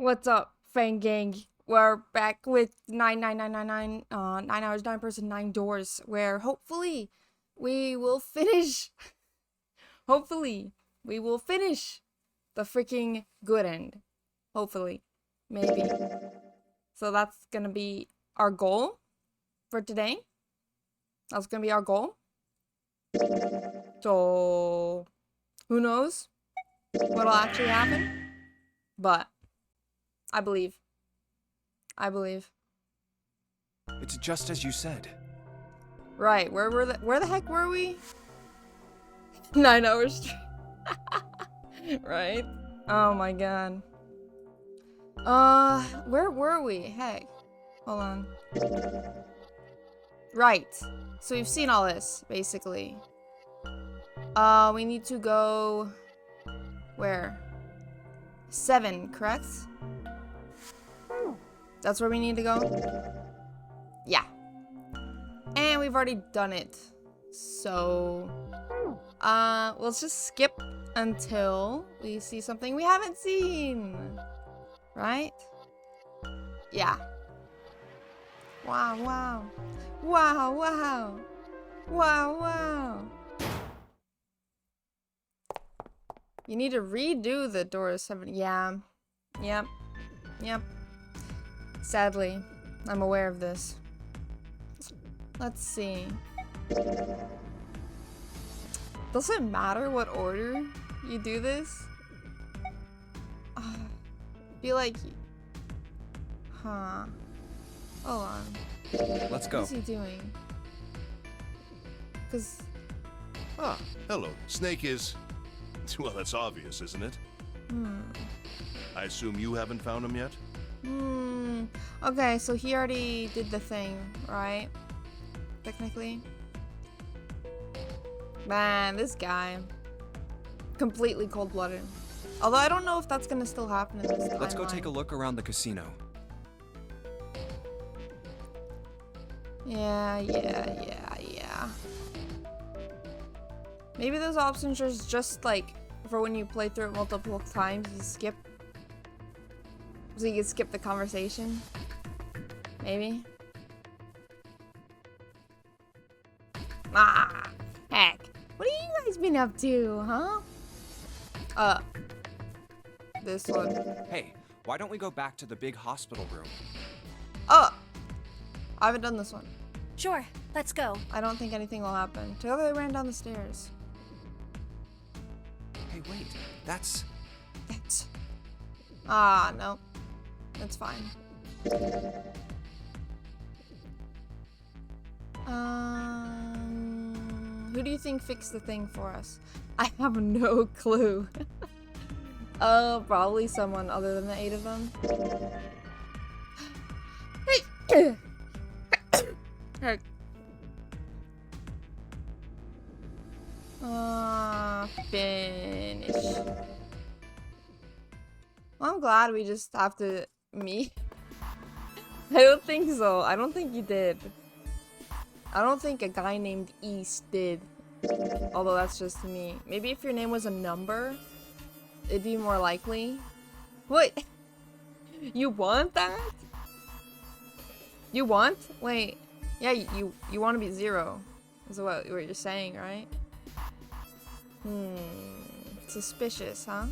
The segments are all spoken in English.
What's up, Fang Gang? We're back with 9999, 9 hours, 9 person, 9 doors, where hopefully we will finish. Hopefully we will finish the freaking good end. Hopefully. Maybe. So that's gonna be our goal for today. That's gonna be our goal. So, who knows what'll actually happen? But I believe I believe. It's just as you said. Right, where the heck were we? 9 hours straight. Right? Oh my god. Where were we? Heck. Hold on. Right. So we've seen all this, basically. We need to go... Where? 7, correct? That's where we need to go? Yeah. And we've already done it. So... let's just skip until we see something we haven't seen. Right? Yeah. Wow, wow. Wow, wow. Wow, wow. You need to redo the door 7. Yeah. Yep. Yep. Sadly, I'm aware of this. Let's see. Does it matter what order you do this? Feel like... Huh. Hold on. Let's go. What's he doing? Cause... Ah, hello. Snake is... Well, that's obvious, isn't it? I assume you haven't found him yet? Okay, so he already did the thing, right? Technically. Man, this guy. Completely cold-blooded. Although I don't know if that's gonna still happen in this timeline. Let's go take a look around the casino. Yeah. Maybe those options are just like for when you play through it multiple times, you skip. So you can skip the conversation. Maybe. Ah, heck. What have you guys been up to, huh? This one. Hey, why don't we go back to the big hospital room? I haven't done this one. Sure, let's go. I don't think anything will happen. Together they ran down the stairs. Hey, wait. That's... No. That's fine. Who do you think fixed the thing for us? I have no clue. Probably someone other than the 8 of them. Heck. Finish. Well, I'm glad we just have to meet. I don't think so. I don't think you did. I don't think a guy named East did. Although that's just me. Maybe if your name was a number, it'd be more likely. What? You want that? You want? Wait. Yeah, you want to be 0. Is what you're saying, right? Suspicious, huh?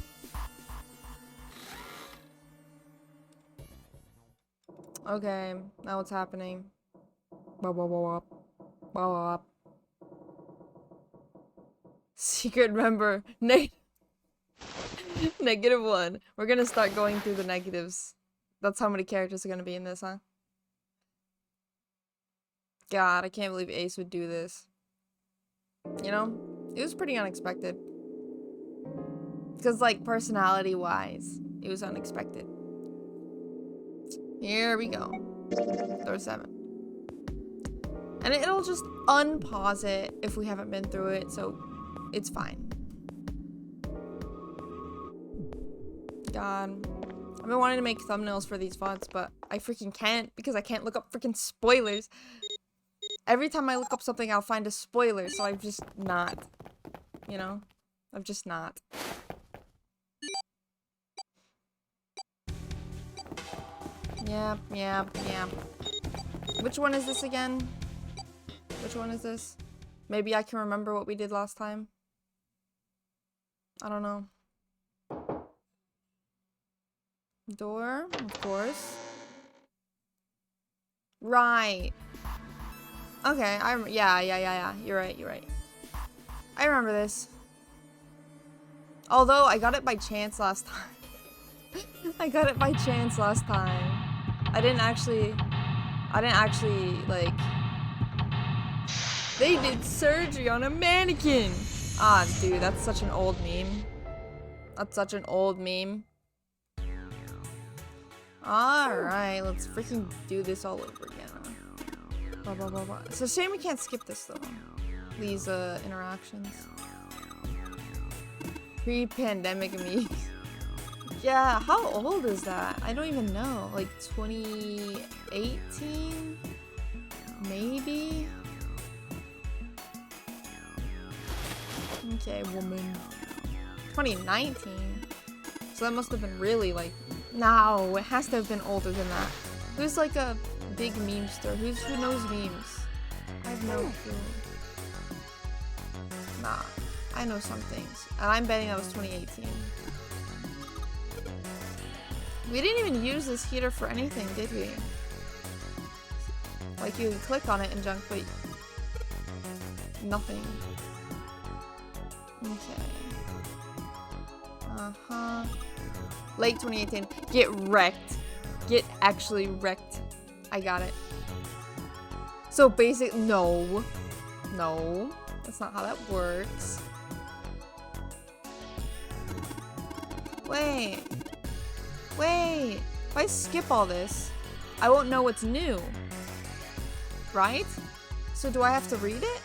Okay, now what's happening? Secret member. -1. We're gonna start going through the negatives. That's how many characters are gonna be in this, huh? God, I can't believe Ace would do this. You know? It was pretty unexpected. Because, like, personality-wise, it was unexpected. Here we go. Door 7. And it'll just unpause it if we haven't been through it, so it's fine. God. I've been wanting to make thumbnails for these VODs, but I freaking can't because I can't look up freaking spoilers. Every time I look up something, I'll find a spoiler, so I'm just not. You know? I'm just not. Yep. Which one is this again? Which one is this? Maybe I can remember what we did last time. I don't know. Door, of course. Right. Okay, yeah. You're right. I remember this. Although I got it by chance last time. I got it by chance last time. I didn't actually, like, they did surgery on a mannequin. Ah, dude, that's such an old meme. That's such an old meme. Alright, let's freaking do this all over again. Blah, blah, blah, blah. It's a shame we can't skip this though. These interactions. Pre-pandemic memes. Yeah, how old is that? I don't even know. Like 2018? Maybe? Okay, woman. 2019? So that must have been really like... No, it has to have been older than that. Who's like a big memester? Who knows memes? I have no clue. Nah, I know some things. And I'm betting that was 2018. We didn't even use this heater for anything, did we? Like you could click on it and junk, but nothing. Okay. Uh-huh. Late 2018. Get wrecked. Get actually wrecked. I got it. So basic, no. No. That's not how that works. Wait. Wait. If I skip all this, I won't know what's new. Right? So do I have to read it?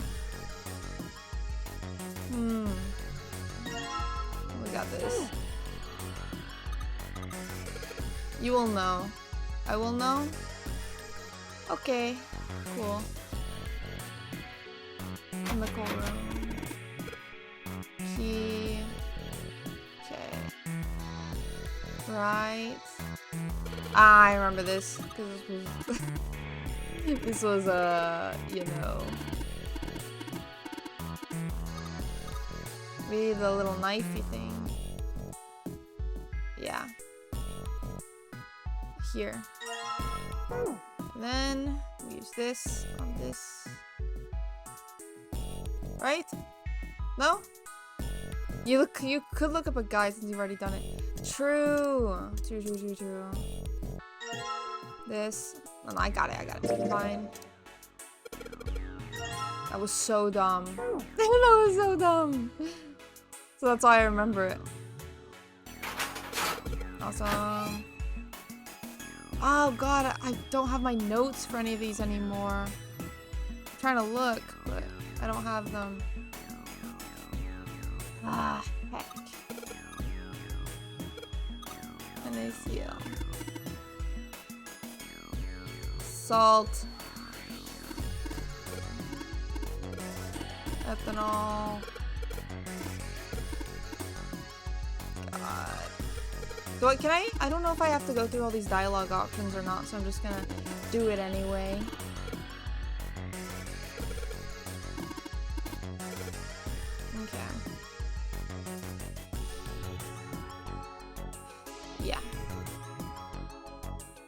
We got this. You will know. I will know? Okay. Cool. Chemical room. Key. Okay. Right. Ah, I remember this. Because this was... this was, you know... maybe the little knifey thing. Yeah. Here. Then we use this on this. Right? No? You could look up a guide since you've already done it. True. True. This. Oh, no, I got it. Fine. That was so dumb. That was so dumb. So that's why I remember it. Awesome. Oh god, I don't have my notes for any of these anymore. I'm trying to look, but I don't have them. Ah, heck. NaCl. Salt. Ethanol. God. I don't know if I have to go through all these dialogue options or not, so I'm just gonna do it anyway. Okay. Yeah.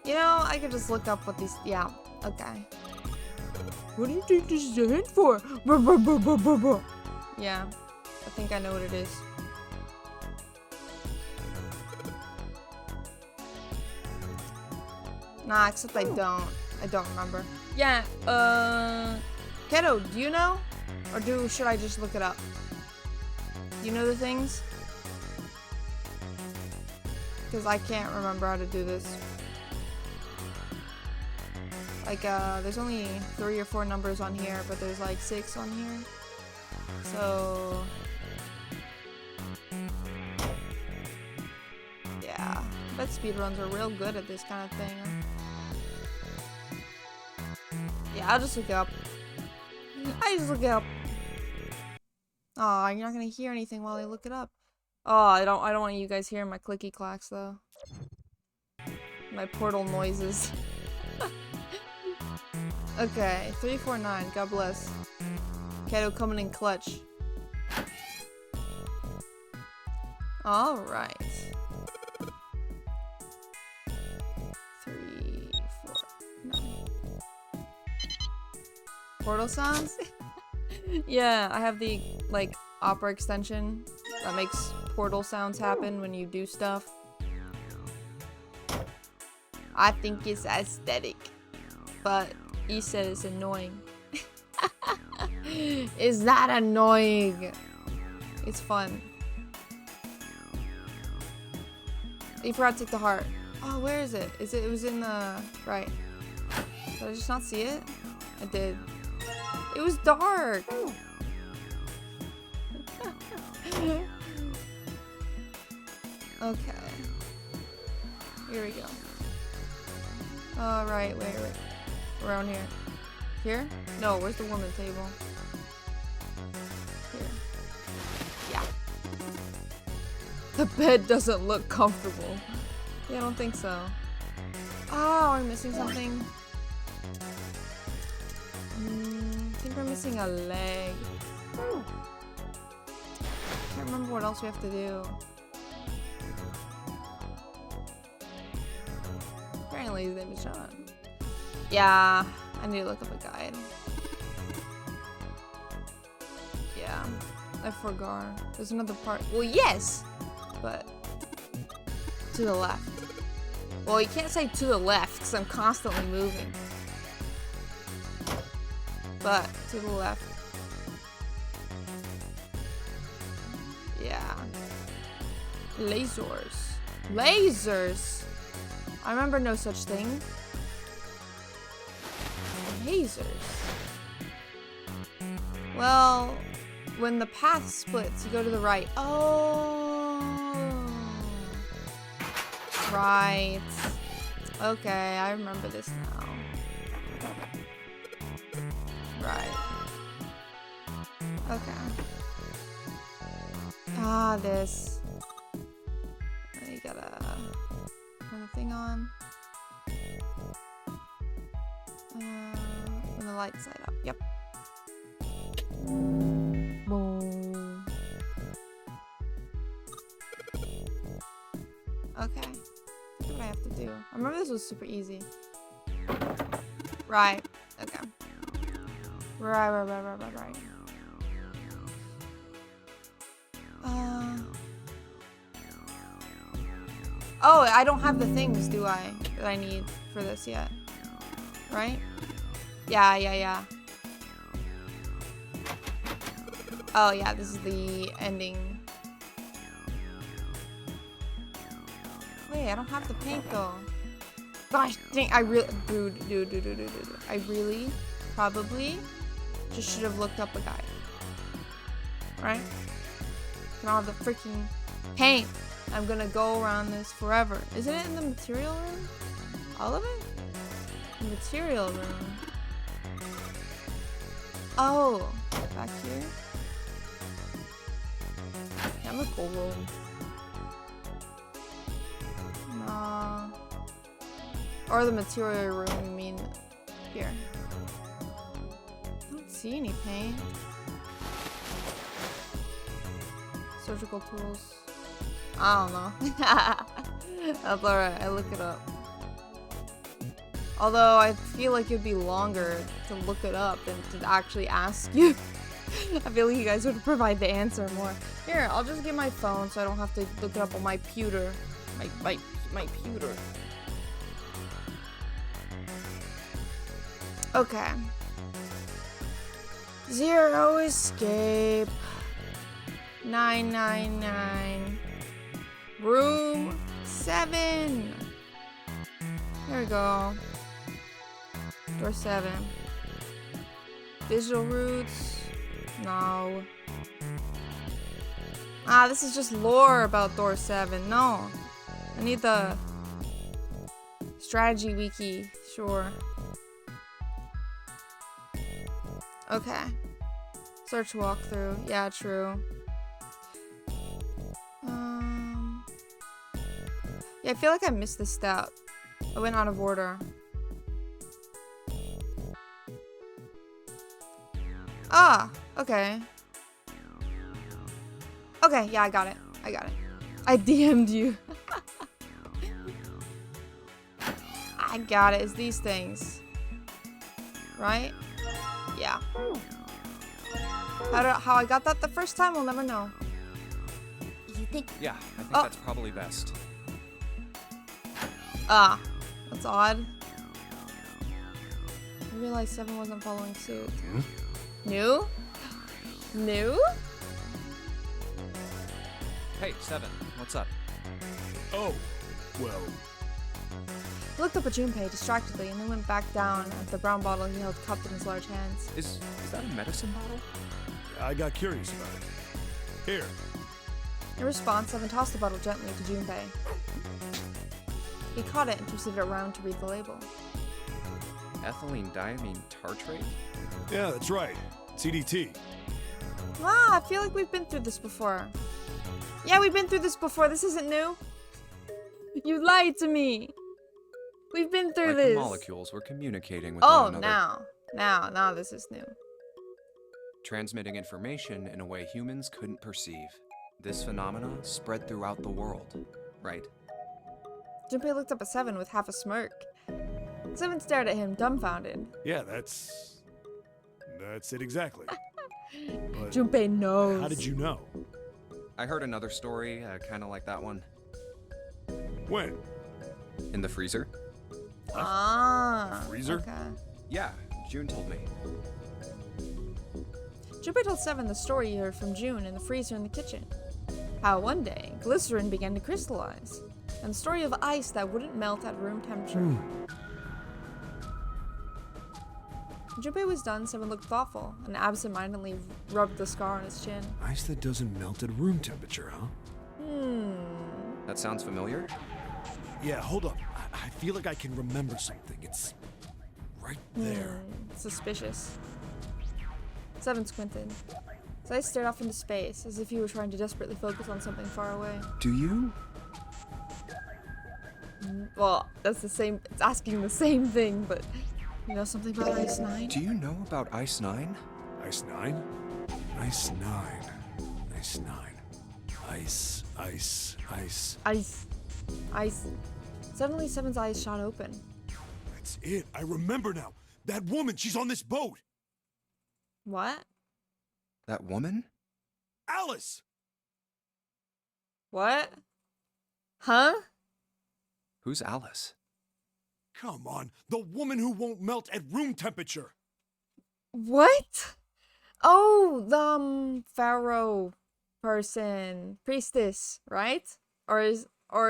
You know, I could just look up what these, yeah, okay. What do you think this is a hint for? Yeah, I think I know what it is. Nah, except I don't remember. Yeah, Keto, do you know? Or should I just look it up? Do you know the things? Because I can't remember how to do this. Like, there's only 3 or 4 numbers on here, but there's like 6 on here. So... yeah, I bet speedruns are real good at this kind of thing. Yeah, I'll just look it up. I just look it up. Oh, you're not gonna hear anything while I look it up. Oh, I don't want you guys hearing my clicky clacks though. My portal noises. Okay, 349. God bless. Kato coming in clutch. All right. 3, 4, 9. Portal sounds? Yeah, I have the like opera extension that makes portal sounds happen when you do stuff. I think it's aesthetic. But he said it's annoying. Is that annoying? It's fun. You forgot to take the heart. Oh, where is it? It was in the right. Did I just not see it? I did. It was dark. Okay. Here we go. Alright, wait. Around here. Here? No, where's the woman table? Here. Yeah. The bed doesn't look comfortable. Yeah, I don't think so. Oh, I'm missing something. I think we're missing a leg. Can't remember what else we have to do. Apparently his name is John. Yeah, I need to look up a guide. Yeah, I forgot. There's another part. Well, yes! But to the left. Well, you can't say to the left because I'm constantly moving. But to the left. Yeah. Lasers. Lasers! I remember no such thing. Lasers. Well, when the path splits, you go to the right. Oh. Right. Okay, I remember this now. Right. Okay. Ah, this. You gotta turn the thing on. When the lights light up. Yep. Boom. Okay. That's what I have to do. I remember this was super easy. Right. Okay. Right. Oh, I don't have the things, do I? That I need for this yet. Right? Yeah. Oh, yeah, this is the ending. Wait, I don't have the paint, though. Gosh dang, I really... Dude. I really probably just should have looked up a guide. Right? And I'll have the freaking paint. I'm gonna go around this forever. Isn't it in the material room? All of it? The material room. Oh, back here? Chemical room. No. Or the material room, you mean here. I don't see any paint. Surgical tools. I don't know. That's alright, I look it up. Although I feel like it'd be longer to look it up than to actually ask you. I feel like you guys would provide the answer more. Here, I'll just get my phone so I don't have to look it up on my pewter. My pewter. Okay. Zero escape. 999. Room 7. There we go. Door 7. Digital roots. No. Ah, this is just lore about door 7. No. I need the strategy wiki. Sure. Okay. Search walkthrough. Yeah, true. Yeah, I feel like I missed this step. I went out of order. Ah, okay. Okay, yeah, I got it. I DM'd you. I got it. It's these things. Right? Yeah. How I got that the first time, we'll never know. You think... Yeah, I think that's probably best. Ah. That's odd. I realized 7 wasn't following suit. New? New? Hey, 7, what's up? Oh, well, He looked up at Junpei distractedly and then went back down at the brown bottle he held cupped in his large hands. Is that a medicine bottle? I got curious about it. Here. In response, Seven tossed the bottle gently to Junpei. He caught it and twisted it around to read the label. Ethylene diamine tartrate? Yeah, that's right. CDT. Ah, I feel like we've been through this before. Yeah, we've been through this before. This isn't new. You lied to me. We've been through Like this. the molecules were communicating with Oh, one another. now this is new. Transmitting information in a way humans couldn't perceive. This phenomena spread throughout the world, right? Junpei looked up at Seven with half a smirk. Seven stared at him, dumbfounded. Yeah, that's it exactly. But Junpei knows. how did you know? I heard another story, kind of like that one. When? In the freezer? Ah. Freezer? Okay. Yeah, June told me. Junpei told Seven the story he heard from June in the freezer in the kitchen. How one day, glycerin began to crystallize, and the story of ice that wouldn't melt at room temperature. When Junpei was done, Seven looked thoughtful and absentmindedly rubbed the scar on his chin. Ice that doesn't melt at room temperature, huh? That sounds familiar? Yeah, hold up. I feel like I can remember something. It's right there. Suspicious. Seven squinted. His eyes stared off into space, as if he were trying to desperately focus on something far away. Do you? Well, that's the same. It's asking the same thing, but you know something about Ice 9? Do you know about Ice 9? Ice 9? Ice 9. Ice 9. Ice. Ice. Suddenly, Seven's eyes shot open. That's it. I remember now. That woman, she's on this boat. What? That woman? Alice! What? Huh? Who's Alice? Come on, the woman who won't melt at room temperature. What? Oh, the pharaoh person, priestess, right? Or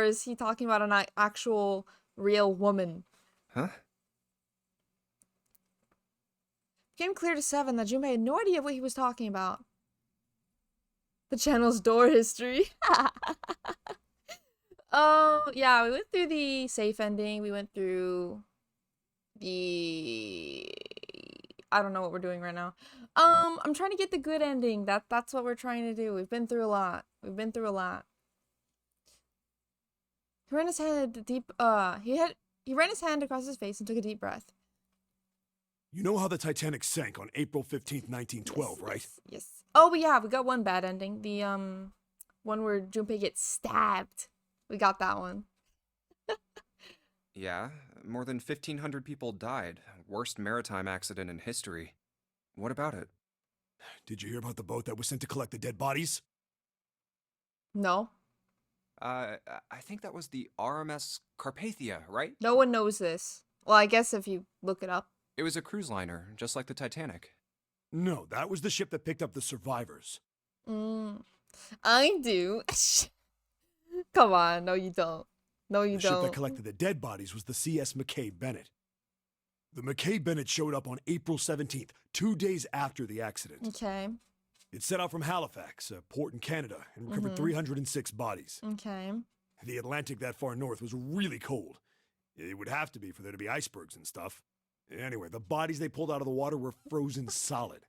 is he talking about an actual real woman? Huh? It became clear to Seven that Junpei had no idea what he was talking about. The channel's door history. Oh, yeah, we went through the safe ending. We went through the... I don't know what we're doing right now. I'm trying to get the good ending. That's what we're trying to do. We've been through a lot. He ran his hand deep, he ran his hand across his face and took a deep breath. You know how the Titanic sank on April 15th, 1912, right? Yes. Oh, but yeah, we got one bad ending. The, one where Junpei gets stabbed. We got that one. Yeah, more than 1,500 people died. Worst maritime accident in history. What about it? Did you hear about the boat that was sent to collect the dead bodies? No. I think that was the RMS Carpathia, right? No one knows this. Well, I guess if you look it up. It was a cruise liner, just like the Titanic. No, that was the ship that picked up the survivors. I do. Come on, no you don't. No you The ship don't. that collected the dead bodies was the CS McKay Bennett. The McKay Bennett showed up on April 17th, 2 days after the accident. Okay. It set out from Halifax, a port in Canada, and recovered 306 bodies. Okay. The Atlantic that far north was really cold. It would have to be for there to be icebergs and stuff. Anyway, the bodies they pulled out of the water were frozen solid.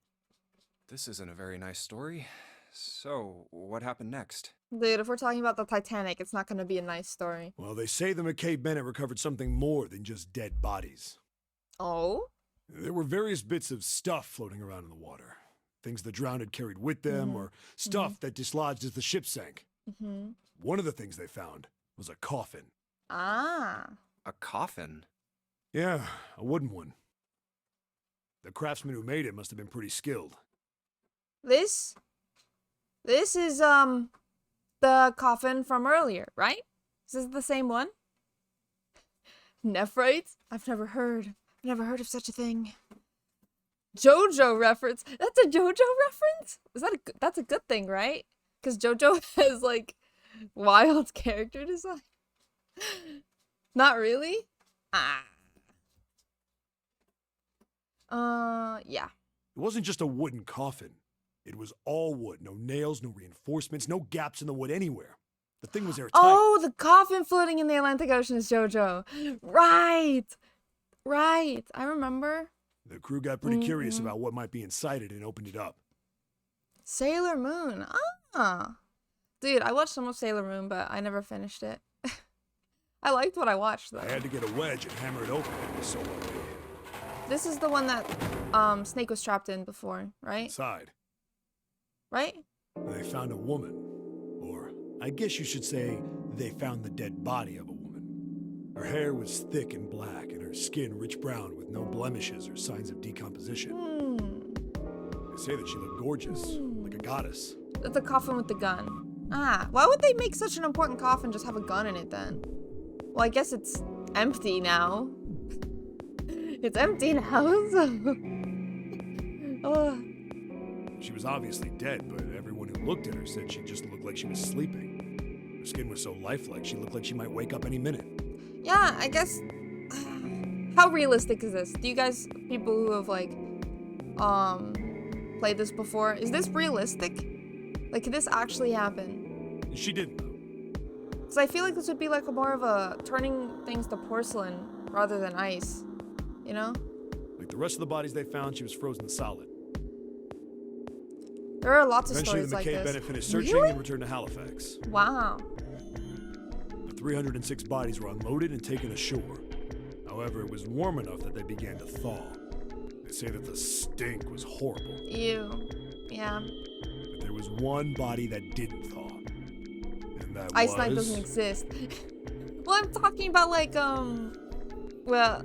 This isn't a very nice story. So, what happened next? Dude, if we're talking about the Titanic, it's not going to be a nice story. Well, they say the McKay Bennett recovered something more than just dead bodies. Oh? There were various bits of stuff floating around in the water. Things the drowned had carried with them, or stuff that dislodged as the ship sank. One of the things they found was a coffin. Ah. A coffin? Yeah, a wooden one. The craftsman who made it must have been pretty skilled. This is, the coffin from earlier, right? Is this the same one? Nephrite? I've never heard of such a thing. JoJo reference. That's a JoJo reference? Is that that's a good thing, right? Because JoJo has like wild character design. Not really? Yeah. It wasn't just a wooden coffin. It was all wood. No nails, no reinforcements, no gaps in the wood anywhere. The thing was airtight. Oh, the coffin floating in the Atlantic Ocean is JoJo. Right. Right. I remember. The crew got pretty curious about what might be inside it and opened it up. Sailor Moon. Ah. Dude, I watched some of Sailor Moon, but I never finished it. I liked what I watched, though. I had to get a wedge and hammer it open. It was so well made. This is the one that Snake was trapped in before, right? Inside, Right? they found a woman. Or, I guess you should say, they found the dead body of a woman. Her hair was thick and black, and her skin rich brown with no blemishes or signs of decomposition. They say that she looked gorgeous, like a goddess. That's the coffin with the gun. Ah, why would they make such an important coffin just have a gun in it then? Well, I guess it's empty now. It's empty now, so... Oh. She was obviously dead, but everyone who looked at her said she just looked like she was sleeping. Her skin was so lifelike, she looked like she might wake up any minute. Yeah, I guess... How realistic is this? Do you guys, people who have, like, played this before, is this realistic? Like, could this actually happen? She didn't, though. Because I feel like this would be, like, more of a turning things to porcelain rather than ice. You know? Like the rest of the bodies they found, she was frozen solid. There are lots of Eventually, stories the like McKay this. Bennett finished searching Really? and returned to Halifax. Wow. The 306 bodies were unloaded and taken ashore. However, it was warm enough that they began to thaw. They say that the stink was horrible. Ew. Yeah. But there was one body that didn't thaw. And that Ice was... Knight doesn't exist. Well, I'm talking about like, well,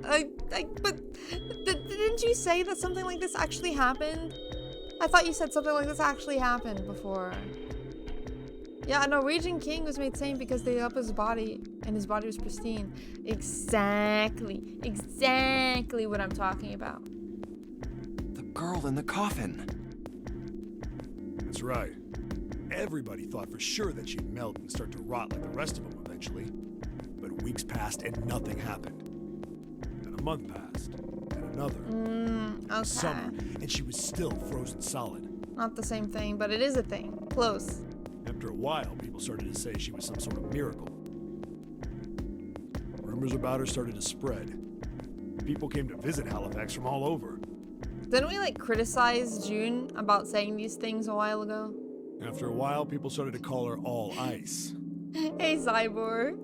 but didn't you say that something like this actually happened? I thought you said something like this actually happened before. Yeah, a Norwegian king was made sane because they up his body, and his body was pristine. Exactly what I'm talking about. The girl in the coffin. That's right. Everybody thought for sure that she'd melt and start to rot like the rest of them eventually. But weeks passed and nothing happened. Then a month passed, and another. Okay. Summer, and she was still frozen solid. Not the same thing, but it is a thing. Close. After a while, people started to say she was some sort of miracle. Rumors about her started to spread. People came to visit Halifax from all over. Didn't we like criticize June about saying these things a while ago? After a while, people started to call her All Ice. Hey, Cyborg.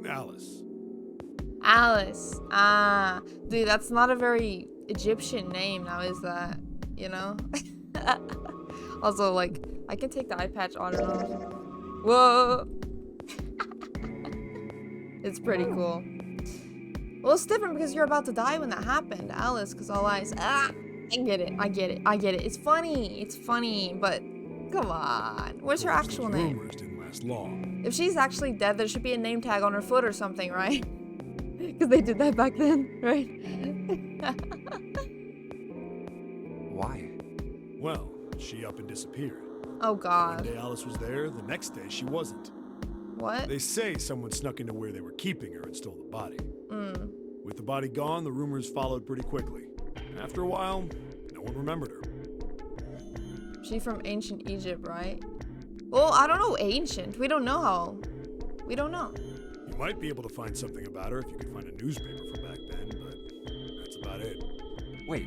Alice. Alice. Ah, dude, that's not a very Egyptian name now, is that? You know? Also, like, I can take the eye patch on and off. Whoa! It's pretty cool. Well, it's different because you're about to die when that happened, Alice, because all eyes. Ah! I get it. It's funny, but come on. What's her actual name? Rumors didn't last long. If she's actually dead, there should be a name tag on her foot or something, right? Because they did that back then, right? Why? Well, she up and disappeared. Oh One god. day Alice was there, the next day she wasn't. What? They say someone snuck into where they were keeping her and stole the body. With the body gone, the rumors followed pretty quickly. After a while, no one remembered her. She from ancient Egypt, right? Well, I don't know ancient. We don't know how. We don't know. You might be able to find something about her if you could find a newspaper from back then, but that's about it. Wait,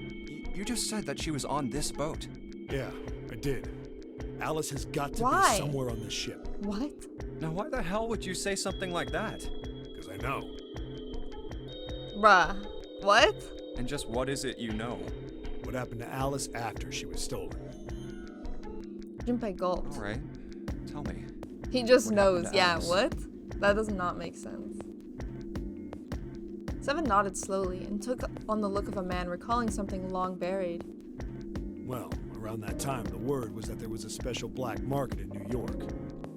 you just said that she was on this boat. Yeah, I did. Alice has got to Why? be somewhere on this ship. What? Now, why the hell would you say something like that? Because I know. Bruh. What? And just what is it you know? What happened to Alice after she was stolen? Junpei gulped. All right, tell me. He just What happened knows. to Yeah, Alice? what? That does not make sense. Seven nodded slowly and took on the look of a man recalling something long buried. Well, around that time, the word was that there was a special black market in New York.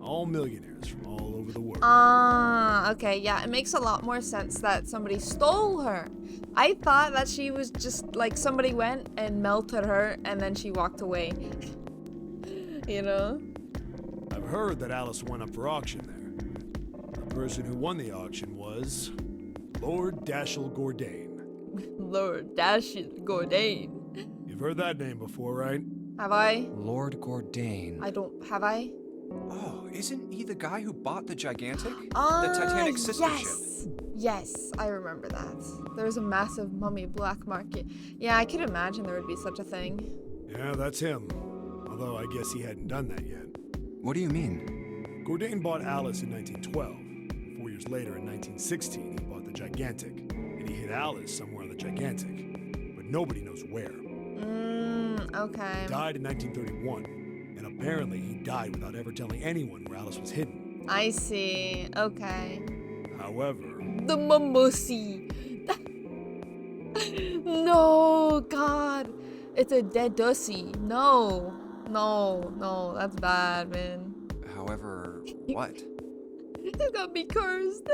All millionaires from all over the world. Ah, okay, yeah, it makes a lot more sense that somebody stole her. I thought that she was just like somebody went and melted her and then she walked away. You know? I've heard that Alice went up for auction there. The person who won the auction was Lord Dashiell Gordain. Lord Dashiell Gordain. You've heard that name before, right? Have I? Lord Gordain. Have I? Oh, isn't he the guy who bought the Gigantic? Ah, the Titanic sister yes. ship. Yes, I remember that. There was a massive mummy black market. Yeah, I could imagine there would be such a thing. Yeah, that's him. Although I guess he hadn't done that yet. What do you mean? Gordain bought Alice in 1912. 4 years later, in 1916, he bought the Gigantic. And he hid Alice somewhere on the Gigantic. But nobody knows where. Okay. He died in 1931. And apparently he died without ever telling anyone where Alice was hidden. I see. Okay. However... The Mamusi. No, God. It's a dead dussy. No. No, that's bad, man. However, what? You got me cursed.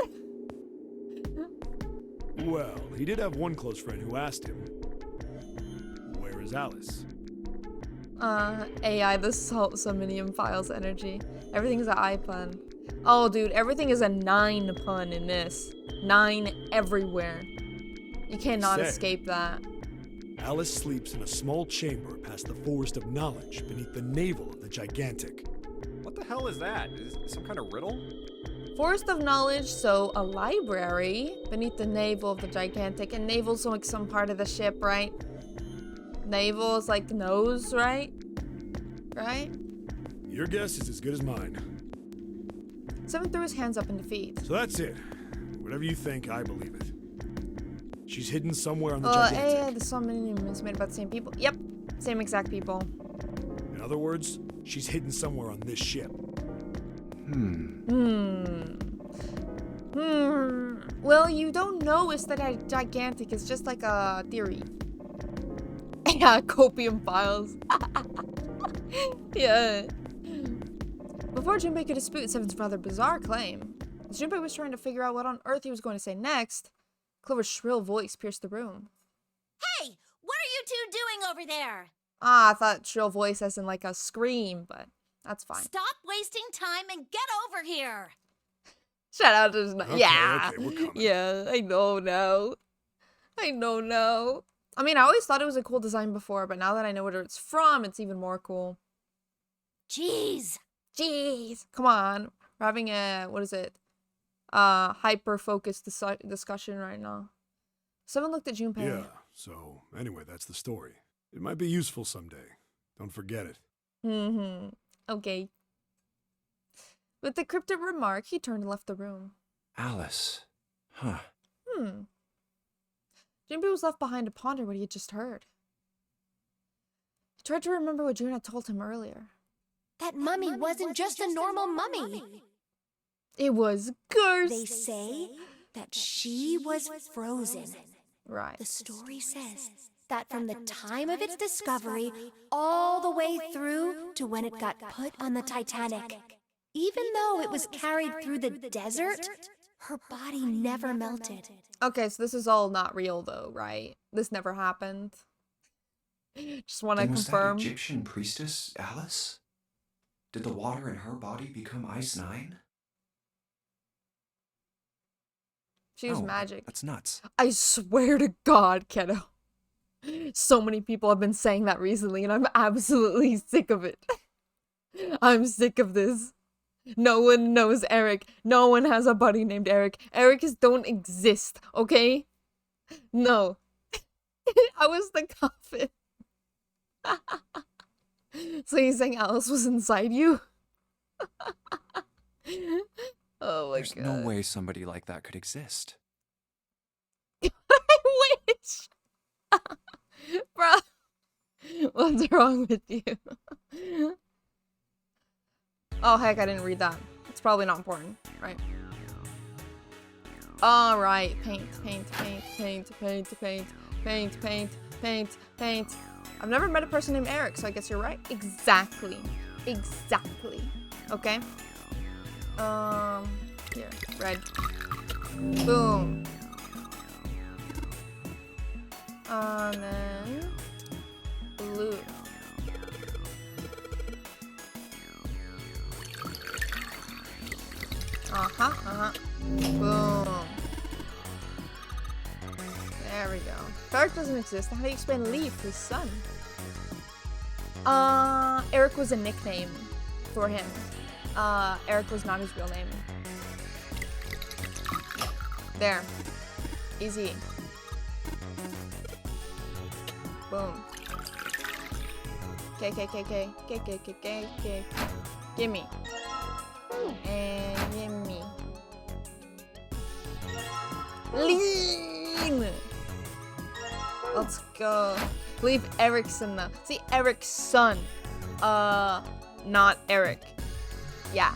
Well, he did have one close friend who asked him, "Where is Alice?" AI, the salt summonium files energy. Everything's an I pun. Oh, dude, everything is a 9 pun in this. 9 everywhere. You cannot Say. escape that. Alice sleeps in a small chamber past the Forest of Knowledge beneath the navel of the Gigantic. What the hell is that? Is it some kind of riddle? Forest of Knowledge, so a library beneath the navel of the Gigantic. And navel's like some part of the ship, right? Navel is like nose, right? Right? Your guess is as good as mine. Seven threw his hands up in defeat. So that's it. Whatever you think, I believe it. She's hidden somewhere on the AI, Gigantic. the summonium is made by the same people. Yep, same exact people. In other words, she's hidden somewhere on this ship. Well, you don't know it's that Gigantic. It's just like a theory. Yeah, copium files. Yeah. Before Junpei could dispute Seven's rather bizarre claim, as Junpei was trying to figure out what on earth he was going to say next, Clover's shrill voice pierced the room. Hey, what are you two doing over there? Ah, I thought shrill voice as in like a scream, but that's fine. Stop wasting time and get over here. Shout out to Okay, yeah. okay, we're coming. Yeah, I know now. I mean, I always thought it was a cool design before, but now that I know where it's from, it's even more cool. Jeez. Come on. We're having a, what is it? Hyper-focused discussion right now. Someone looked at Junpei. Yeah, so anyway, that's the story. It might be useful someday. Don't forget it. Okay. With the cryptic remark, he turned and left the room. Alice. Huh. Junpei was left behind to ponder what he had just heard. He tried to remember what June had told him earlier. That mummy wasn't just a normal mummy. It was cursed. They say that she was frozen. Right. The story says that from the time of its discovery all the way through to when it got put on the Titanic, even though it was carried through the desert, her body never melted. Okay, so this is all not real though, right? This never happened. Just want to Then was confirm. that Egyptian priestess Alice? Did the water in her body become Ice 9? She was Oh, magic. That's nuts. I swear to God, Keto. So many people have been saying that recently, and I'm absolutely sick of it. I'm sick of this. No one knows Eric. No one has a buddy named Eric. Erics don't exist, okay? No. I was the coffin. So you're saying Alice was inside you? Oh my There's God. no way somebody like that could exist. I wish. Bro. What's wrong with you? Oh, heck, I didn't read that. It's probably not important, right? Alright, paint. I've never met a person named Eric, so I guess you're right. Exactly. Okay? Here, red. Boom. And then blue. Boom. There we go. Dark doesn't exist. How do you explain Leaf, his son? Eric was a nickname for him. Eric was not his real name. There. Easy. Boom. K. Gimme. And gimme. Lean! Let's go. Leave Ericson though. See, Eric's son. Not Eric. Yeah.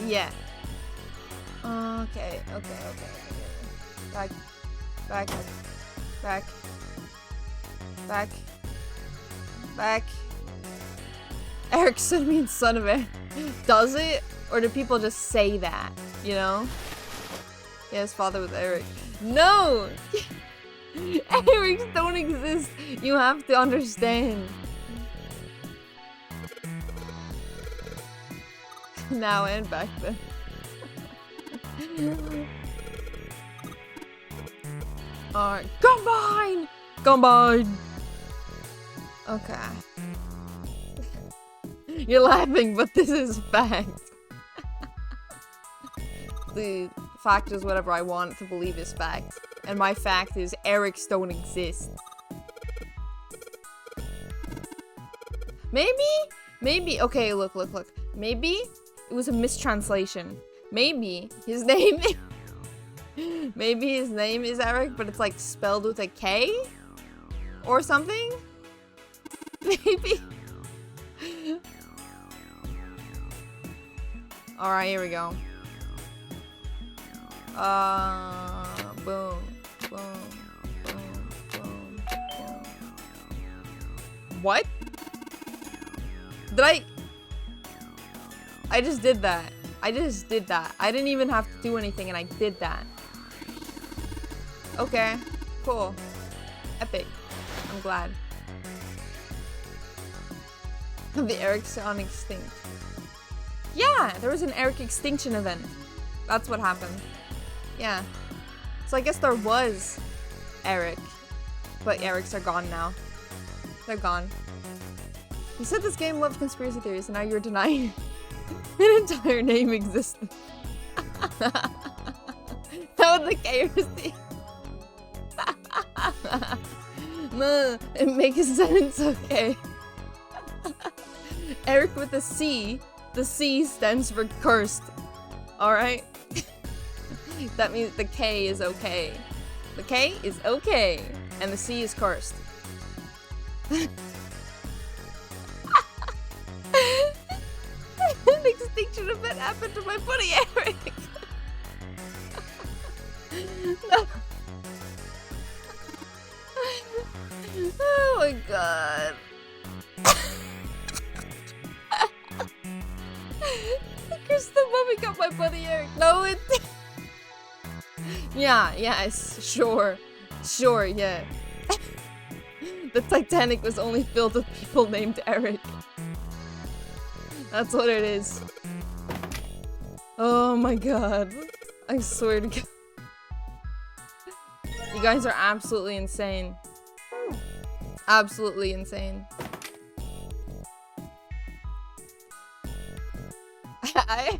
Yeah. Okay. Back. Ericson means son of Eric. Does it? Or do people just say that? You know? Yeah, his father was Eric. No! Erics don't exist. You have to understand. Now and back then. Alright, combine! Okay. You're laughing, but this is fact. The fact is whatever I want to believe is fact. And my fact is Erics don't exist. Maybe, okay, look. Maybe it was a mistranslation. Maybe his name is Eric, but it's like spelled with a K? Or something? Maybe. Alright, here we go. Boom. What? I just did that. I didn't even have to do anything and I did that. Okay. Cool. Epic. I'm glad. The Erics on extinct. Yeah, there was an Eric extinction event. That's what happened. Yeah. So I guess there was Eric. But Erics are gone now. They're gone. You said this game loved conspiracy theories and now you're denying an entire name existence. That was the KRC. No, it makes sense, okay. Eric with a C. The C stands for cursed. Alright? That means the K is okay. The K is okay. And the C is cursed. An extinction event happened to my buddy Eric. No. Oh my god. Crystal Mummy got my buddy Eric. No, it. Yeah, yes, sure, yeah. The Titanic was only filled with people named Eric. That's what it is. Oh my god. I swear to God. You guys are absolutely insane. Absolutely insane. I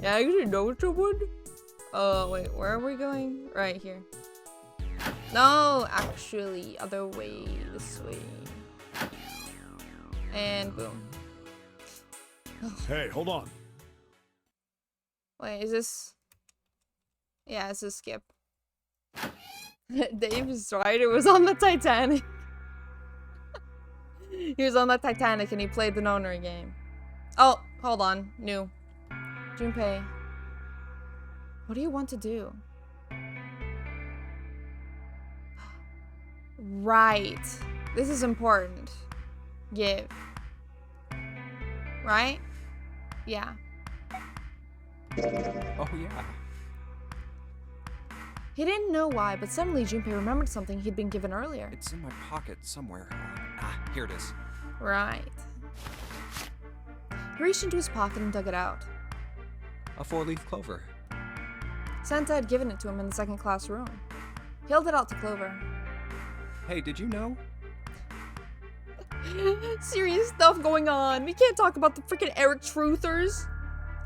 actually know someone. Oh, wait, where are we going? Right here. No, actually, other way, this way. And boom. Hey, hold on. Wait, is this? Yeah, it's a skip. Dave Strider was on the Titanic. He was on the Titanic and he played the Nonary game. Oh, hold on. New. Junpei. What do you want to do? Right. This is important. Give. Right? Yeah. Oh, yeah. He didn't know why, but suddenly Junpei remembered something he'd been given earlier. It's in my pocket somewhere. Here it is. Right. He reached into his pocket and dug it out. A 4-leaf clover. Santa had given it to him in the second class room. He held it out to Clover. Hey, did you know? Serious stuff going on. We can't talk about the freaking Eric truthers.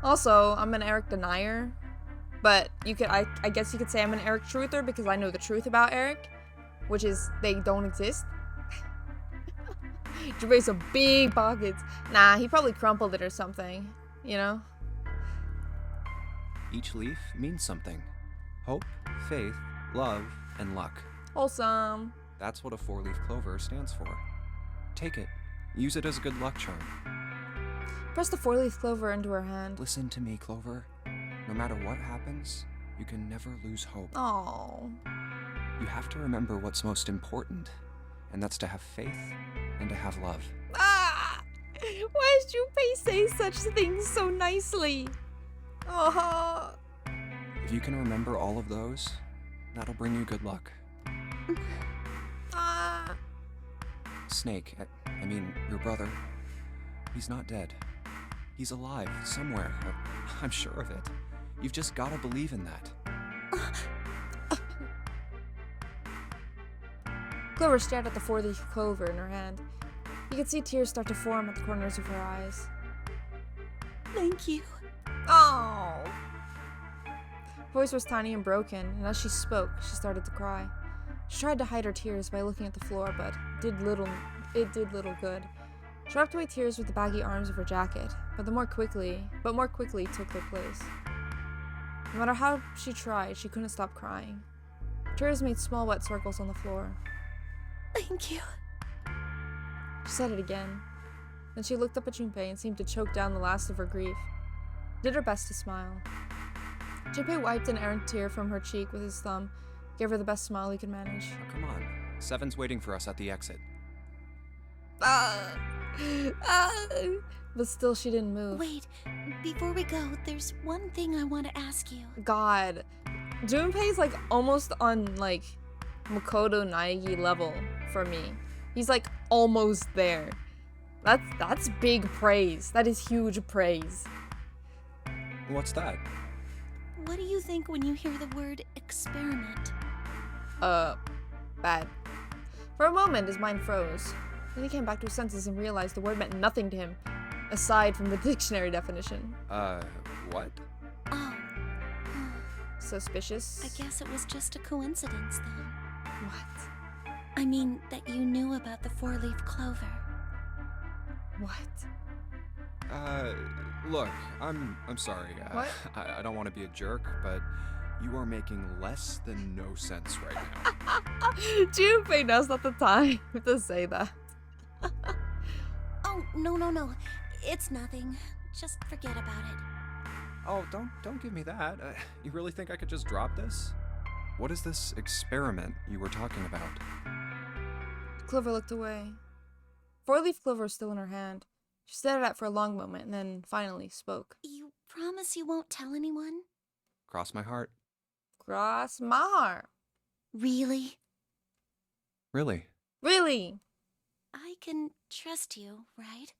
Also, I'm an Eric denier. But I guess you could say I'm an Eric truther because I know the truth about Eric. Which is, they don't exist. Junpei's some big pockets. Nah, he probably crumpled it or something. You know? Each leaf means something. Hope, faith, love, and luck. Wholesome. That's what a 4-leaf clover stands for. Take it. Use it as a good luck charm. Press the 4-leaf clover into her hand. Listen to me, Clover. No matter what happens, you can never lose hope. Oh. You have to remember what's most important, and that's to have faith and to have love. Ah! Why does Junpei say such things so nicely? Oh. If you can remember all of those, that'll bring you good luck. Ah. Snake, I mean, your brother, he's not dead. He's alive, somewhere. I'm sure of it. You've just gotta believe in that. Clover stared at the 4-leaf clover in her hand. You could see tears start to form at the corners of her eyes. Thank you. Oh. Her voice was tiny and broken, and as she spoke, she started to cry. She tried to hide her tears by looking at the floor, but it did little good. She wiped away tears with the baggy arms of her jacket, but more quickly took their place. No matter how she tried, she couldn't stop crying. Tears made small wet circles on the floor. Thank you. She said it again. Then she looked up at Junpei and seemed to choke down the last of her grief. Did her best to smile. Junpei wiped an errant tear from her cheek with his thumb, gave her the best smile he could manage. Oh, come on. Seven's waiting for us at the exit. But still she didn't move. Wait, before we go, there's one thing I want to ask you. God. Junpei's like almost on like Makoto Naegi level for me. He's like almost there. That's big praise. That is huge praise. What's that? What do you think when you hear the word experiment? Bad. For a moment, his mind froze. Then he came back to his senses and realized the word meant nothing to him, aside from the dictionary definition. What? Oh. Suspicious? I guess it was just a coincidence then. What? I mean, that you knew about the 4-leaf clover. What? Look, I'm sorry. What? I don't want to be a jerk, but you are making less than no sense right now. Junpei now's not the time to say that. Oh, no. It's nothing. Just forget about it. Oh, don't give me that. You really think I could just drop this? What is this experiment you were talking about? Clover looked away. 4-leaf clover was still in her hand. She stared at it for a long moment and then finally spoke. You promise you won't tell anyone? Cross my heart. Cross my heart. Really? Really? Really? I can trust you, right?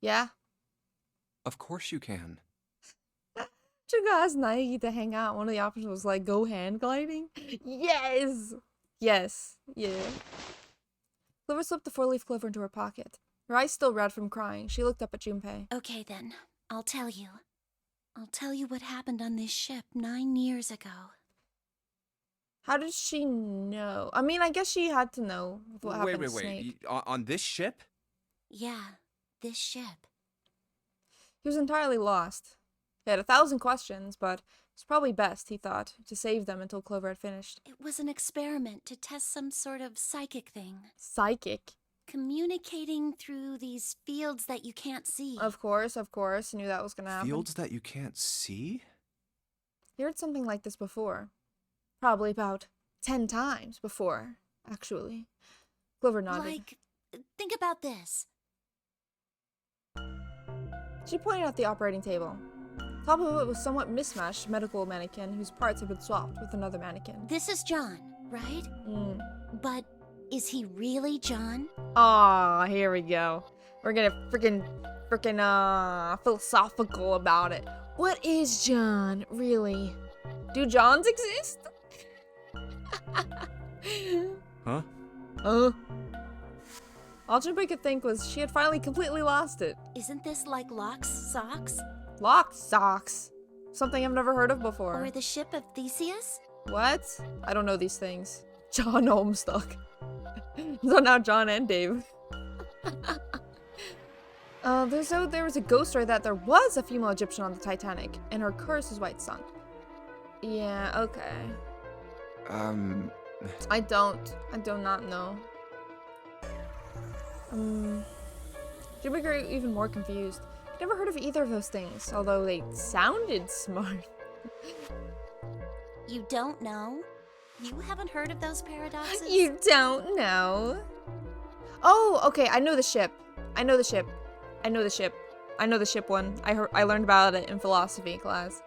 Yeah? Of course you can. Suga asked Naegi to hang out. One of the options was like, go hand gliding? Yes! Yes. Yeah. Clover slipped the 4-leaf clover into her pocket. Her eyes still red from crying. She looked up at Junpei. Okay then, I'll tell you. I'll tell you what happened on this ship 9 years ago. How did she know? I mean, I guess she had to know what happened to Snake. On this ship? Yeah, this ship. He was entirely lost. He had 1,000 questions, but it was probably best, he thought, to save them until Clover had finished. It was an experiment to test some sort of psychic thing. Psychic? Communicating through these fields that you can't see. Of course. I knew that was gonna happen. Fields that you can't see? He heard something like this before. Probably about 10 times before, actually. Clover nodded. Like, think about this. She pointed at the operating table. Top of it was somewhat mismatched medical mannequin whose parts had been swapped with another mannequin. This is John, right? But is he really John? Aw, here we go. We're gonna freaking philosophical about it. What is John, really? Do Johns exist? Huh? All Junpei could think was she had finally completely lost it. Isn't this like Locke's socks? Lock socks. Something I've never heard of before. Or the ship of Theseus? What? I don't know these things. John Homestuck. So now John and Dave. There was a ghost story that there was a female Egyptian on the Titanic, and her curse is why it sunk. Yeah, okay. I do not know. Jimmy grew even more confused. I'd never heard of either of those things, although they sounded smart. You don't know? You haven't heard of those paradoxes? You don't know? Oh, okay, I know the ship. I know the ship one. I learned about it in philosophy class.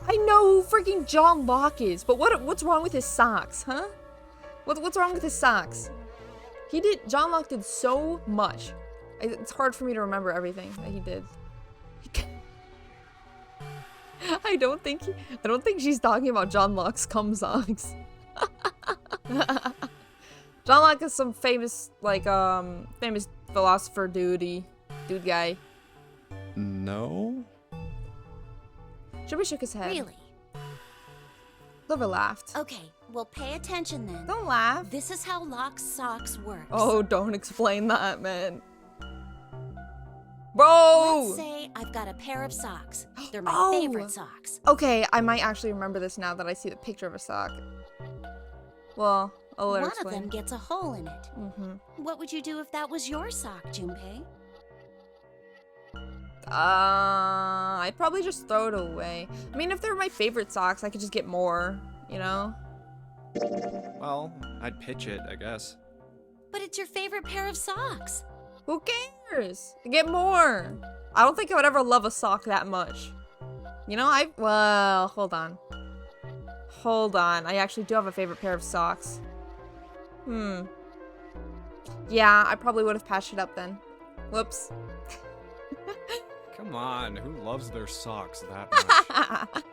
I know who freaking John Locke is, but what's wrong with his socks, huh? What's wrong with his socks? John Locke did so much. It's hard for me to remember everything that he did. I don't think she's talking about John Locke's cum socks. John Locke is some famous philosopher dude guy. No? Shubi shook his head. Really? Clover laughed. Okay, well pay attention then. Don't laugh. This is how Locke's socks works. Oh, don't explain that, man. Bro! Let's say I've got a pair of socks. They're my Oh. favorite socks. Okay, I might actually remember this now that I see the picture of a sock. Well, I'll let her One of explain. them gets a hole in it. What would you do if that was your sock, Junpei? I'd probably just throw it away. I mean, if they're my favorite socks, I could just get more, you know? Well, I'd pitch it, I guess. But it's your favorite pair of socks. Who cares? Get more. I don't think I would ever love a sock that much. You know, well, hold on. I actually do have a favorite pair of socks. Yeah, I probably would have patched it up then. Whoops. Come on, who loves their socks that much?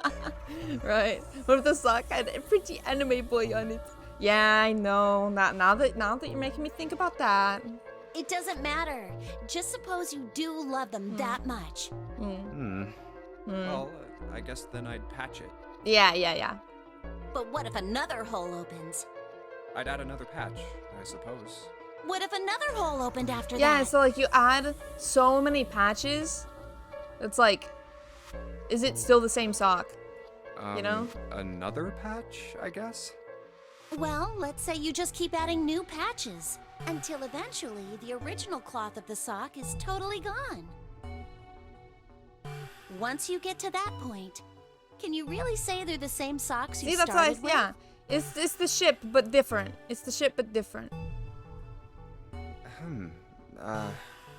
Right. What if the sock had a pretty anime boy on it? Yeah, I know. Now that you're making me think about that. It doesn't matter. Just suppose you do love them that much. Well, I guess then I'd patch it. Yeah. But what if another hole opens? I'd add another patch, I suppose. What if another hole opened after that? Yeah, so like you add so many patches, it's like, is it still the same sock? You know? Another patch, I guess? Well, let's say you just keep adding new patches until eventually the original cloth of the sock is totally gone. Once you get to that point, can you really say they're the same socks you See, that's why, started with? yeah. It's the ship, but different. It's the ship, but different.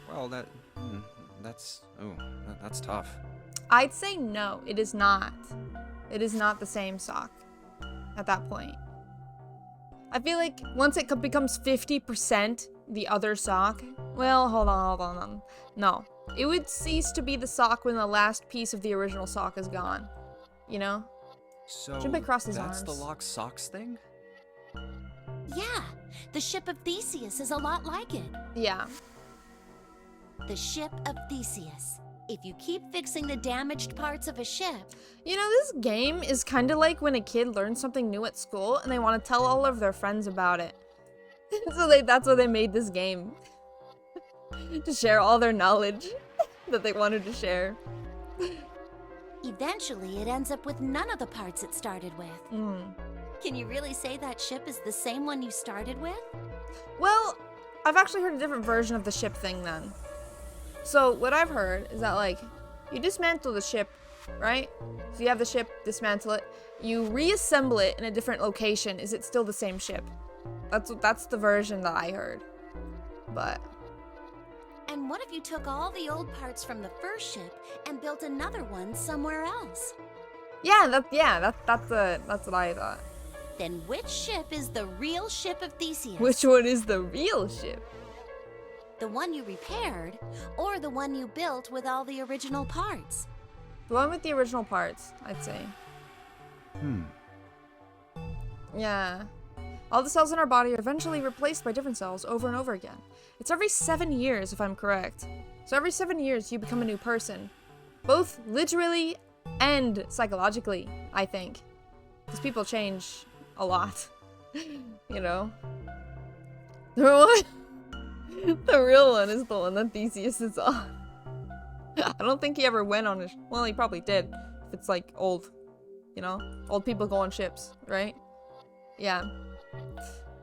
Well, that's tough. I'd say no, it is not. It is not the same sock at that point. I feel like once it becomes 50% the other sock, well, hold on. No, it would cease to be the sock when the last piece of the original sock is gone. You know? So, Junpei crossed his that's arms. the lock socks thing? Yeah, the ship of Theseus is a lot like it. Yeah. The ship of Theseus. If you keep fixing the damaged parts of a ship, You know, this game is kind of like when a kid learns something new at school and they want to tell all of their friends about it. So that's why they made this game. To share all their knowledge that they wanted to share. eventually it ends up with none of the parts it started with. Can you really say that ship is the same one you started with? Well, I've actually heard a different version of the ship thing then. So what I've heard is that like, you dismantle the ship, right? So you have the ship, dismantle it, you reassemble it in a different location. Is it still the same ship? That's the version that I heard. But And what if you took all the old parts from the first ship and built another one somewhere else? That's what I thought. Then which ship is the real ship of Theseus? Which one is the real ship? The one you repaired, or the one you built with all the original parts? The one with the original parts, I'd say. Yeah. All the cells in our body are eventually replaced by different cells over and over again. It's every 7 years, if I'm correct. So every 7 years, you become a new person. Both literally and psychologically, I think. Because people change a lot. You know? The real one is the one that Theseus is on. I don't think he ever went on it. Well, he probably did. If it's like old. You know? Old people go on ships, right? Yeah.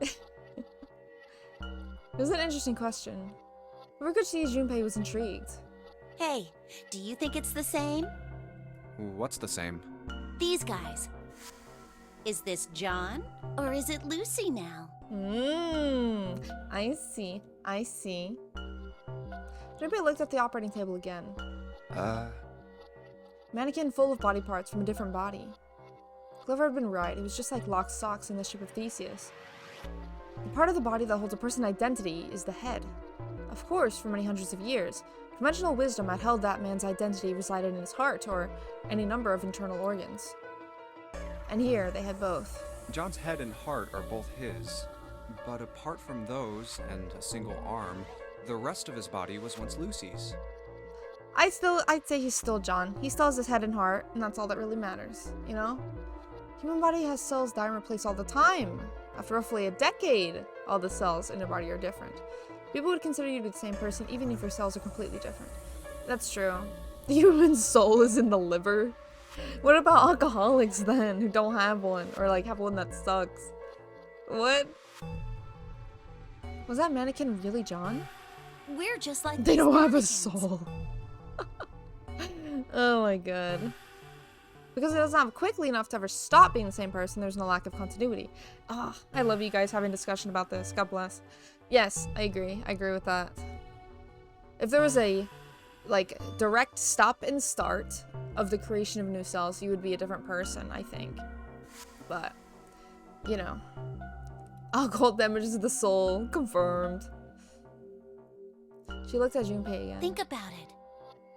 It was an interesting question. We could see Junpei was intrigued. Hey, do you think it's the same? What's the same? These guys. Is this John, or is it Lucy now? I see. Junpei looked at the operating table again. Mannequin full of body parts from a different body. Clover had been right. It was just like locked socks in the ship of Theseus. The part of the body that holds a person's identity is the head. Of course, for many hundreds of years, conventional wisdom had held that man's identity resided in his heart or any number of internal organs. And here, they had both. John's head and heart are both his, but apart from those and a single arm, the rest of his body was once Lucy's. I'd say he's still John. He still has his head and heart, and that's all that really matters, you know? Human body has cells die and replace all the time. After roughly a decade, all the cells in your body are different. People would consider you to be the same person even if your cells are completely different. That's true. The human soul is in the liver. What about alcoholics then, who don't have one? Or like have one that sucks? What? Was that mannequin really John? We're just like They these don't have a mannequins. soul. Oh my god. Because it doesn't have quickly enough to ever stop being the same person, there's no lack of continuity. Ah, I love you guys having discussion about this. God bless. Yes, I agree. I agree with that. If there was a, like, direct stop and start of the creation of new cells, you would be a different person, I think. But, you know. Alcohol damages the soul. Confirmed. She looked at Junpei again. Think about it.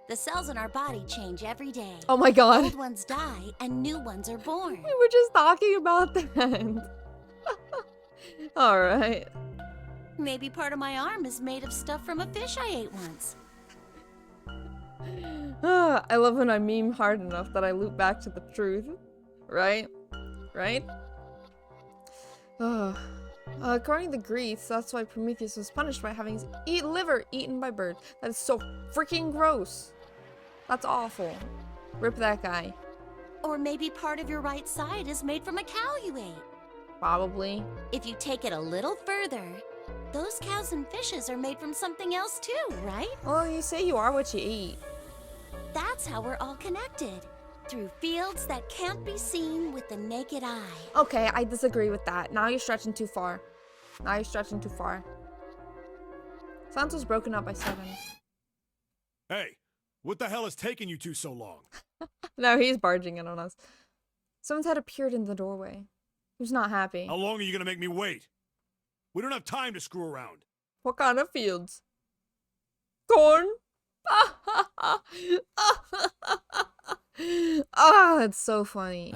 The cells in our body change every day. Oh my god. Old ones die and new ones are born. We were just talking about that. Alright. Maybe part of my arm is made of stuff from a fish I ate once. I love when I meme hard enough that I loop back to the truth. Right? Right? According to the Greeks, that's why Prometheus was punished by having his liver eaten by birds. That is so freaking gross. That's awful. Rip that guy. Or maybe part of your right side is made from a cow you ate. Probably. If you take it a little further, those cows and fishes are made from something else too, right? Well, you say you are what you eat. That's how we're all connected. Through fields that can't be seen with the naked eye. Okay, I disagree with that. Now you're stretching too far. Silence was broken up by Seven. Hey, what the hell is taking you two so long? No, he's barging in on us. Someone's head appeared in the doorway. He was not happy. How long are you gonna make me wait? We don't have time to screw around. What kind of fields? Corn? It's so funny.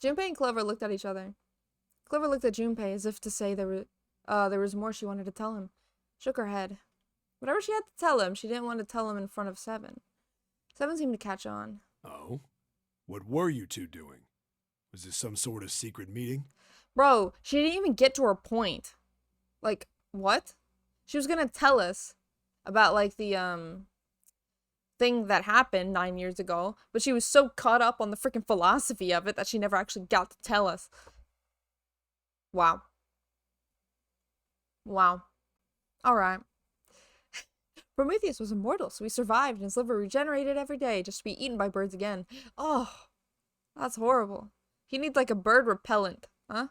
Junpei and Clover looked at each other. Clover looked at Junpei as if to say there was more she wanted to tell him. Shook her head. Whatever she had to tell him, she didn't want to tell him in front of Seven. Seven seemed to catch on. Oh? What were you two doing? Was this some sort of secret meeting? Bro, she didn't even get to her point. Like, what? She was gonna tell us about, like, the, thing that happened 9 years ago, but she was so caught up on the freaking philosophy of it that she never actually got to tell us. Wow. Alright. Prometheus was immortal, so he survived and his liver regenerated every day just to be eaten by birds again. Oh, that's horrible. He needs like a bird repellent, huh?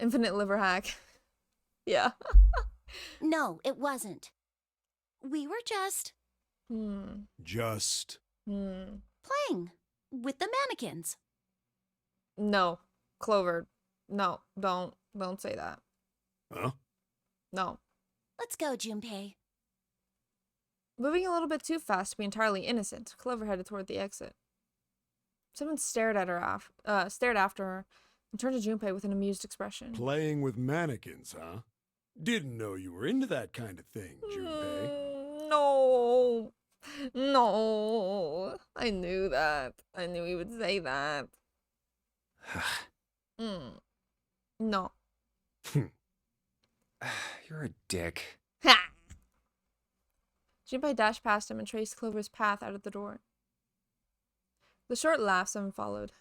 Infinite liver hack. Yeah. No, it wasn't. We were just Just. playing with the mannequins. No. Clover. No, don't say that. Huh? No. Let's go, Junpei. Moving a little bit too fast to be entirely innocent, Clover headed toward the exit. Someone stared after her and turned to Junpei with an amused expression. Playing with mannequins, huh? Didn't know you were into that kind of thing, Junpei. No. No. I knew that. I knew he would say that. No. You're a dick. Ha! Junpei dashed past him and traced Clover's path out of the door. With a short laugh, someone followed.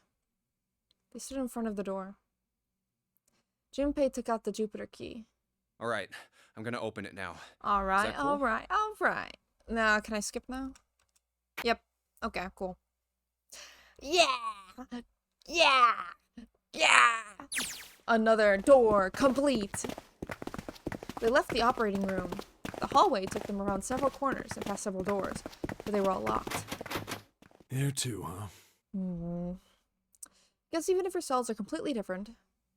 They stood in front of the door. Junpei took out the Jupiter key. All right, I'm gonna open it now. All right, that cool? all right. Now, can I skip now? Yep. Okay, cool. Yeah! Yeah! Yeah! Another door complete! They left the operating room. The hallway took them around several corners and past several doors, but they were all locked. There too, huh? Guess even if your cells are completely different,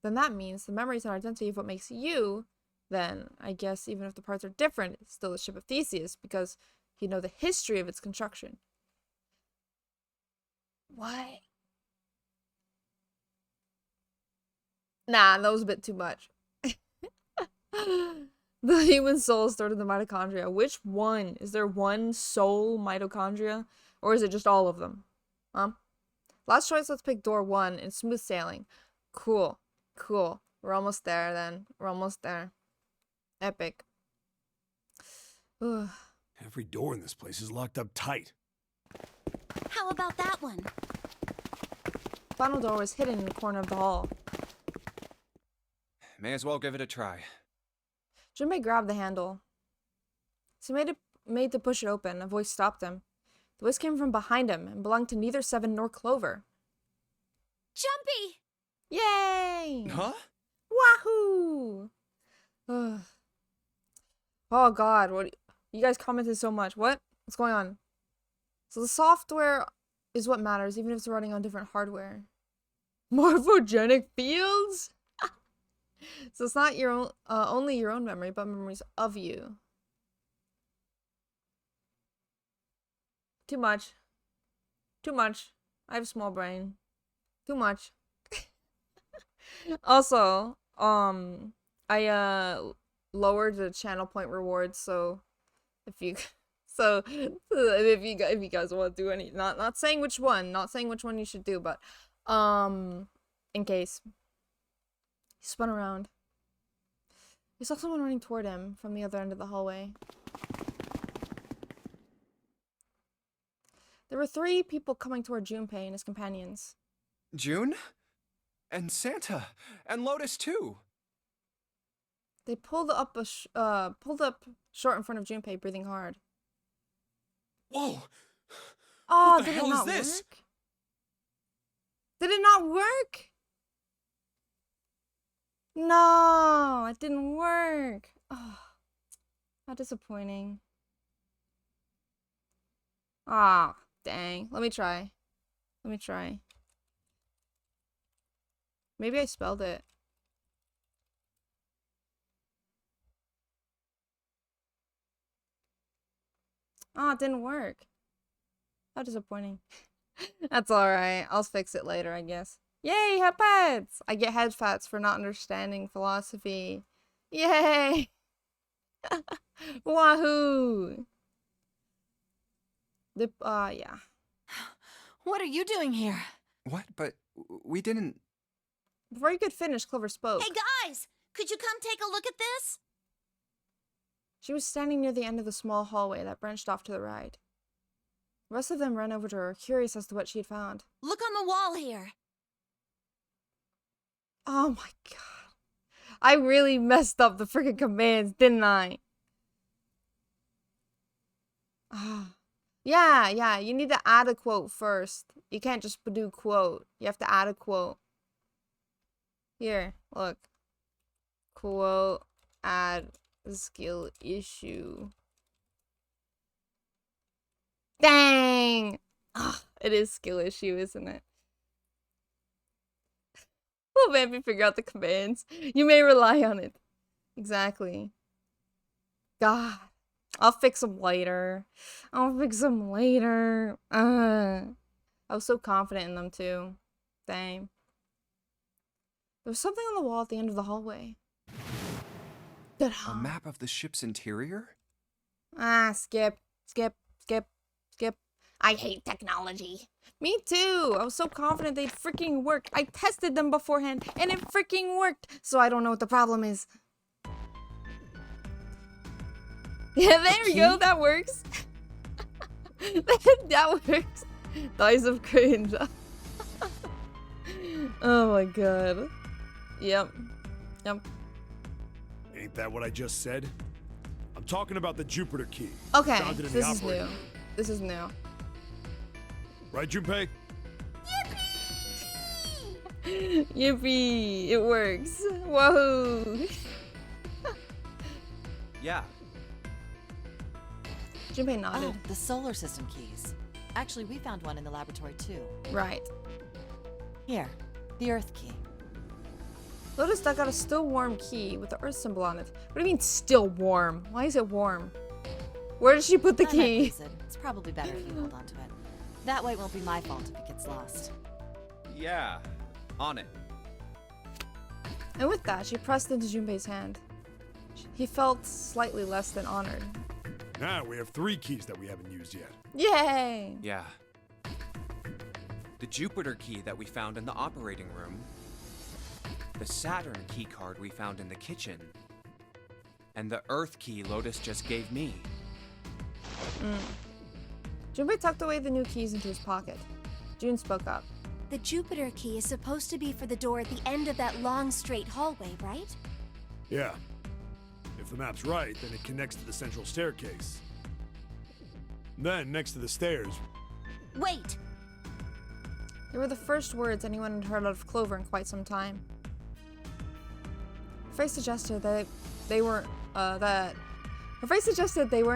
then that means the memories and identity of what makes you, then I guess even if the parts are different, it's still the ship of Theseus because you know the history of its construction. What? Nah, that was a bit too much. The human soul is stored in the mitochondria. Which one? Is there one soul mitochondria? Or is it just all of them? Last choice, let's pick door 1 and smooth sailing. Cool. Cool. We're almost there then. We're almost there. Epic. Ugh. Every door in this place is locked up tight. How about that one? The final door was hidden in the corner of the hall. May as well give it a try. Junpei grabbed the handle. So he made to push it open. A voice stopped him. The voice came from behind him and belonged to neither Seven nor Clover. Jumpy! Yay! Huh? Wahoo! Ugh. Oh god, what you guys commented so much. What's going on? So the software is what matters, even if it's running on different hardware. Morphogenic fields? So it's not your own, only your own memory, but memories of you. Too much. Too much. I have a small brain. Too much. Also, I lowered the channel point rewards, so if you if you guys want to do any, not saying which one, you should do, but in case. He spun around. He saw someone running toward him from the other end of the hallway. There were 3 people coming toward Junpei and his companions. June? And Santa? And Lotus too? They pulled up short in front of Junpei, breathing hard. Whoa! Oh, What the did it hell is not this? work? Did it not work? No, it didn't work. Oh, how disappointing. Ah, dang. Let me try. Maybe I spelled it. Ah, it didn't work. How disappointing. That's alright. I'll fix it later, I guess. Yay, head pats! I get head pats for not understanding philosophy. Yay! Wahoo! Yeah. What are you doing here? What? But we didn't... Before you could finish, Clover spoke. Hey guys! Could you come take a look at this? She was standing near the end of the small hallway that branched off to the right. The rest of them ran over to her, curious as to what she had found. Look on the wall here. Oh my god. I really messed up the freaking commands, didn't I? Yeah, you need to add a quote first. You can't just do quote. You have to add a quote. Here, look. Quote, add a skill issue. Dang! Ah, it is skill issue, isn't it? Will Vampy figure out the commands? You may rely on it. Exactly. God. I'll fix them later. I was so confident in them too. Dang. There was something on the wall at the end of the hallway. A map of the ship's interior? Skip. I hate technology. Me too. I was so confident they'd freaking work. I tested them beforehand and it freaking worked. So I don't know what the problem is. Yeah, there we go. That works. That works. Dies of cringe. Oh my god. Yep. Ain't that what I just said? I'm talking about the Jupiter key. Okay, Found it in this the is operating new. room. This is new. Right, Junpei? Yippee! It works. Whoa! Yeah. Junpei nodded. Oh, the solar system keys. Actually, we found one in the laboratory too. Right. Here, the Earth key. Notice I got a still warm key with the Earth symbol on it. What do you mean still warm? Why is it warm? Where did she put the I might key? use it. It's probably better if you hold on to it. That way it won't be my fault if it gets lost. Yeah. On it. And with that, she pressed into Junpei's hand. He felt slightly less than honored. Now we have 3 keys that we haven't used yet. Yay! Yeah. The Jupiter key that we found in the operating room. The Saturn key card we found in the kitchen. And the Earth key Lotus just gave me. Junpei tucked away the new keys into his pocket. June spoke up. The Jupiter key is supposed to be for the door at the end of that long, straight hallway, right? Yeah. If the map's right, then it connects to the central staircase. Then, next to the stairs, Wait! They were the first words anyone had heard out of Clover in quite some time. Her face suggested that they weren't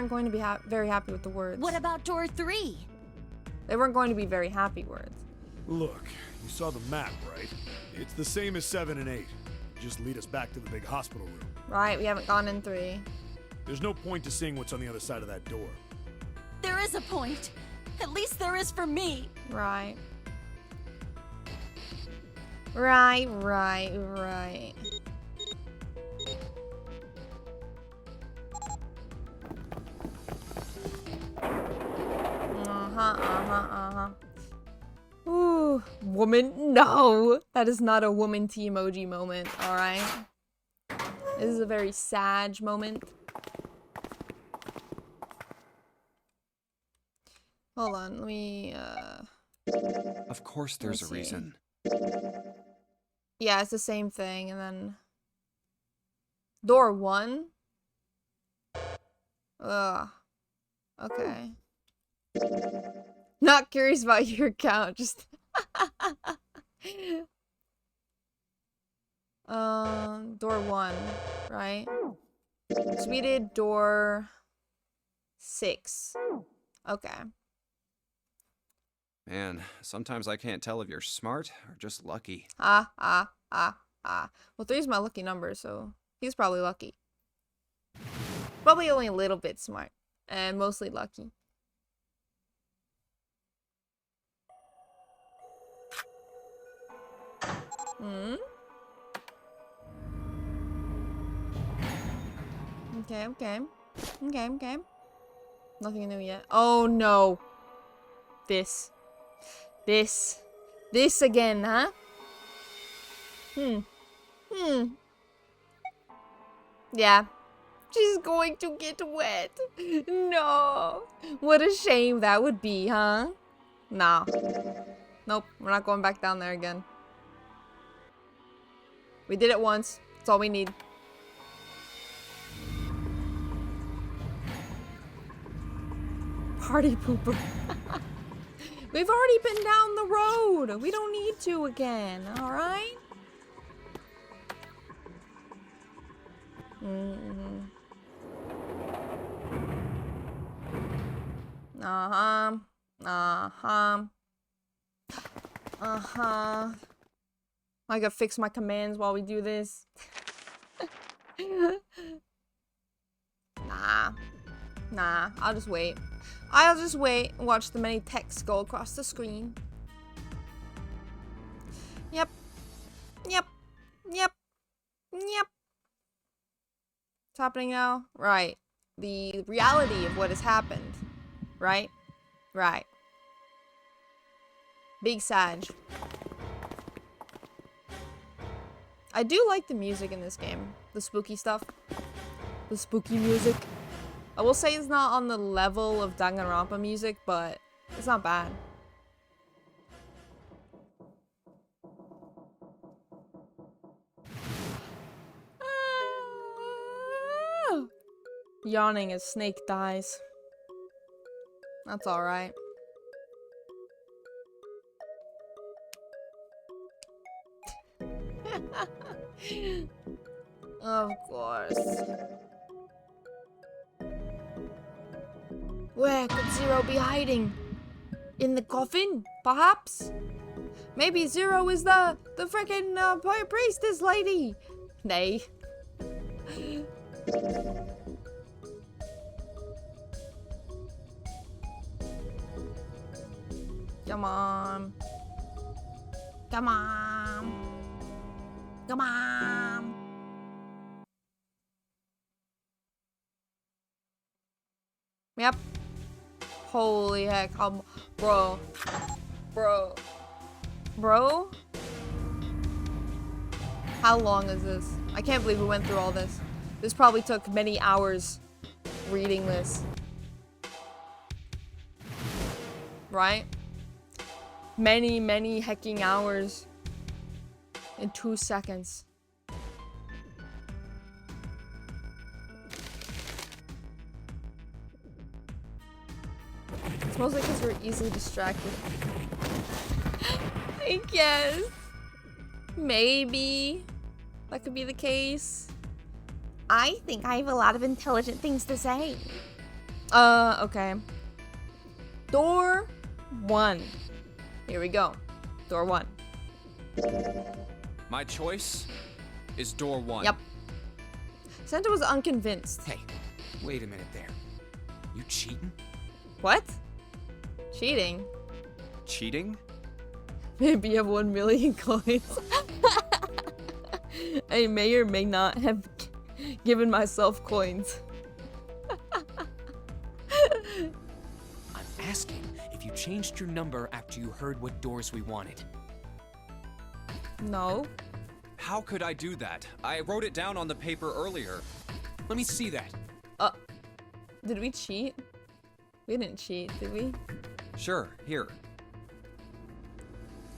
going to be very happy with the words. What about door 3? They weren't going to be very happy words. look, you saw the map, right? It's the same as 7 and 8. Just lead us back to the big hospital room. Right, we haven't gone in 3. There's no point to seeing what's on the other side of that door. There is a point. At least there is for me. Right. Right. Ooh, woman? No! That is not a woman tea emoji moment, alright? This is a very sad moment. Hold on, let me, Of course there's a see. reason. Yeah, it's the same thing, and then... Door 1? Ugh. Okay. Not curious about your account, just... Door 1, right? So we did door 6. Okay. Man, sometimes I can't tell if you're smart or just lucky. Well, 3's my lucky number, so he's probably lucky. Probably only a little bit smart, and mostly lucky. Okay. Nothing new yet. Oh no. This again, huh? Yeah. She's going to get wet. No. What a shame that would be, huh? No. Nope, we're not going back down there again. We did it once. That's all we need. Party pooper. We've already been down the road. We don't need to again, alright? Uh-huh. Uh-huh. Uh-huh. I gotta fix my commands while we do this. Nah. Nah, I'll just wait. I'll just wait and watch the many texts go across the screen. Yep. Yep. Yep. Yep. What's happening now? Right. The reality of what has happened. Right? Right. Big Sag. I do like the music in this game. The spooky stuff. The spooky music. I will say it's not on the level of Danganronpa music, but it's not bad. Yawning as Snake dies. That's alright. Of course. Where could Zero be hiding? In the coffin, perhaps? Maybe Zero is the frickin' priestess lady. Nay. Come on. Come on. Come on. Yep. Holy heck. Bro. Bro. Bro? How long is this? I can't believe we went through all this. This probably took many hours reading this. Right? Many, many hecking hours. In 2 seconds. It's mostly because we're easily distracted. I guess. Maybe. That could be the case. I think I have a lot of intelligent things to say. Okay. Door 1. Here we go. Door 1. My choice is door 1. Yep. Santa was unconvinced. Hey, wait a minute there. You cheating? What? Cheating? Cheating? Maybe you have 1 million coins. I may or may not have given myself coins. I'm asking if you changed your number after you heard what doors we wanted. No. How could I do that? I wrote it down on the paper earlier. Let me see that. Did we cheat? We didn't cheat, did we? Sure, here.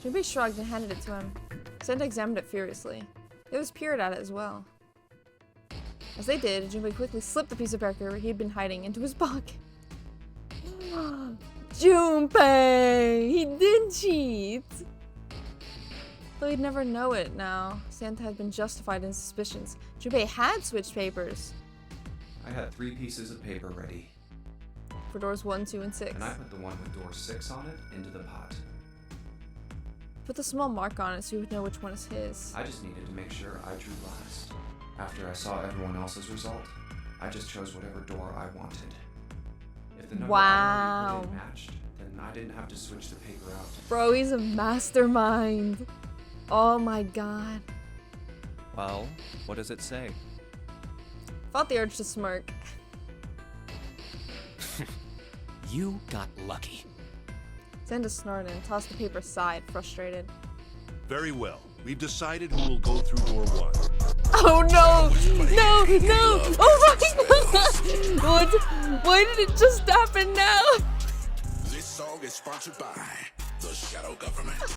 Junpei shrugged and handed it to him. Santa examined it furiously. It was peered at it as well. As they did, Junpei quickly slipped the piece of paper he had been hiding into his pocket. Junpei! He did cheat! Though he'd never know it now, Santa had been justified in his suspicions. Junpei had switched papers. I had 3 pieces of paper ready. For doors 1, 2, and 6. And I put the one with door 6 on it into the pot. Put the small mark on it so you would know which one is his. I just needed to make sure I drew last. After I saw everyone else's result, I just chose whatever door I wanted. If the number I already put in matched, then I didn't have to switch the paper out. Bro, he's a mastermind. Oh my god. Well, what does it say? Felt the urge to smirk. You got lucky. Santa snorted and tossed the paper aside, frustrated. Very well. We've decided who will go through door 1. Oh no! No! No! Oh my god! What? Why did it just happen now? This song is sponsored by the Shadow Government.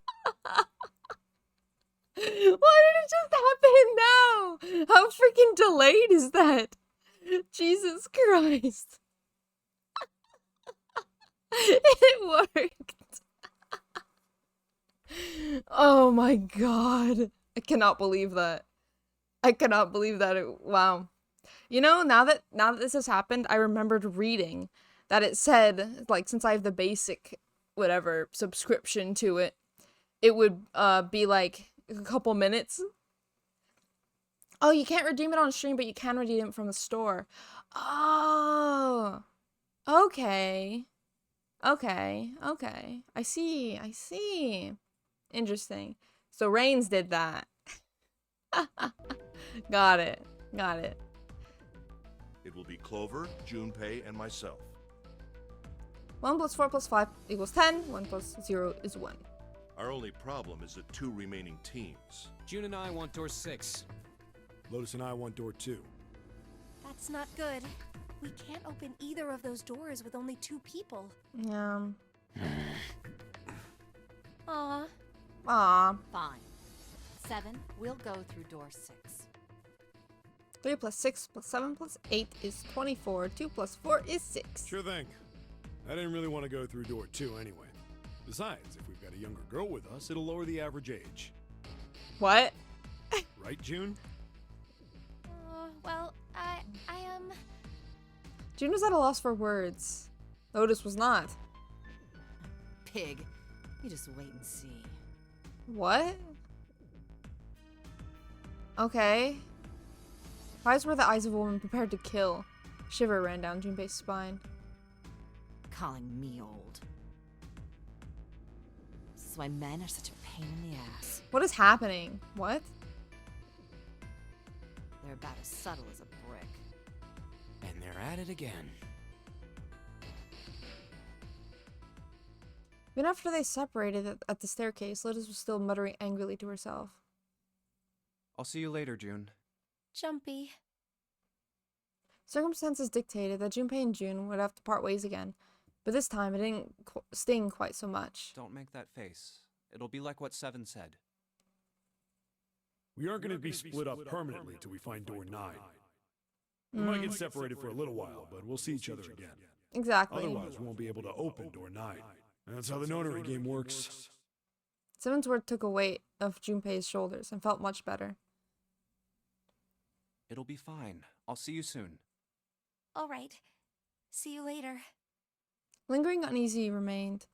Why did it just happen now? How freaking delayed is that? Jesus Christ. It worked. Oh my god. I cannot believe that. I cannot believe that. Wow. You know, now that this has happened, I remembered reading that it said, like, since I have the basic, whatever, subscription to it, it would be like a couple minutes. Oh, you can't redeem it on stream, but you can redeem it from the store. Oh, okay. Okay, okay. I see, I see. Interesting. So Reigns did that. Got it, got it. It will be Clover, Junpei, and myself. 1 plus 4 plus 5 equals 10. 1 plus 0 is 1. Our only problem is the 2 remaining teams. June and I want door 6. Lotus and I want door 2. That's not good. We can't open either of those doors with only 2 people. Yeah. Aw. Aw. Fine. 7, we'll go through door 6. 3 plus 6 plus 7 plus 8 is 24. 2 plus 4 is 6. Sure thing. I didn't really want to go through door 2 anyway. Besides, if we've got a younger girl with us, it'll lower the average age. What? Right, June? Well, I June was at a loss for words. Lotus was not. Pig. You just wait and see. What? Okay. Eyes were the eyes of a woman prepared to kill. Shiver ran down Junpei's spine. Calling me old. This is why men are such a pain in the ass. What is happening? What? They're about as subtle as a brick. And they're at it again. Even after they separated at the staircase, Lotus was still muttering angrily to herself. I'll see you later, June. Jumpy. Circumstances dictated that Junpei and June would have to part ways again, but this time it didn't sting quite so much. Don't make that face. It'll be like what Seven said. We aren't going to be split up permanently till we find door 9. We might get separated for a little while, but we'll see each other again. Exactly. Otherwise, we won't be able to open door 9. And that's how the nonary game works. Seven's word took a weight off Junpei's shoulders and felt much better. It'll be fine. I'll see you soon. All right. See you later. Lingering uneasy remained.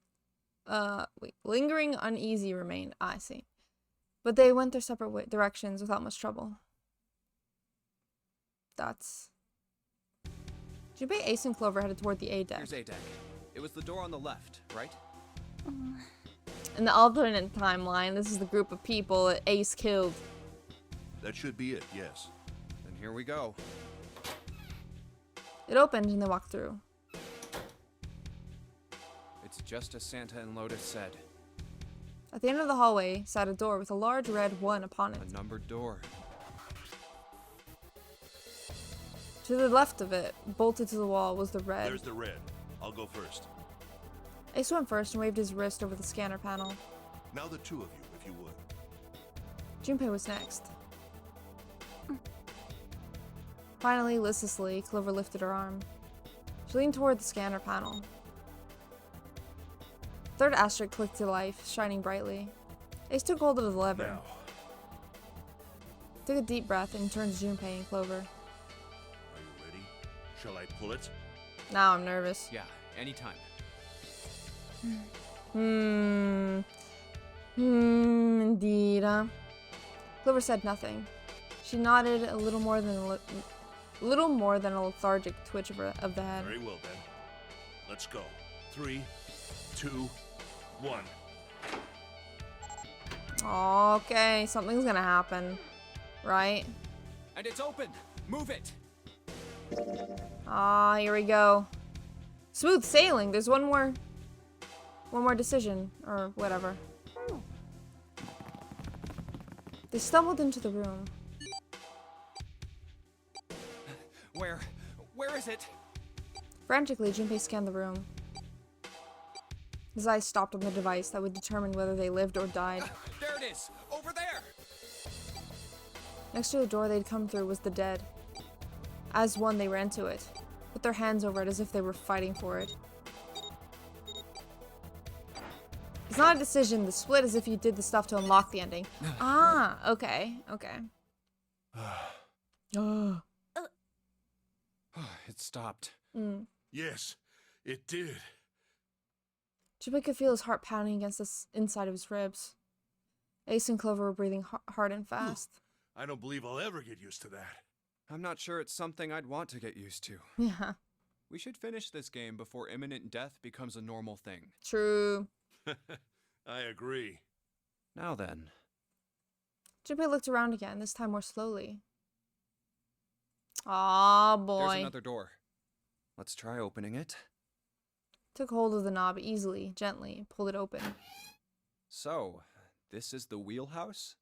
Lingering uneasy remained. I see. But they went their separate directions without much trouble. That's... Junpei, Ace, and Clover headed toward the A deck. Here's A deck. It was the door on the left, right? In the alternate timeline, this is the group of people that Ace killed. That should be it, yes. Then here we go. It opened and they walked through. It's just as Santa and Lotus said. At the end of the hallway sat a door with a large red 1 upon it. A numbered door. To the left of it, bolted to the wall, was the red. There's the red. I'll go first. Ace went first and waved his wrist over the scanner panel. Now the 2 of you, if you would. Junpei was next. Finally, listlessly, Clover lifted her arm. She leaned toward the scanner panel. Third asterisk clicked to life, shining brightly. Ace took hold of the lever. Now, Took a deep breath and turned to Junpei and Clover. Are you ready? Shall I pull it? Now I'm nervous. Yeah, anytime. Indeed, Clover said nothing. She nodded a little more than a lethargic twitch of the head. Very well, then. Let's go. 3, 2, 1. Okay, something's gonna happen. Right? And it's open! Move it! Ah, here we go. Smooth sailing. There's one more decision, or whatever. They stumbled into the room. Where is it? Frantically, Junpei scanned the room. His eyes stopped on the device that would determine whether they lived or died. There it is! Over there! Next to the door they'd come through was the dead. As one, they ran to it, with their hands over it as if they were fighting for it. It's not a decision. The split as if you did the stuff to unlock the ending. Ah, okay, okay. It stopped. Yes. It did. Junpei could feel his heart pounding against the inside of his ribs. Ace and Clover were breathing hard and fast. I don't believe I'll ever get used to that. I'm not sure it's something I'd want to get used to. Yeah, We should finish this game before imminent death becomes a normal thing. true. I agree. Now then. Junpei looked around again, this time more slowly. Aw, boy. There's another door. Let's try opening it. Took hold of the knob easily, gently, pulled it open. So, this is the wheelhouse?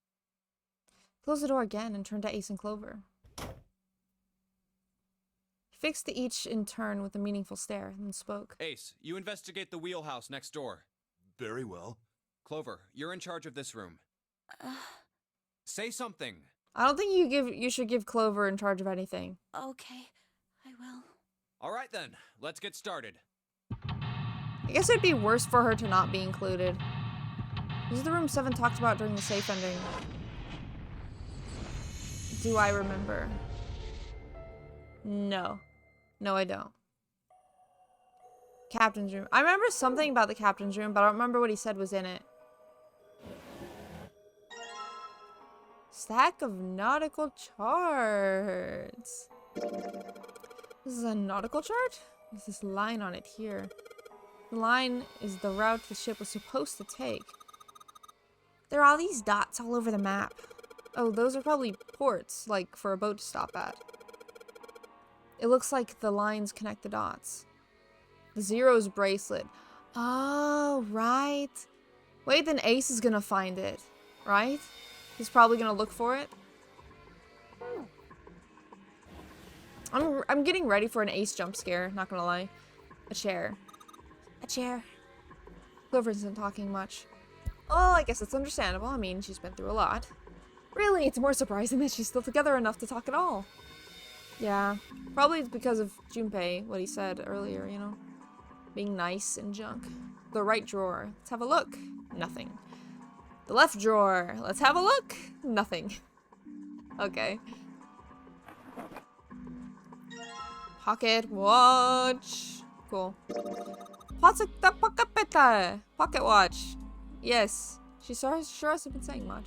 Closed the door again and turned to Ace and Clover. He fixed each in turn with a meaningful stare, and spoke. Ace, you investigate the wheelhouse next door. Very well. Clover, you're in charge of this room. Say something. I don't think you should give Clover in charge of anything. Okay, I will. All right then, let's get started. I guess it'd be worse for her to not be included. This is the room 7 talked about during the safe ending. Do I remember? No. No, I don't. Captain's room. I remember something about the captain's room, but I don't remember what he said was in it. Stack of nautical charts. This is a nautical chart? There's this line on it here. The line is the route the ship was supposed to take. There are all these dots all over the map. Oh, those are probably ports, like for a boat to stop at. It looks like the lines connect the dots. The Zero's bracelet. Oh, right. Wait, then Ace is gonna find it, right? He's probably gonna look for it. I'm getting ready for an Ace jump scare, not gonna lie. A chair. A chair. Clover isn't talking much. Oh, I guess it's understandable. I mean, she's been through a lot. Really, it's more surprising that she's still together enough to talk at all. Yeah, probably it's because of Junpei, what he said earlier, you know? Being nice and junk. The right drawer. Let's have a look. Nothing. The left drawer. Let's have a look. Nothing. Okay. Pocket watch. Cool. Pocket watch. Yes. She sure hasn't been saying much.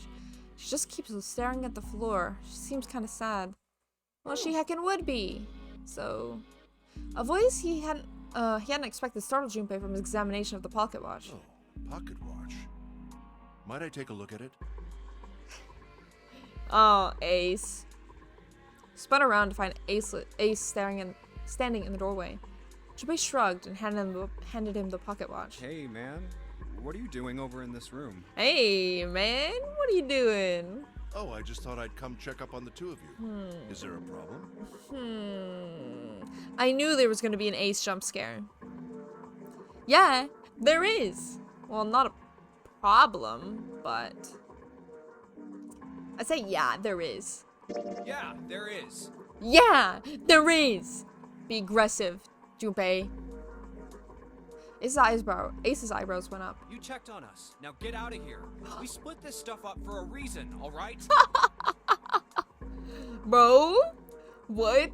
She just keeps staring at the floor. She seems kind of sad. Well, she heckin' would be. So, a voice he hadn't expected startled Junpei from his examination of the pocket watch. Oh, pocket watch. Might I take a look at it? Oh, Ace. Spun around to find Ace standing in the doorway. Junpei shrugged and handed him the pocket watch. Hey, man. What are you doing over in this room? Hey, man. What are you doing? Oh, I just thought I'd come check up on the two of you. Is there a problem? I knew there was going to be an Ace jump scare. Yeah, there is. Well, not a problem, but... I say yeah, there is. Yeah, there is. Yeah, there is! Be aggressive, Junpei. Ace's eyebrows went up. You checked on us. Now get out of here. We split this stuff up for a reason, all right? Bro? What?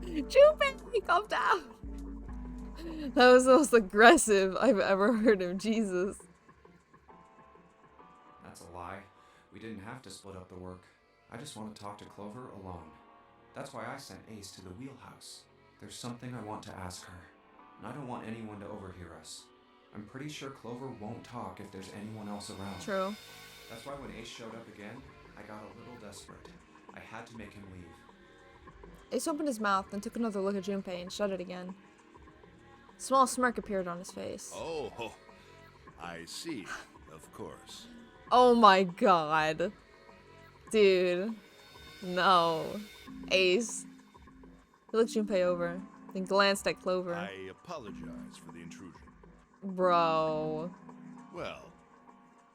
Junpei, calm down. That was the most aggressive I've ever heard of. Jesus. That's a lie. We didn't have to split up the work. I just want to talk to Clover alone. That's why I sent Ace to the wheelhouse. There's something I want to ask her, and I don't want anyone to overhear us. I'm pretty sure Clover won't talk if there's anyone else around. True. That's why when Ace showed up again, I got a little desperate. I had to make him leave. Ace opened his mouth, then took another look at Junpei and shut it again. A small smirk appeared on his face. Oh, I see. Of course. Oh my god. Dude. No. Ace. He looked Junpei over, then glanced at Clover. I apologize for the intrusion. Bro. Well,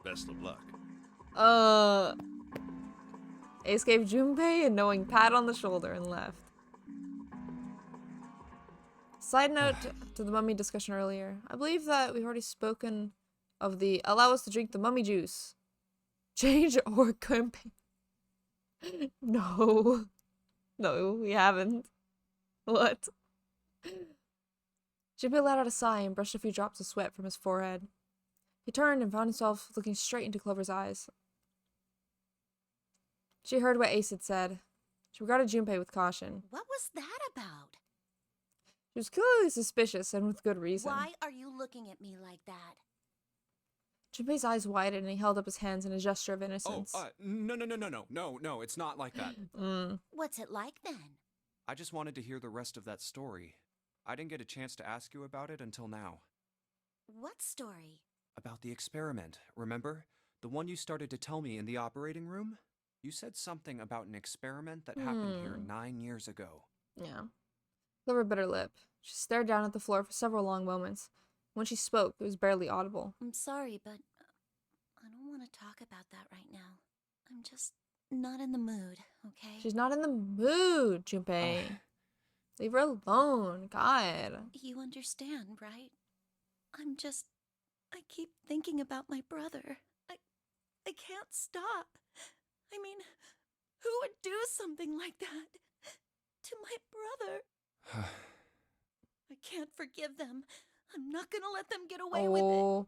best of luck. Ace gave Junpei a knowing pat on the shoulder and left. Side note to the mummy discussion earlier. I believe that we've already spoken of the allow us to drink the mummy juice. Change or campaign. No. No, we haven't. What? Junpei let out a sigh and brushed a few drops of sweat from his forehead. He turned and found himself looking straight into Clover's eyes. She heard what Ace had said. She regarded Junpei with caution. What was that about? She was clearly suspicious, and with good reason. Why are you looking at me like that? Junpei's eyes widened and he held up his hands in a gesture of innocence. No, it's not like that. What's it like then? I just wanted to hear the rest of that story. I didn't get a chance to ask you about it until now. What story? About the experiment, remember? The one you started to tell me in the operating room? You said something about an experiment that happened here 9 years ago. Yeah. Clover bit her lip. She stared down at the floor for several long moments. When she spoke, it was barely audible. I'm sorry, but I don't want to talk about that right now. I'm just not in the mood, okay? She's not in the mood, Junpei. Leave her alone. God. You understand, right? I keep thinking about my brother. I can't stop. I mean, who would do something like that to my brother? I can't forgive them. I'm not gonna let them get away with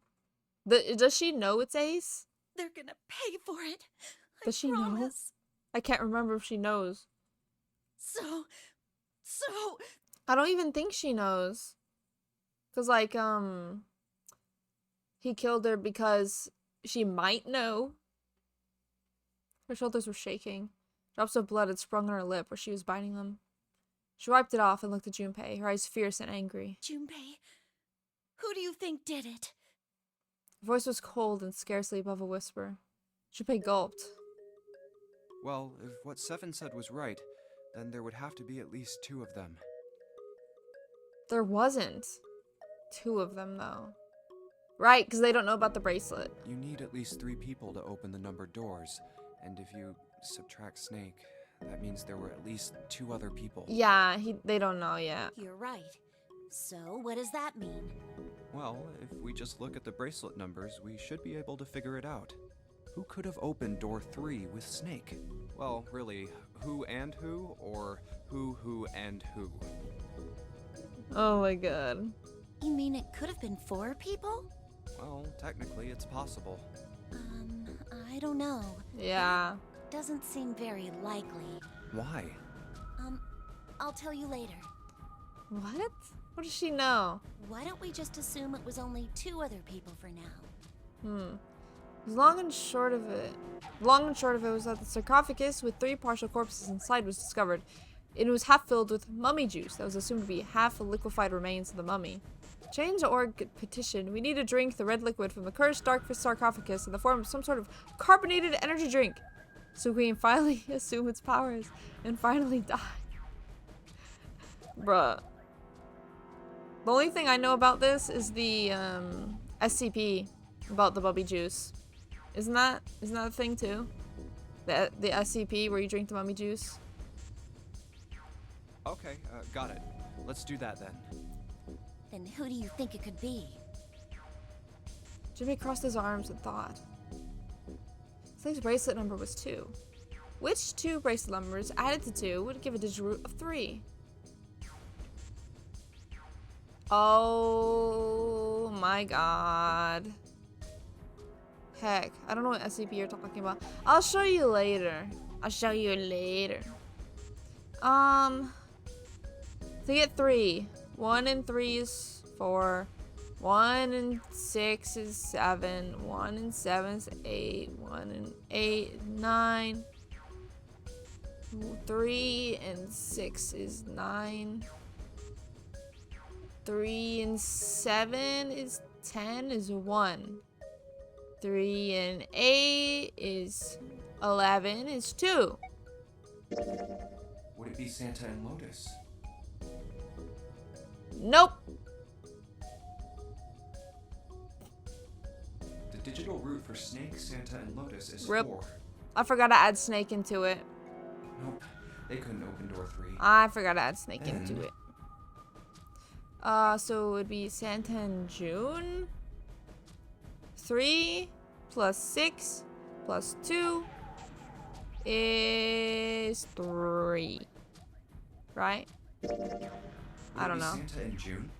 it. Does she know it's Ace? They're gonna pay for it. Does she know? I can't remember if she knows. So... I don't even think she knows. 'Cause, like, he killed her because she might know. Her shoulders were shaking. Drops of blood had sprung on her lip where she was biting them. She wiped it off and looked at Junpei, her eyes fierce and angry. Junpei, who do you think did it? Her voice was cold and scarcely above a whisper. Junpei gulped. Well, if what Seven said was right, then there would have to be at least 2 of them. There wasn't 2 of them, though. Right, because they don't know about the bracelet. You need at least 3 people to open the numbered doors, and if you subtract Snake, that means there were at least 2 other people. Yeah, they don't know yet. You're right. So, what does that mean? Well, if we just look at the bracelet numbers, we should be able to figure it out. Who could have opened door 3 with Snake? Well, really, who and who, or who and who? Oh my god. You mean it could have been 4 people? Well, technically it's possible. I don't know. Yeah. That doesn't seem very likely. Why? I'll tell you later. What? What does she know? Why don't we just assume it was only 2 other people for now? Long and short of it was that the sarcophagus with 3 partial corpses inside was discovered. It was half filled with mummy juice that was assumed to be half the liquefied remains of the mummy. Change.org petition. We need to drink the red liquid from the cursed dark sarcophagus in the form of some sort of carbonated energy drink, so we can finally assume its powers and finally die. Bruh. The only thing I know about this is the SCP about the mummy juice. Isn't that a thing too? The SCP where you drink the mummy juice? Okay, got it. Let's do that then. Then who do you think it could be? Jimmy crossed his arms and thought. Snake's bracelet number was 2. Which 2 bracelet numbers added to 2 would give a digit root of 3? Oh my god. Heck, I don't know what SCP you're talking about. I'll show you later. To get 3. 1 and 3 is 4. 1 and 6 is 7. 1 and 7 is 8. 1 and 8 is 9. 3 and 6 is 9. 3 and 7 is 10 is 1. 3 and 8 is 11 is 2. Would it be Santa and Lotus? Nope. The digital root for Snake, Santa, and Lotus is Rip. 4. I forgot to add Snake into it. Nope, they couldn't open door 3. I forgot to add Snake into And- it. So it would be Santa and June. 3 plus 6 plus 2 is 3. Right? I don't know. Santa and June?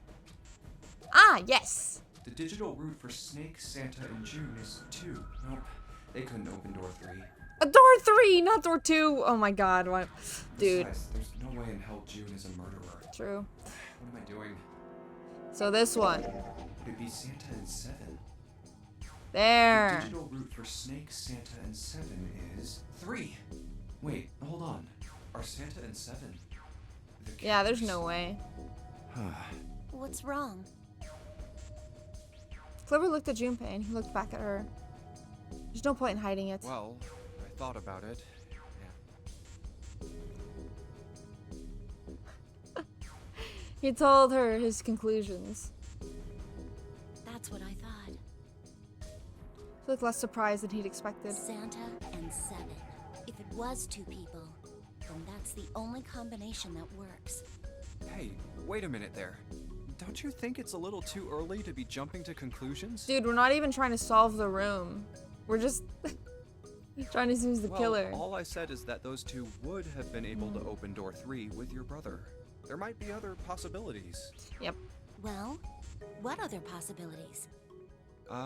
Ah, yes. The digital route for Snake, Santa, and June is 2. Nope, they couldn't open door 3. Door 3, not door 2. Oh my god, what? Dude. Besides, there's no way in hell June is a murderer. True. What am I doing? So this one. Would it be Santa and 7? The There. digital route for Snake, Santa, and 7 is 3. Wait, hold on. Are Santa and 7 the Yeah, there's killers? no way. What's wrong? Clover looked at Junpei and he looked back at her. There's no point in hiding it. Well, I thought about it. Yeah. He told her his conclusions. That's what I thought. He looked less surprised than he'd expected. Santa and 7. If it was 2 people, then that's the only combination that works. Hey, wait a minute there. Don't you think it's a little too early to be jumping to conclusions? Dude, we're not even trying to solve the room. We're just trying to see who's the Well, killer. all I said is that those 2 would have been able to open door 3 with your brother. There might be other possibilities. Yep. Well, what other possibilities? He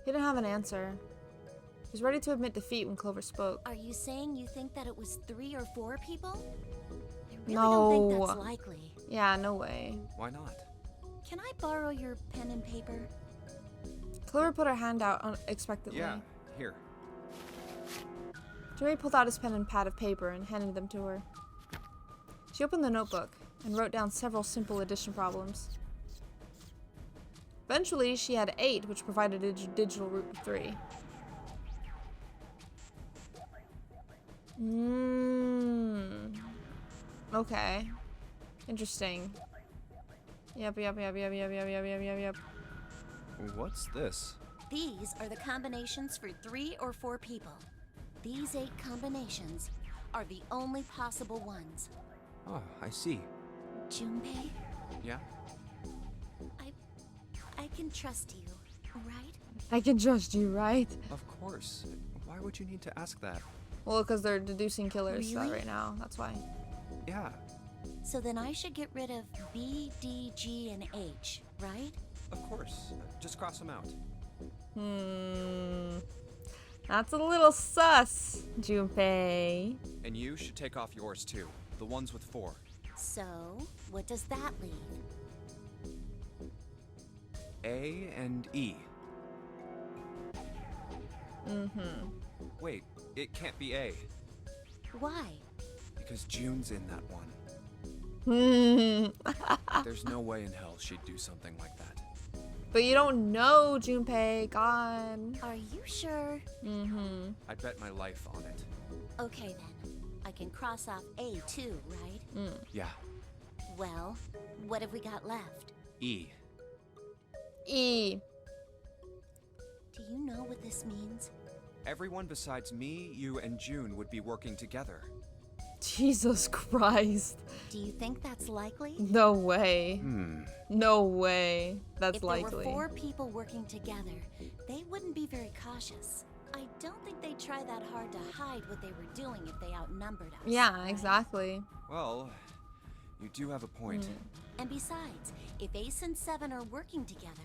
didn't have an answer. He was ready to admit defeat when Clover spoke. Are you saying you think that it was 3 or 4 people? I really No. don't think that's likely. Yeah, no way. Why not? Can I borrow your pen and paper? Clover put her hand out unexpectedly. Yeah, here. Jerry pulled out his pen and pad of paper and handed them to her. She opened the notebook and wrote down several simple addition problems. Eventually, she had 8, which provided a digital route of 3. Okay. Interesting. Yep. What's this? These are the combinations for 3 or 4 people. These 8 combinations are the only possible ones. Oh, I see. Junpei, Yeah? I can trust you, right? I can trust you, right? Of course. Why would you need to ask that? Well, because they're deducing killers Really? right now. That's why. Yeah, So then I should get rid of B, D, G, and H, right? of course. Just cross them out. That's a little sus, Junpei. And you should take off yours too. The ones with 4. So, what does that leave? A and E. Wait, it can't be A. Why? Because June's in that one. There's no way in hell she'd do something like that. But you don't know, Junpei. God. Are you sure? I'd bet my life on it. Okay then. I can cross off A too, right? Yeah. Well, what have we got left? E. E. Do you know what this means? Everyone besides me, you, and June would be working together. Jesus Christ. Do you think that's likely? No way. No way. That's If likely. there were 4 people working together, they wouldn't be very cautious. I don't think they'd try that hard to hide what they were doing if they outnumbered us. Yeah, right? exactly. Well, you do have a point. And besides, if Ace and 7 are working together,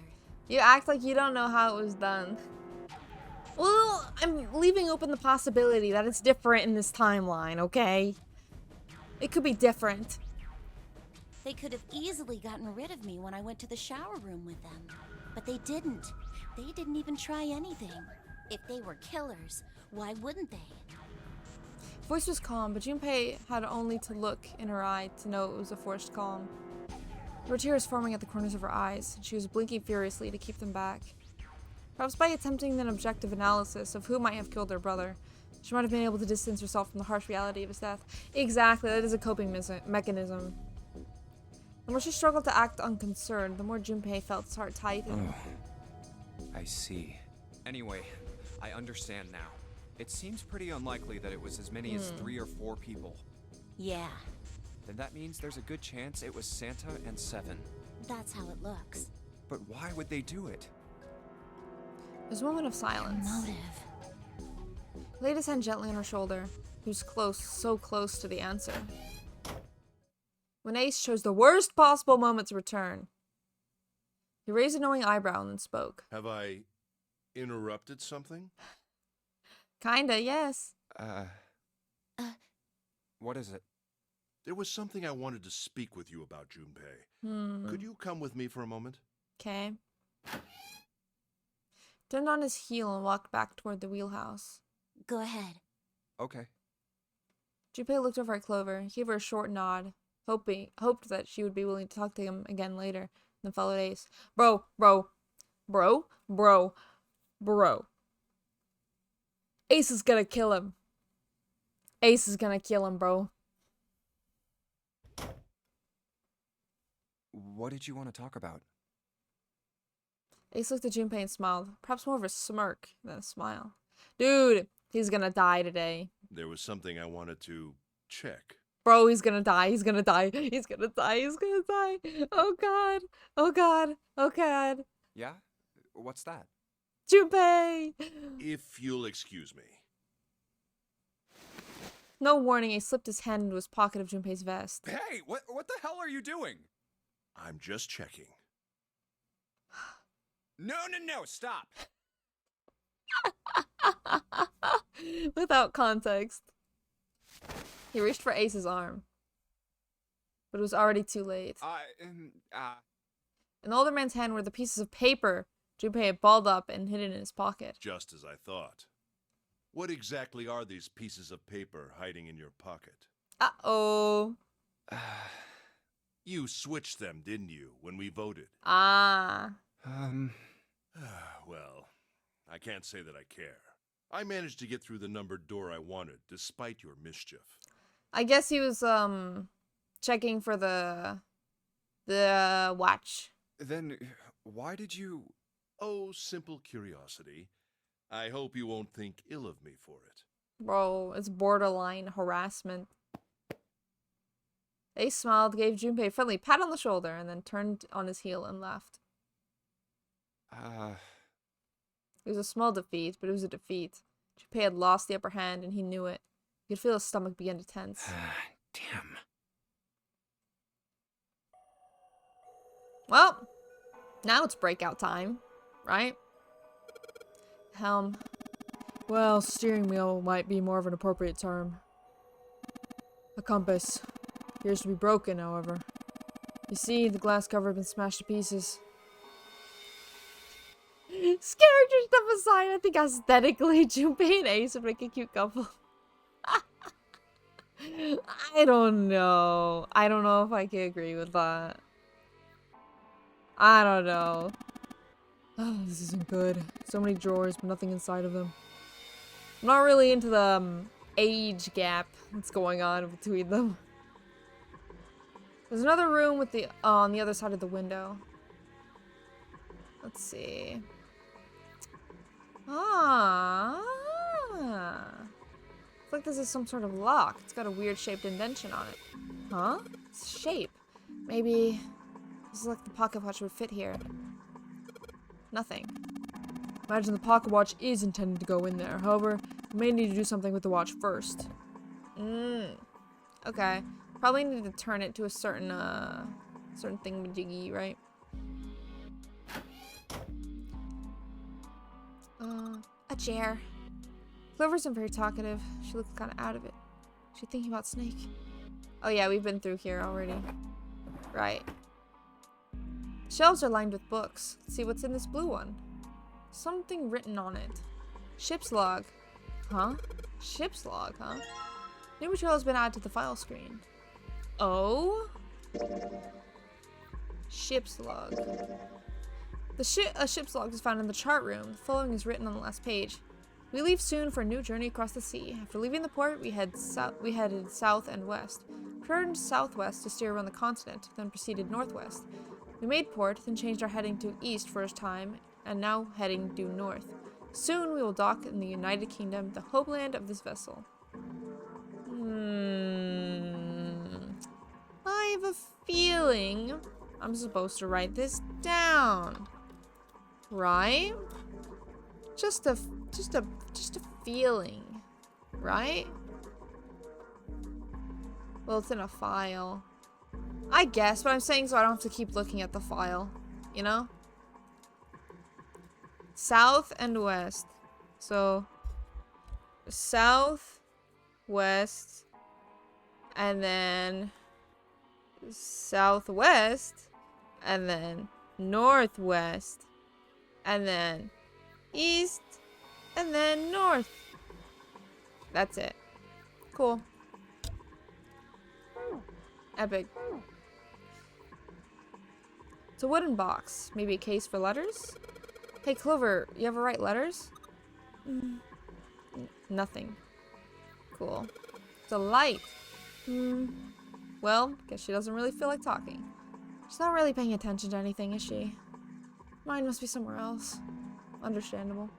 You act like you don't know how it was done. Well, I'm leaving open the possibility that it's different in this timeline, okay? It could be different. they could have easily gotten rid of me when I went to the shower room with them. But they didn't. They didn't even try anything. If they were killers, why wouldn't they? Her voice was calm, but Junpei had only to look in her eye to know it was a forced calm. There were tears forming at the corners of her eyes, and she was blinking furiously to keep them back. Perhaps by attempting an objective analysis of who might have killed their brother, she might have been able to distance herself from the harsh reality of his death. Exactly, that is a coping mechanism. The more she struggled to act unconcerned, the more Junpei felt his heart tighten. I see. Anyway, I understand now. It seems pretty unlikely that it was as many as 3 or 4 people. Yeah, Then that means there's a good chance it was Santa and 7. that's how it looks. But why would they do it? There's a moment of silence. Motive. He laid his hand gently on her shoulder. He was close, so close to the answer. when Ace chose the worst possible moment to return. He raised a knowing eyebrow and then spoke. Have I interrupted something? Kinda, yes. What is it? There was something I wanted to speak with you about, Junpei. Could you come with me for a moment? Okay. Turned on his heel and walked back toward the wheelhouse. Go ahead. Okay. Junpei looked over at Clover, gave her a short nod, hoped that she would be willing to talk to him again later, then followed Ace. Bro. Ace is gonna kill him. Ace is gonna kill him, bro. What did you want to talk about? Ace looked at Junpei and smiled, perhaps more of a smirk than a smile. Dude, he's gonna die today. There was something I wanted to check. Bro, he's gonna die. He's gonna die. He's gonna die. He's gonna die. Oh god. Oh god. Oh god. Yeah? What's that? Junpei! If you'll excuse me. No warning, Ace slipped his hand into his pocket of Junpei's vest. Hey, what the hell are you doing? I'm just checking. No, stop. Without context. He reached for Ace's arm. But it was already too late. In the older man's hand were the pieces of paper Junpei had balled up and hidden in his pocket. Just as I thought. What exactly are these pieces of paper hiding in your pocket? Uh-oh. You switched them, didn't you, when we voted? Ah. Well, I can't say that I care. I managed to get through the numbered door I wanted, despite your mischief. I guess he was, checking for the watch. Then, why did you... Oh, simple curiosity. I hope you won't think ill of me for it. Bro, it's borderline harassment. Ace smiled, gave Junpei a friendly pat on the shoulder, and then turned on his heel and left. It was a small defeat, but it was a defeat. Junpei had lost the upper hand, and he knew it. He could feel his stomach begin to tense. Damn. Well, now it's breakout time, right? Helm. Well, steering wheel might be more of an appropriate term. The compass appears to be broken, however. You see, the glass cover had been smashed to pieces. Character stuff aside, I think aesthetically, Junpei and Ace would make a cute couple. I don't know. I don't know if I can agree with that. I don't know. Oh, this isn't good. So many drawers, but nothing inside of them. I'm not really into the age gap that's going on between them. There's another room with the on the other side of the window. Let's see. Looks like this is some sort of lock. It's got a weird shaped indentation on it. Huh? It's shape. Maybe this is like the pocket watch would fit here. Nothing. Imagine the pocket watch is intended to go in there. However, we may need to do something with the watch first. Okay. Probably need to turn it to a certain thingamajiggy, right? A chair. Clover isn't very talkative. She looks kind of out of it. She's thinking about Snake. Oh yeah, we've been through here already. Right. Shelves are lined with books. Let's see what's in this blue one. Something written on it. Ship's log. Huh? Ship's log, huh? New material has been added to the file screen. Oh? Ship's log. A ship's log is found in the chart room. The following is written on the last page. We leave soon for a new journey across the sea. After leaving the port, we headed south and west. Turned southwest to steer around the continent, then proceeded northwest. We made port, then changed our heading to east for a time, and now heading due north. Soon we will dock in the United Kingdom, the homeland of this vessel. I have a feeling I'm supposed to write this down. Right? Just a feeling. Right? Well, it's in a file. I guess, but I'm saying so I don't have to keep looking at the file. You know? South and west. So, south, west, and then southwest, and then northwest, and then east, and then north. That's it. Cool. Epic. It's a wooden box. Maybe a case for letters? Hey, Clover, you ever write letters? Nothing. Cool. It's a light. Well, guess she doesn't really feel like talking. She's not really paying attention to anything, is she? Mine must be somewhere else. Understandable.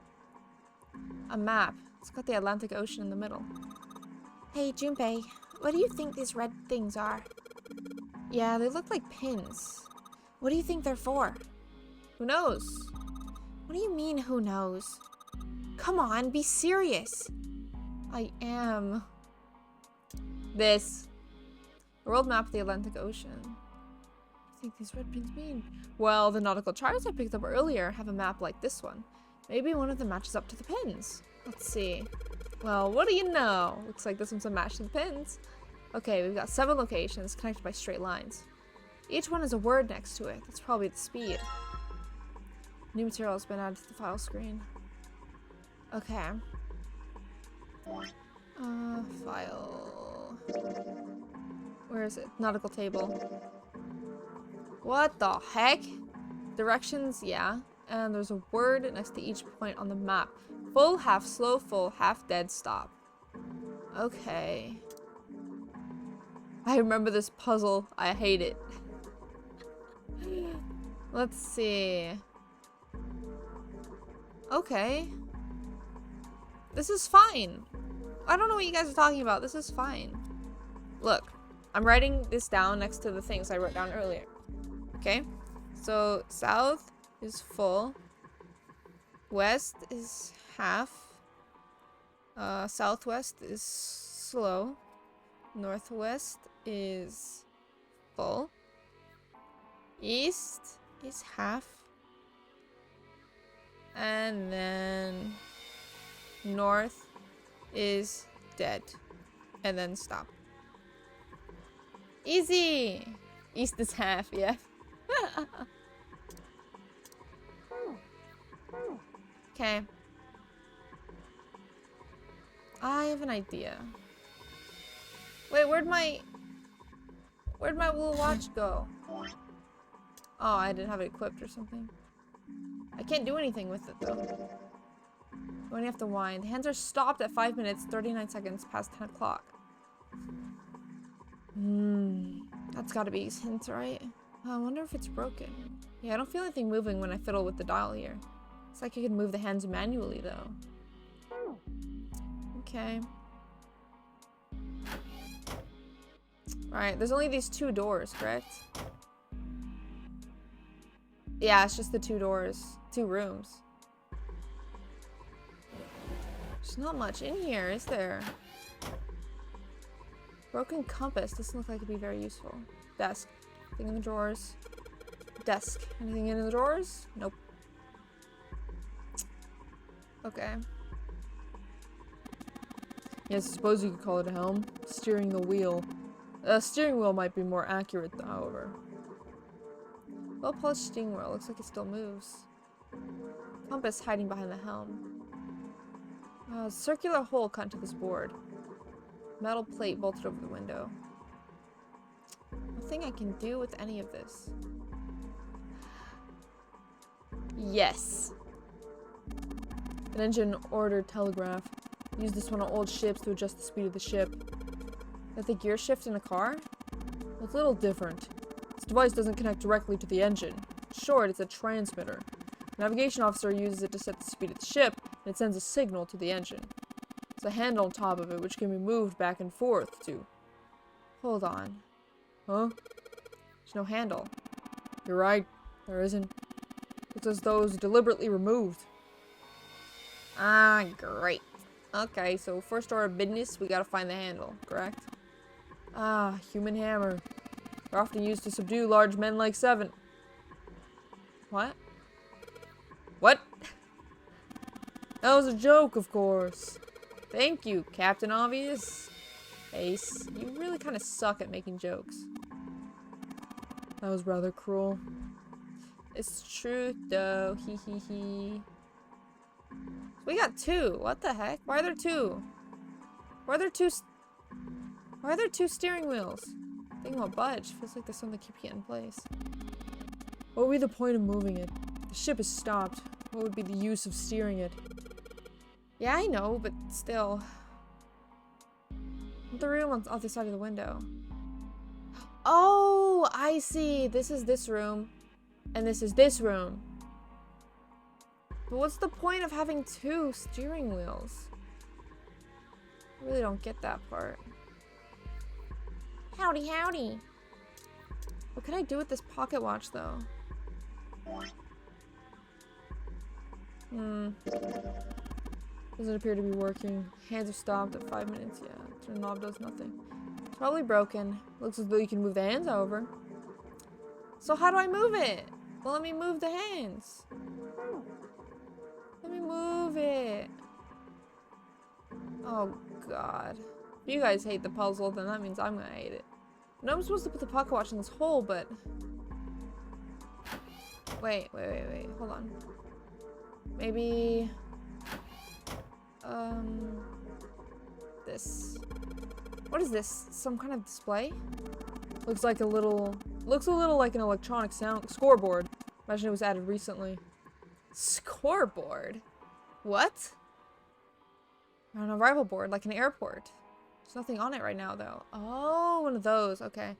A map. It's got the Atlantic Ocean in the middle. Hey, Junpei, what do you think these red things are? Yeah, they look like pins. What do you think they're for? Who knows? What do you mean, who knows? Come on, be serious. I am. This. A world map of the Atlantic Ocean. What do you think these red pins mean? Well, the nautical charts I picked up earlier have a map like this one. Maybe one of them matches up to the pins. Let's see. Well, what do you know? Looks like this one's a match to the pins. Okay, we've got 7 locations connected by straight lines. Each one has a word next to it. That's probably the speed. New material has been added to the file screen. Okay. File. Where is it? Nautical table. What the heck? Directions, yeah. And there's a word next to each point on the map. Full, half slow, full, half dead, stop. Okay. I remember this puzzle. I hate it. Let's see. Okay. This is fine. I don't know what you guys are talking about. This is fine. Look, I'm writing this down next to the things I wrote down earlier. Okay? So, south is full. West is half. Southwest is slow. Northwest is full. East is half. And then north is dead. And then stop. Easy! East is half, yeah. Okay. I have an idea. Wait, where'd my little watch go? Oh, I didn't have it equipped or something. I can't do anything with it though. I only have to wind. Hands are stopped at 5 minutes, 39 seconds past 10 o'clock. That's gotta be his hint, right? Oh, I wonder if it's broken. Yeah, I don't feel anything moving when I fiddle with the dial here. It's like I could move the hands manually though. Okay. Right, there's only these 2 doors, correct? Yeah, it's just the 2 doors. 2 rooms. There's not much in here, is there? Broken compass doesn't look like it'd be very useful. Desk. Anything in the drawers? Desk. Anything in the drawers? Nope. Okay. Yes, I suppose you could call it a helm. Steering the wheel. Steering wheel might be more accurate, however. Well-polished steering wheel. Looks like it still moves. Compass hiding behind the helm. Circular hole cut into this board. Metal plate bolted over the window. Nothing I can do with any of this. Yes. An engine ordered telegraph. Use this one on old ships to adjust the speed of the ship. That the gear shift in a car? Well, it's a little different. This device doesn't connect directly to the engine. In short, it's a transmitter. The navigation officer uses it to set the speed of the ship, and it sends a signal to the engine. There's a handle on top of it which can be moved back and forth to... Hold on. Huh? There's no handle. You're right. There isn't. It's as though it was deliberately removed. Ah, great. Okay, so first order of business, we gotta find the handle, correct? Ah, human hammer. They're often used to subdue large men like Seven. What? What? That was a joke, of course. Thank you, Captain Obvious. Ace, you really kind of suck at making jokes. That was rather cruel. It's true, though. Hee hee hee. We got two. What the heck? Why are there two? Why are there two steering wheels? Thing won't budge. Feels like there's something keeping it in place. What would be the point of moving it? The ship is stopped. What would be the use of steering it? Yeah, I know, but still. The room on the other side of the window. Oh, I see. This is this room. And this is this room. But what's the point of having two steering wheels? I really don't get that part. Howdy, howdy. What can I do with this pocket watch, though? Doesn't appear to be working. Hands are stopped at 5 minutes. Yeah, the knob does nothing. It's probably broken. Looks as though you can move the hands over. So how do I move it? Well, let me move the hands. Let me move it. Oh, God. If you guys hate the puzzle, then that means I'm gonna hate it. I know I'm supposed to put the pocket watch in this hole, but... Wait. Hold on. Maybe... This. What is this? Some kind of display? Looks a little like an electronic sound scoreboard. Imagine it was added recently. Scoreboard? What? An arrival board, like an airport. There's nothing on it right now, though. Oh, one of those. Okay.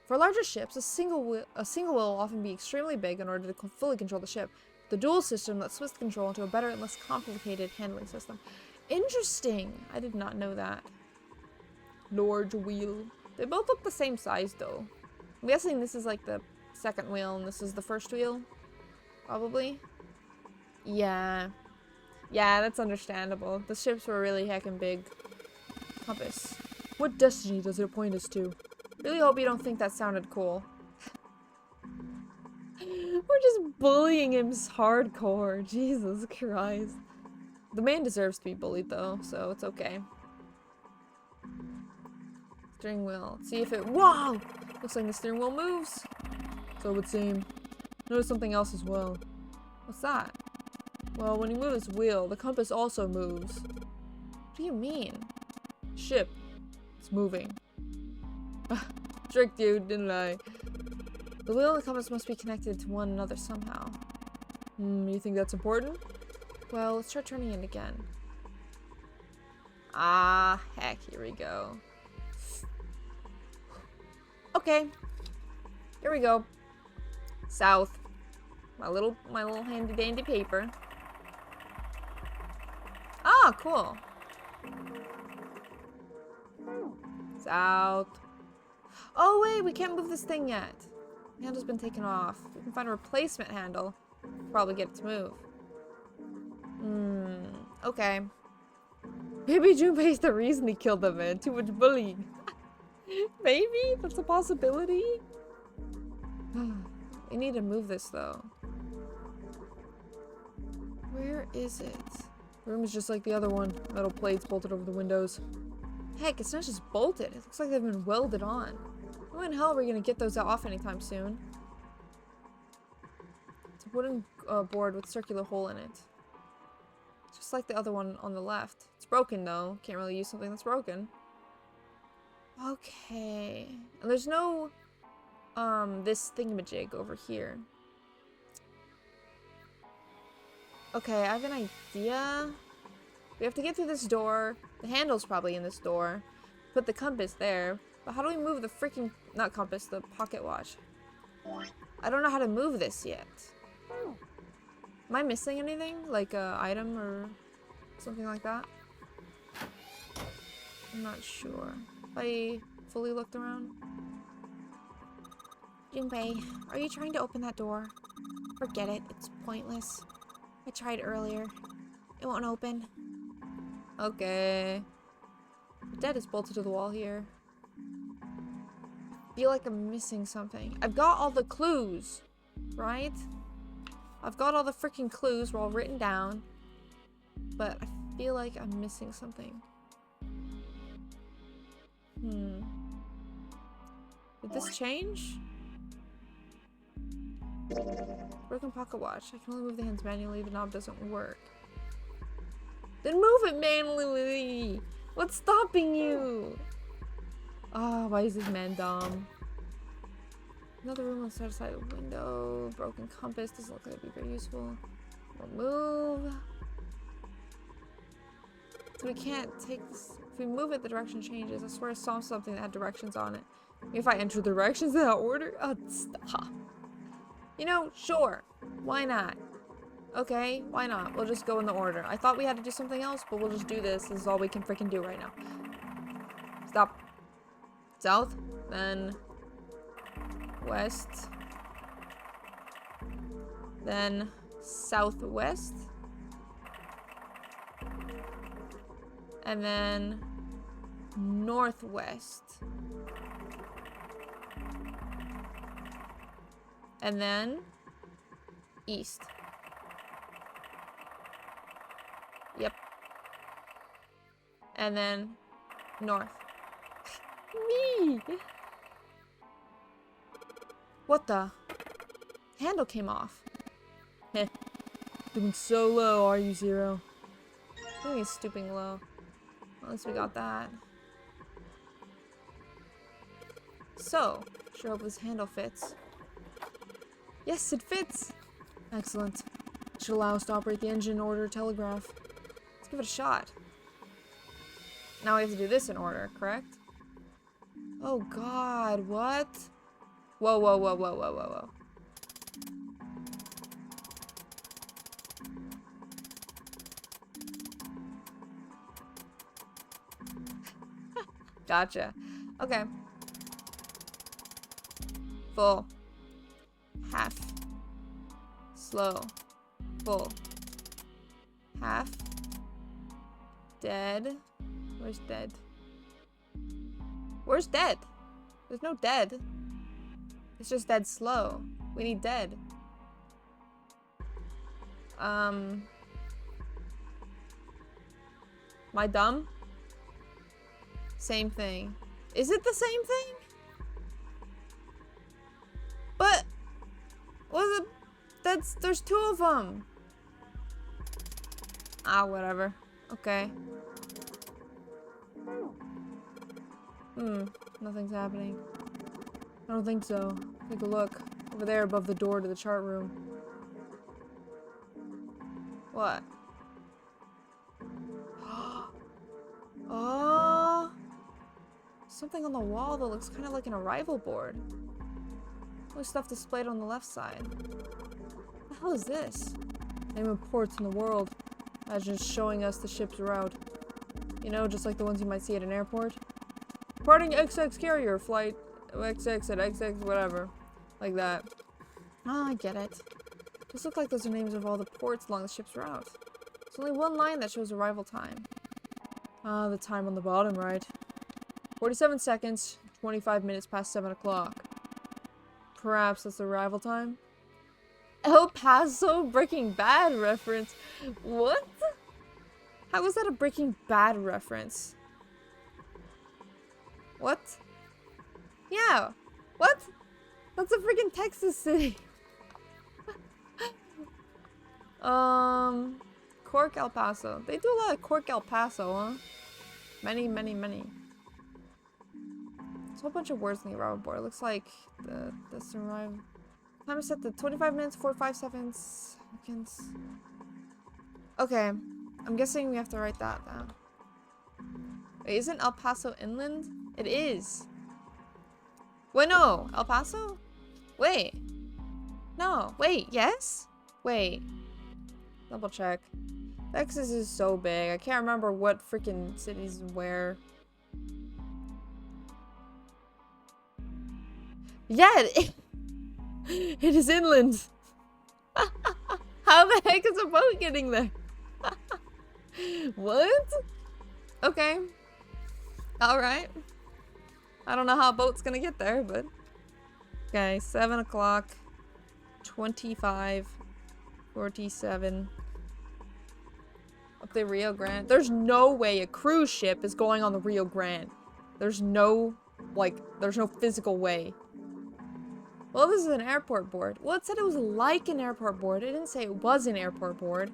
For larger ships, a single wheel will often be extremely big in order to fully control the ship. The dual system lets switch the control into a better and less complicated handling system. Interesting. I did not know that. Large wheel. They both look the same size, though. I'm guessing this is like the second wheel and this is the first wheel. Probably. Yeah. Yeah, that's understandable. The ships were really heckin' big. Compass. What destiny does it point us to? Really hope you don't think that sounded cool. We're just bullying him hardcore. Jesus Christ. The man deserves to be bullied, though, so it's okay. Steering wheel. See if it... Whoa! Looks like the steering wheel moves. So it would seem. Notice something else as well. What's that? Well, when you move this wheel, the compass also moves. What do you mean? Ship. It's moving. Tricked you, didn't I? The wheel and the compass must be connected to one another somehow. You think that's important? Well, let's try turning it again. Ah, heck, here we go. Okay. Here we go. South. My little handy dandy paper. Ah, cool. South. Oh wait, we can't move this thing yet. The handle's been taken off. We can find a replacement handle. Probably get it to move. Okay. Maybe Junpei's the reason he killed the man. Too much bullying. Maybe? That's a possibility? We need to move this, though. Where is it? The room is just like the other one. Metal plates bolted over the windows. Heck, it's not just bolted. It looks like they've been welded on. How in hell are we gonna get those off anytime soon? It's a wooden board with a circular hole in it. Just like the other one on the left. It's broken, though. Can't really use something that's broken. Okay. And there's no, this thingamajig over here. Okay, I have an idea. We have to get through this door. The handle's probably in this door. Put the compass there. But how do we move the freaking... Not compass, the pocket watch. I don't know how to move this yet. Am I missing anything? Like a item or something like that? I'm not sure. Have I fully looked around? Junpei, are you trying to open that door? Forget it. It's pointless. I tried earlier. It won't open. Okay. The dead is bolted to the wall here. feel like I'm missing something. I've got all the clues, right? I've got all the freaking clues. We're all written down. But I feel like I'm missing something. Did this change? Broken pocket watch. I can only move the hands manually. The knob doesn't work. Then move it manually! What's stopping you? Ah, why is this man dumb? Another room on the side of the window. Broken compass. Doesn't look like it'd be very useful. We'll move. So we can't take this. If we move it, the direction changes. I swear I saw something that had directions on it. Maybe if I enter the directions in that order? Oh, stop. You know, sure. Why not? Okay, why not? We'll just go in the order. I thought we had to do something else, but we'll just do this. This is all we can freaking do right now. Stop. South, then west, then southwest, and then northwest, and then east. Yep. And then north. Me! What the? Handle came off. Heh. Stooping so low, are you, Zero? I think he's stooping low. At least we got that. So, sure hope this handle fits. Yes, it fits! Excellent. It should allow us to operate the engine, order, telegraph. Let's give it a shot. Now we have to do this in order, correct? Oh god, what? Whoa, whoa, whoa, whoa, whoa, whoa, whoa. Gotcha. Okay. Full. Half. Slow. Full. Half. Dead. Where's dead? Where's dead? There's no dead. It's just dead slow. We need dead. Am I dumb? Same thing. Is it the same thing? But was it? There's two of them. Ah, whatever. Okay. Nothing's happening. I don't think so. Take a look. Over there above the door to the chart room. What? Oh! Something on the wall that looks kind of like an arrival board. Only stuff displayed on the left side. What the hell is this? Name of ports in the world. Imagine it's showing us the ship's route. You know, just like the ones you might see at an airport. Departing XX carrier, flight XX at XX, whatever. Like that. Ah, I get it. Just look like those are names of all the ports along the ship's route. There's only one line that shows arrival time. Ah, the time on the bottom, right? 47 seconds, 25 minutes past 7 o'clock. Perhaps that's the arrival time? El Paso Breaking Bad reference. What? How was that a Breaking Bad reference? What? Yeah. What? That's a freaking Texas city. Cork, El Paso. They do a lot of Cork, El Paso, huh? Many, many, many. There's a whole bunch of words in the arrival board. It looks like this arrival. Time is set to 25 minutes, 45 seconds. Okay. I'm guessing we have to write that down. Wait, isn't El Paso inland? It is. Wait, no. El Paso? Wait. No. Wait, yes? Wait. Double check. Texas is so big. I can't remember what freaking cities where. Yeah, it is inland. How the heck is a boat getting there? What? Okay. Alright. I don't know how a boat's gonna get there, but... Okay, 7 o'clock. 25. 47. Up the Rio Grande. There's no way a cruise ship is going on the Rio Grande. There's no, like, there's no physical way. Well, this is an airport board. Well, it said it was like an airport board. It didn't say it was an airport board.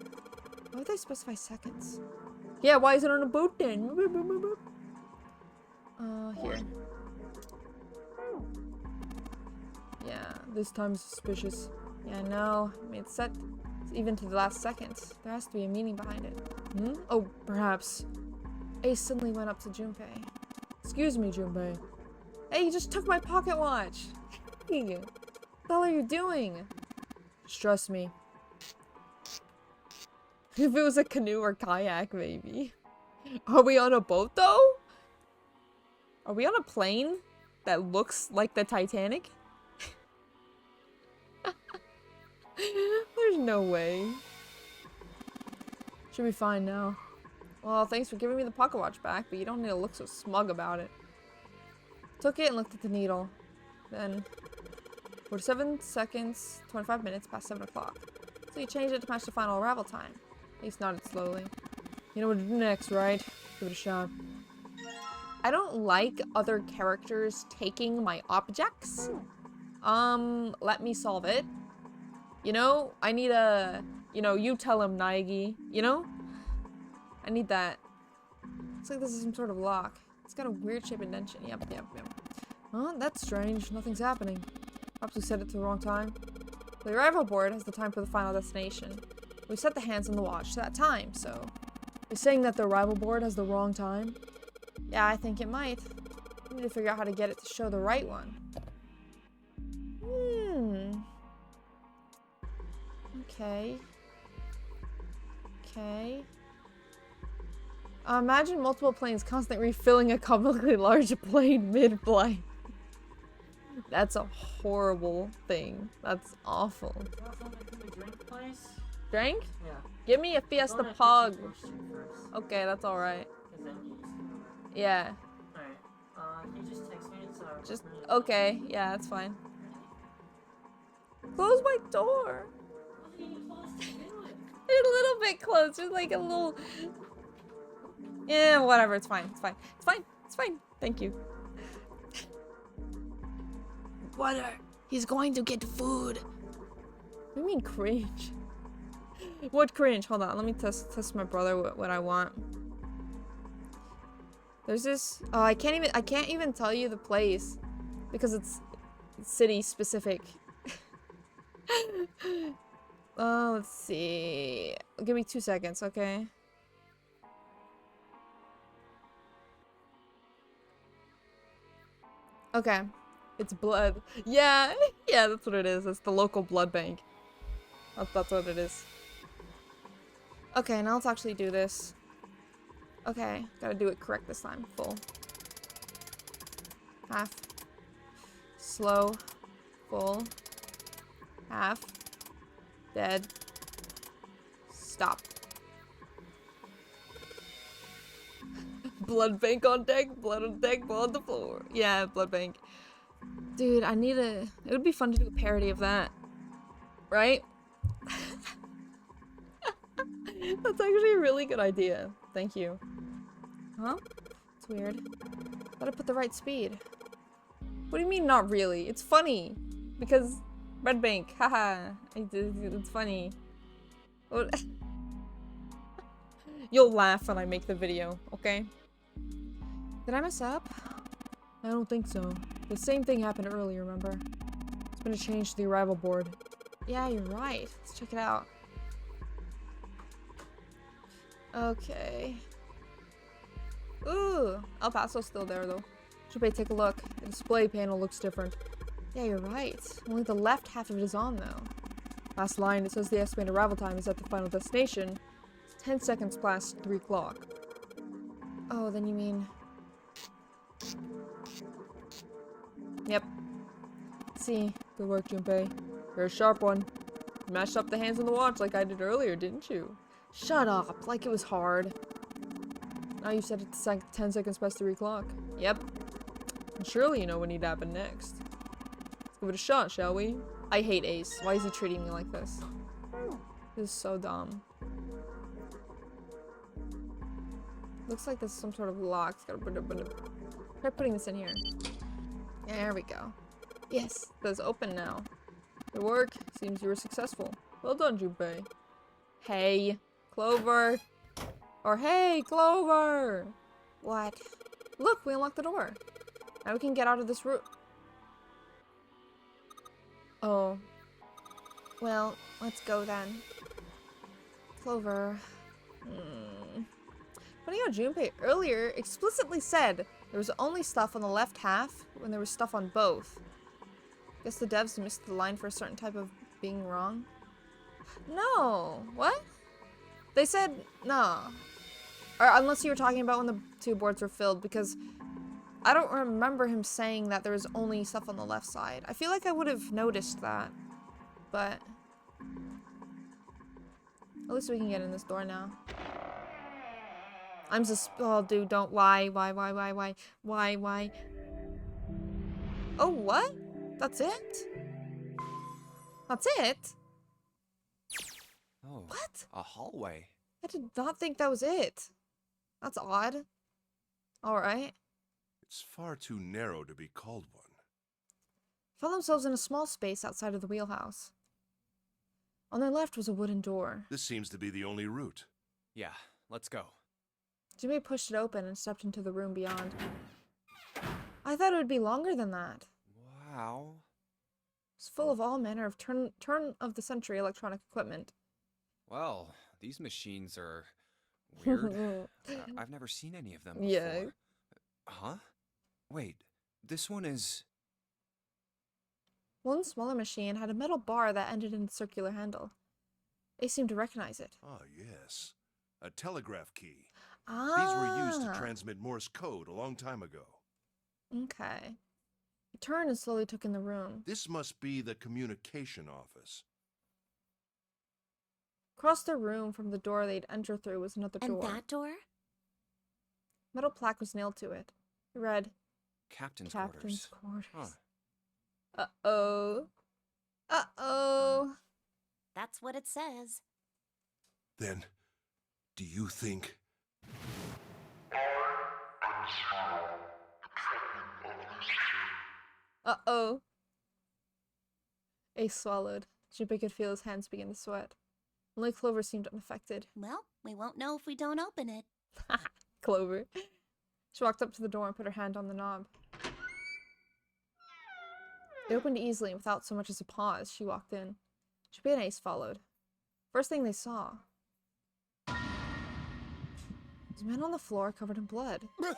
Why would they specify seconds? Yeah, why is it on a boat then? Here. Yeah, this time's suspicious. Yeah, no. I mean, it's set even to the last seconds. There has to be a meaning behind it. Hmm? Oh, perhaps. Ace suddenly went up to Junpei. Excuse me, Junpei. Hey, you just took my pocket watch. Hey, what the hell are you doing? Just trust me. If it was a canoe or kayak, maybe. Are we on a boat, though? Are we on a plane that looks like the Titanic? There's no way. Should be fine now. Well, thanks for giving me the pocket watch back, but you don't need to look so smug about it. Took it and looked at the needle. Then, 47 seconds, 25 minutes past 7 o'clock. So you changed it to match the final arrival time. Ace nodded slowly. You know what to do next, right? Give it a shot. I don't like other characters taking my objects. Let me solve it. You know, I need a... You know, you tell him, Naegi. You know? I need that. Looks like this is some sort of lock. It's got a weird shape indentation. Yep. Oh, that's strange. Nothing's happening. Perhaps we set it to the wrong time. The arrival board has the time for the final destination. We set the hands on the watch to that time, so... You're saying that the arrival board has the wrong time? Yeah, I think it might. I need to figure out how to get it to show the right one. Okay. Imagine multiple planes constantly refilling a comically large plane mid-flight. That's a horrible thing. That's awful. Drink? Yeah. Give me a Fiesta Pug. Okay, that's alright. Yeah. Alright. You just text me. Just, okay. Yeah, that's fine. Close my door. You're a little bit close. Just like a little... Yeah, whatever. It's fine. It's fine. It's fine. It's fine. Thank you. What? He's going to get food. What do you mean cringe? What cringe? Hold on. Let me test my brother what I want. There's this... Oh, I can't even tell you the place. Because it's city specific. Let's see. Give me 2 seconds, okay? Okay. It's blood. Yeah, yeah, that's what it is. It's the local blood bank. That's what it is. Okay, now let's actually do this. Okay, gotta do it correct this time. Full. Half. Slow. Full. Half. Dead. Stop. Blood bank on deck, blood on deck, blood on the floor. Yeah, blood bank. Dude, I need a... It would be fun to do a parody of that. Right? That's actually a really good idea. Thank you. Huh? It's weird. Thought I put the right speed. What do you mean not really? It's funny. Because... Red bank. Haha. It's funny. You'll laugh when I make the video, okay? Did I mess up? I don't think so. The same thing happened earlier, remember? It's been a change to the arrival board. Yeah, you're right. Let's check it out. Okay. Ooh, El Paso's still there though. Should take a look. The display panel looks different. Yeah, you're right. Only the left half of it is on though. Last line, it says the estimated arrival time is at the final destination. It's 10 seconds past 3 o'clock. Oh, then you mean... Yep. See, good work, Junpei. You're a sharp one. You mashed up the hands on the watch like I did earlier, didn't you? Shut up, like it was hard. Now you said it's 10 seconds past 3 o'clock. Yep. And surely you know what need to happen next. Let's give it a shot, shall we? I hate Ace. Why is he treating me like this? This is so dumb. Looks like there's some sort of lock. Try putting this in here. There we go. Yes, it says open now. Good work. Seems you were successful. Well done, Junpei. Hey, Clover. Or hey, Clover. What? Look, we unlocked the door. Now we can get out of this room. Oh. Well, let's go then. Clover. Funny how Junpei earlier explicitly said there was only stuff on the left half when there was stuff on both. Guess the devs missed the line for a certain type of being wrong. No. What? They said no. Or unless you were talking about when the two boards were filled, because I don't remember him saying that there was only stuff on the left side. I feel like I would have noticed that. But at least we can get in this door now. I'm just, oh dude, don't, why? Oh, what? That's it? That's it? Oh. What? A hallway. I did not think that was it. That's odd. Alright. It's far too narrow to be called one. Found themselves in a small space outside of the wheelhouse. On their left was a wooden door. This seems to be the only route. Yeah, let's go. Jimmy pushed it open and stepped into the room beyond. I thought it would be longer than that. Wow. It's full of all manner of turn-of-the-century electronic equipment. Well, these machines are weird. I've never seen any of them before. Yeah. Huh? Wait, this one is... One smaller machine had a metal bar that ended in a circular handle. They seemed to recognize it. Ah, yes. A telegraph key. Ah. These were used to transmit Morse code a long time ago. Okay. He turned and slowly took in the room. This must be the communication office. Across the room from the door they'd enter through was another door. And that door? Metal plaque was nailed to it. It read, Captain's Captain's quarters. quarters. Huh. Uh-oh. Uh-oh. That's what it says. Then, do you think... Uh-oh. Ace swallowed. Junpei could feel his hands begin to sweat. Only Clover seemed unaffected. Well, we won't know if we don't open it. Clover. She walked up to the door and put her hand on the knob. It opened easily and without so much as a pause. She walked in. Junpei and Ace followed. First thing they saw was a man on the floor covered in blood. Why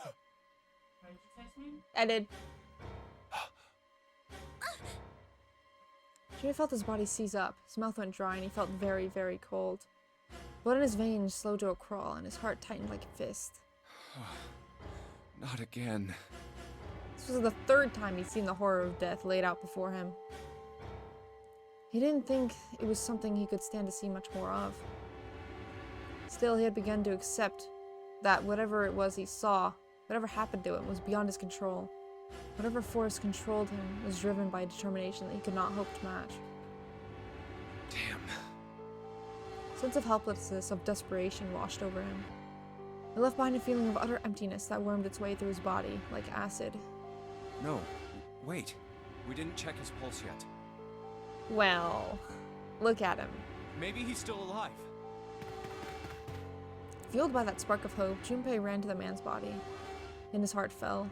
did you text me? I did. Jimmy felt his body seize up. His mouth went dry and he felt very, very cold. Blood in his veins slowed to a crawl and his heart tightened like a fist. Not again. This was the third time he'd seen the horror of death laid out before him. He didn't think it was something he could stand to see much more of. Still, he had begun to accept that whatever it was he saw, whatever happened to him, was beyond his control. Whatever force controlled him was driven by a determination that he could not hope to match. Damn. A sense of helplessness, of desperation washed over him. It left behind a feeling of utter emptiness that wormed its way through his body, like acid. No, wait. We didn't check his pulse yet. Well, look at him. Maybe he's still alive. Fueled by that spark of hope, Junpei ran to the man's body, and his heart fell.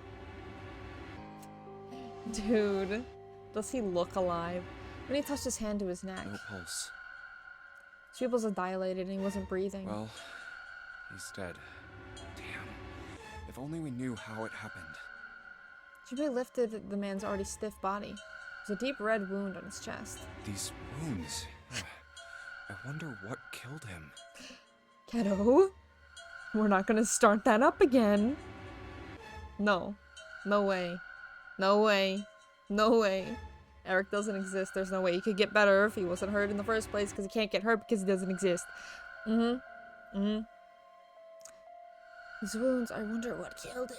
Dude, does he look alive? When he touched his hand to his neck, No pulse. his pupils had dilated and he wasn't breathing. Well, he's dead. Damn. If only we knew how it happened. Junpei lifted the man's already stiff body. There was a deep red wound on his chest. These wounds. I wonder what killed him. Kiddo, we're not gonna start that up again. No. No way. No way. No way. Eric doesn't exist. There's no way he could get better if he wasn't hurt in the first place, because he can't get hurt because he doesn't exist. These wounds, I wonder what killed him.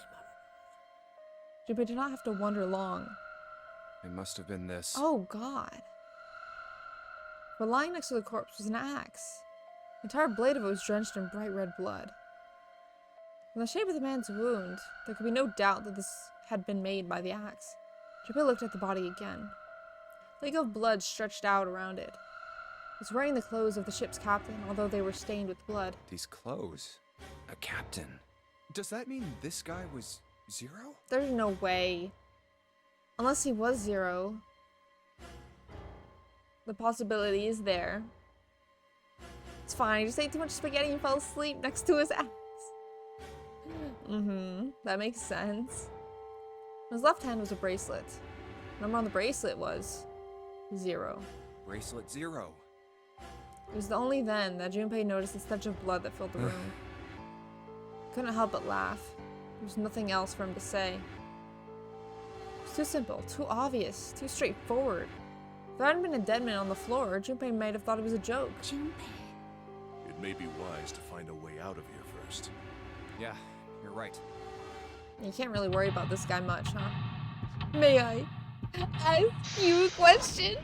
Junpei did not have to wonder long. It must have been this. Oh god. But lying next to the corpse was an axe. The entire blade of it was drenched in bright red blood. From the shape of the man's wound, there could be no doubt that this had been made by the axe. Junpei looked at the body again. A lake of blood stretched out around it. It was wearing the clothes of the ship's captain, although they were stained with blood. These clothes. A captain. Does that mean this guy was Zero? There's no way. Unless he was Zero. The possibility is there. It's fine, he just ate too much spaghetti and fell asleep next to his axe. That makes sense. On his left hand was a bracelet. The number on the bracelet was 0. Bracelet 0. It was only then that Junpei noticed the stench of blood that filled the room. Couldn't help but laugh. There was nothing else for him to say. It was too simple, too obvious, too straightforward. If there hadn't been a dead man on the floor, Junpei might have thought it was a joke. Junpei. It may be wise to find a way out of here first. Yeah, you're right. You can't really worry about this guy much, huh? May I ask you a question?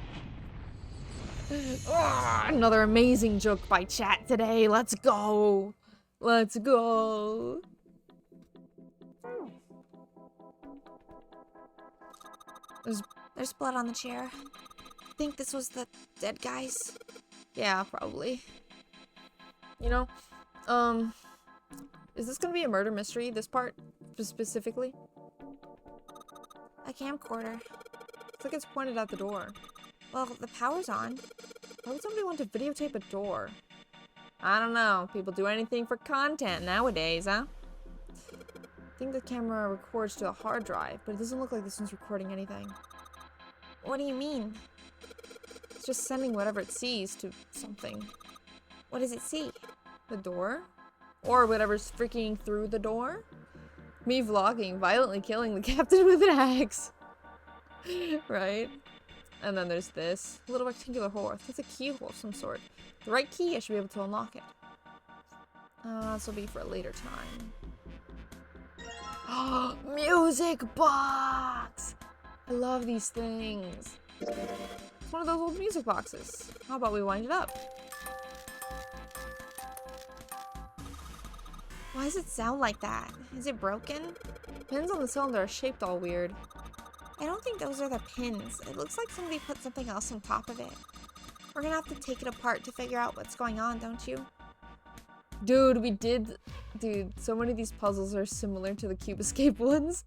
Another amazing joke by chat today. Let's go. Let's go. There's blood on the chair. Think this was the dead guys? Yeah, probably. You know, is this gonna be a murder mystery, this part, specifically? A camcorder. It's like it's pointed at the door. Well, the power's on. Why would somebody want to videotape a door? I don't know. People do anything for content nowadays, huh? I think the camera records to a hard drive, but it doesn't look like this one's recording anything. What do you mean? It's just sending whatever it sees to something. What does it see? The door? Or whatever's freaking through the door? Me vlogging, violently killing the captain with an axe. Right? And then there's this little rectangular hole. It's a keyhole of some sort. The right key, I should be able to unlock it. This will be for a later time. Music box! I love these things. It's one of those old music boxes. How about we wind it up? Why does it sound like that? Is it broken? Pins on the cylinder are shaped all weird. I don't think those are the pins. It looks like somebody put something else on top of it. We're gonna have to take it apart to figure out what's going on, don't you? Dude, we did... Dude, so many of these puzzles are similar to the Cube Escape ones.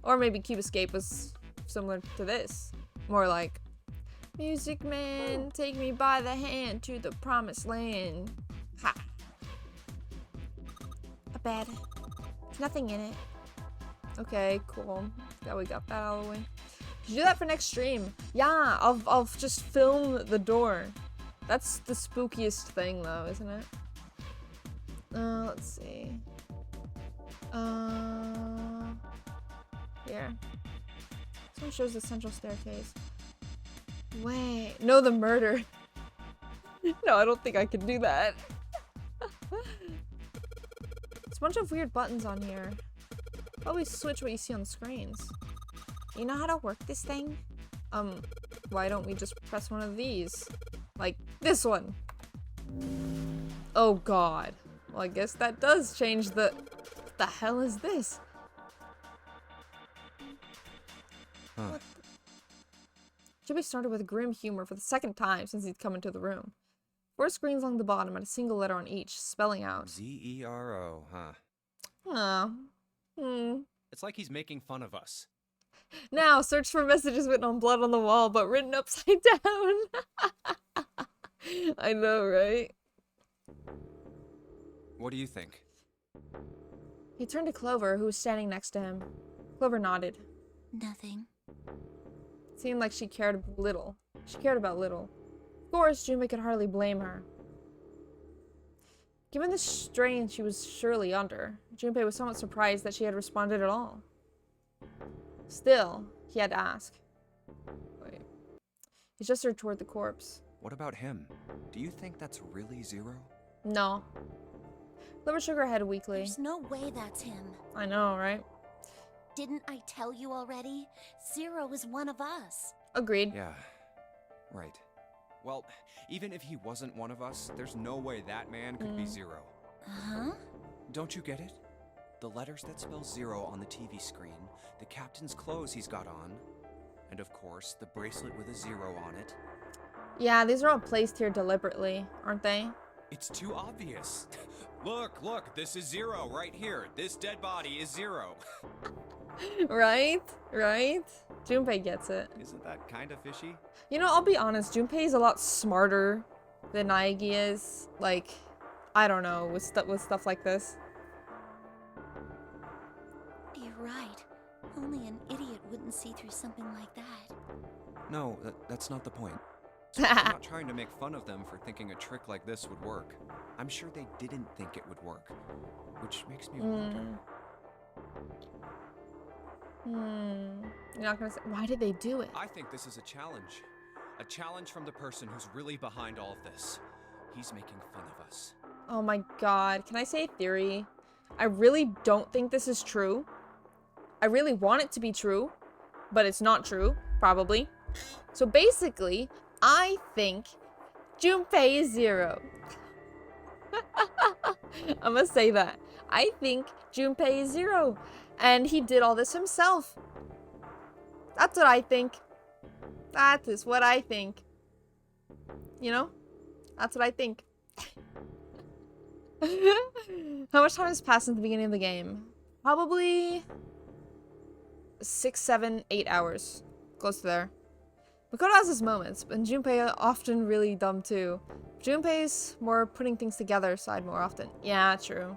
Or maybe Cube Escape was similar to this. More like, Music Man, take me by the hand to the promised land. Ha. A bed. There's nothing in it. Okay, cool. Yeah, we got that out of the way. Should do that for next stream. Yeah, I'll just film the door. That's the spookiest thing, though, isn't it? Let's see. Here. This one shows the central staircase. Wait, no, the murder. No, I don't think I can do that. There's a bunch of weird buttons on here. Always switch what you see on the screens. You know how to work this thing? Why don't we just press one of these? Like this one. Oh god. Well, I guess that does change the... What the hell is this? Huh. Jimmy started with grim humor for the second time since he'd come into the room. 4 screens along the bottom and a single letter on each, spelling out Z-E-R-O, huh? Oh. It's like he's making fun of us. Now, search for messages written on blood on the wall, but written upside down. I know, right? What do you think? He turned to Clover, who was standing next to him. Clover nodded. Nothing. It seemed like she cared little. She cared about little. Of course, Junpei could hardly blame her. Given the strain she was surely under, Junpei was somewhat surprised that she had responded at all. Still, he had to ask. Wait. He gestured toward the corpse. What about him? Do you think that's really Zero? No. Clover shook her head weakly. There's no way that's him. I know, right? Didn't I tell you already? Zero is one of us. Agreed. Yeah, right. Well, even if he wasn't one of us, there's no way that man could be Zero. Huh? Don't you get it? The letters that spell Zero on the TV screen, the captain's clothes he's got on, and of course, the bracelet with a 0 on it. Yeah, these are all placed here deliberately, aren't they? It's too obvious. Look, this is Zero right here. This dead body is Zero. Right? Junpei gets it. Isn't that kind of fishy? You know, I'll be honest, Junpei is a lot smarter than Naegi is. Like, I don't know, with stuff like this. You're right. Only an idiot wouldn't see through something like that. No, that's not the point. So I'm not trying to make fun of them for thinking a trick like this would work. I'm sure they didn't think it would work, which makes me wonder. You're not gonna say, why did they do it? I think this is a challenge. A challenge from the person who's really behind all of this. He's making fun of us. Oh my god, can I say a theory? I really don't think this is true. I really want it to be true, but it's not true, probably. So basically, I think Junpei is Zero. I'm gonna say that. I think Junpei is Zero, and he did all this himself. That's what I think. That is what I think. You know? That's what I think. How much time has passed since the beginning of the game? Probably 6, 7, 8 hours. Close to there. Makoto has his moments, but Junpei are often really dumb too. Junpei's more putting things together side more often. Yeah, true.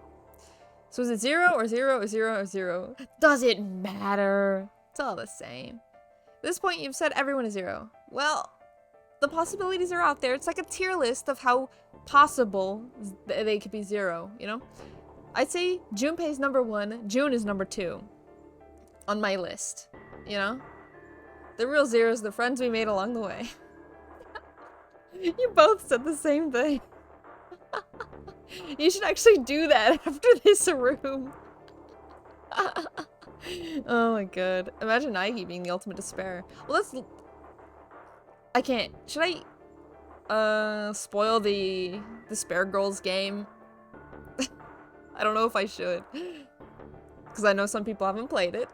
So is it 0 or 0 or 0 or 0? Does it matter? It's all the same. At this point, you've said everyone is 0. Well, the possibilities are out there. It's like a tier list of how possible they could be 0, you know? I'd say Junpei's number 1, Jun is number 2 on my list, you know? The real zeros, the friends we made along the way. You both said the same thing. You should actually do that after this room. Oh my god. Imagine Naegi being the ultimate despair. Well, let's... I can't. Should I spoil the Despair Girls game? I don't know if I should. Because I know some people haven't played it.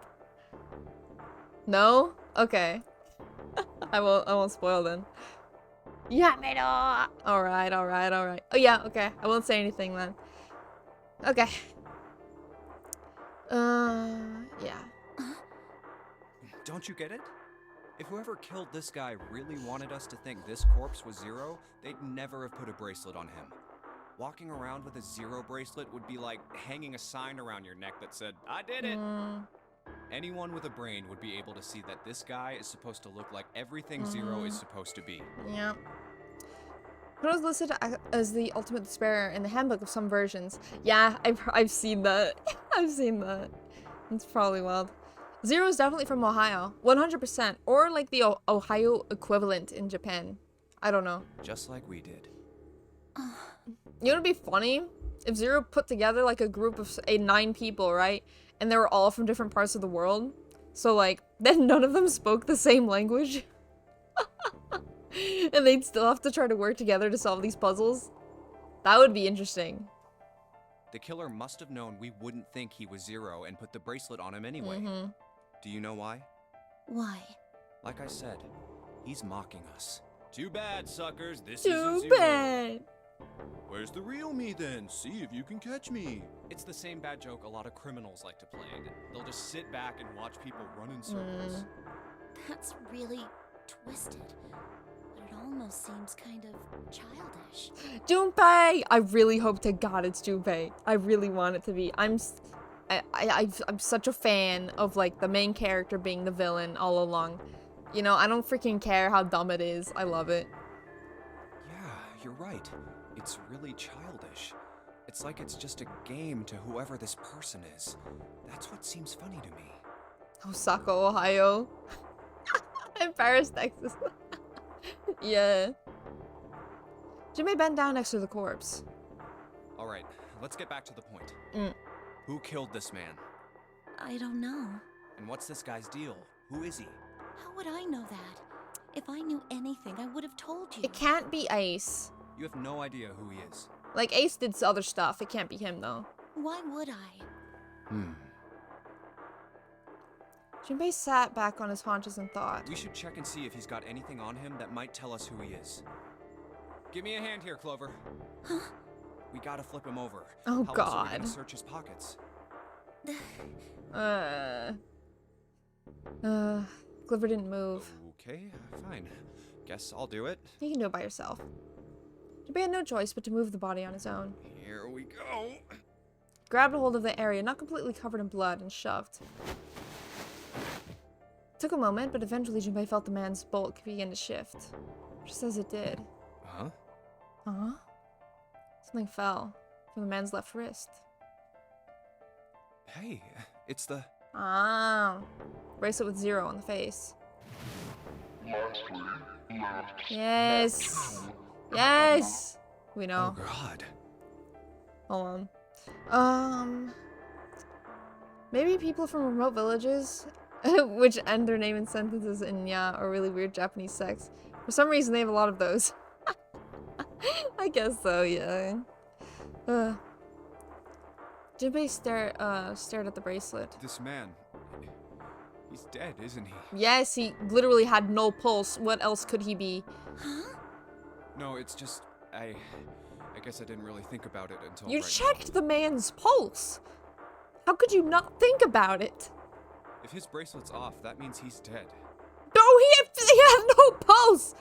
No? Okay. I won't spoil then. Yeah, Alright. Oh yeah, okay. I won't say anything then. Okay. Yeah. Don't you get it? If whoever killed this guy really wanted us to think this corpse was 0, they'd never have put a bracelet on him. Walking around with a 0 bracelet would be like hanging a sign around your neck that said, "I did it!" Anyone with a brain would be able to see that this guy is supposed to look like everything 0 is supposed to be. Yeah. It was listed as the ultimate despair in the handbook of some versions. Yeah, I've seen that. I've seen that. It's probably wild. 0 is definitely from Ohio. 100%. Or like the Ohio equivalent in Japan. I don't know. Just like we did. You know what'd be funny? If 0 put together like a group of 9 people, right? And they were all from different parts of the world. So like, then none of them spoke the same language. And they'd still have to try to work together to solve these puzzles. That would be interesting. The killer must have known we wouldn't think he was 0 and put the bracelet on him anyway. Do you know why? Why? Like I said, he's mocking us. Too bad, suckers. This Too isn't 0. bad. Where's the real me then? See if you can catch me. It's the same bad joke a lot of criminals like to play. They'll just sit back and watch people run in circles. That's really twisted. But it almost seems kind of childish. Junpei! I really hope to God it's Junpei. I really want it to be. I'm such a fan of like the main character being the villain all along. You know, I don't freaking care how dumb it is. I love it. Yeah, you're right. It's really childish. It's like it's just a game to whoever this person is. That's what seems funny to me. Osaka, Ohio. And Paris, Texas. Yeah. Junpei bent down next to the corpse. Alright, let's get back to the point. Who killed this man? I don't know. And what's this guy's deal? Who is he? How would I know that? If I knew anything, I would have told you. It can't be Ace. You have no idea who he is. Like, Ace did other stuff. It can't be him, though. Why would I? Junpei sat back on his haunches and thought. We should check and see if he's got anything on him that might tell us who he is. Give me a hand here, Clover. Huh? We gotta flip him over. Oh, How else are we God. gonna search his pockets? Clover didn't move. Okay, fine. Guess I'll do it. You can do it by yourself. Junpei had no choice but to move the body on his own. Here we go. Grabbed a hold of the area not completely covered in blood and shoved. Took a moment, but eventually Junpei felt the man's bulk begin to shift. Just as it did. Huh? Huh? Something fell from the man's left wrist. Hey, it's the... Ah. Bracelet with 0 on the face. Yes. Yes. We know. Oh, God. Hold on. Maybe people from remote villages, which end their name in sentences in ya, or really weird Japanese sex. For some reason, they have a lot of those. I guess so, yeah. Junpei stared at the bracelet. This man... He's dead, isn't he? Yes, he literally had no pulse. What else could he be? Huh? No, it's just... I guess I didn't really think about it until You right checked the man's pulse. How could you not think about it? now. If his bracelet's off, that means he's dead. No, he had no pulse.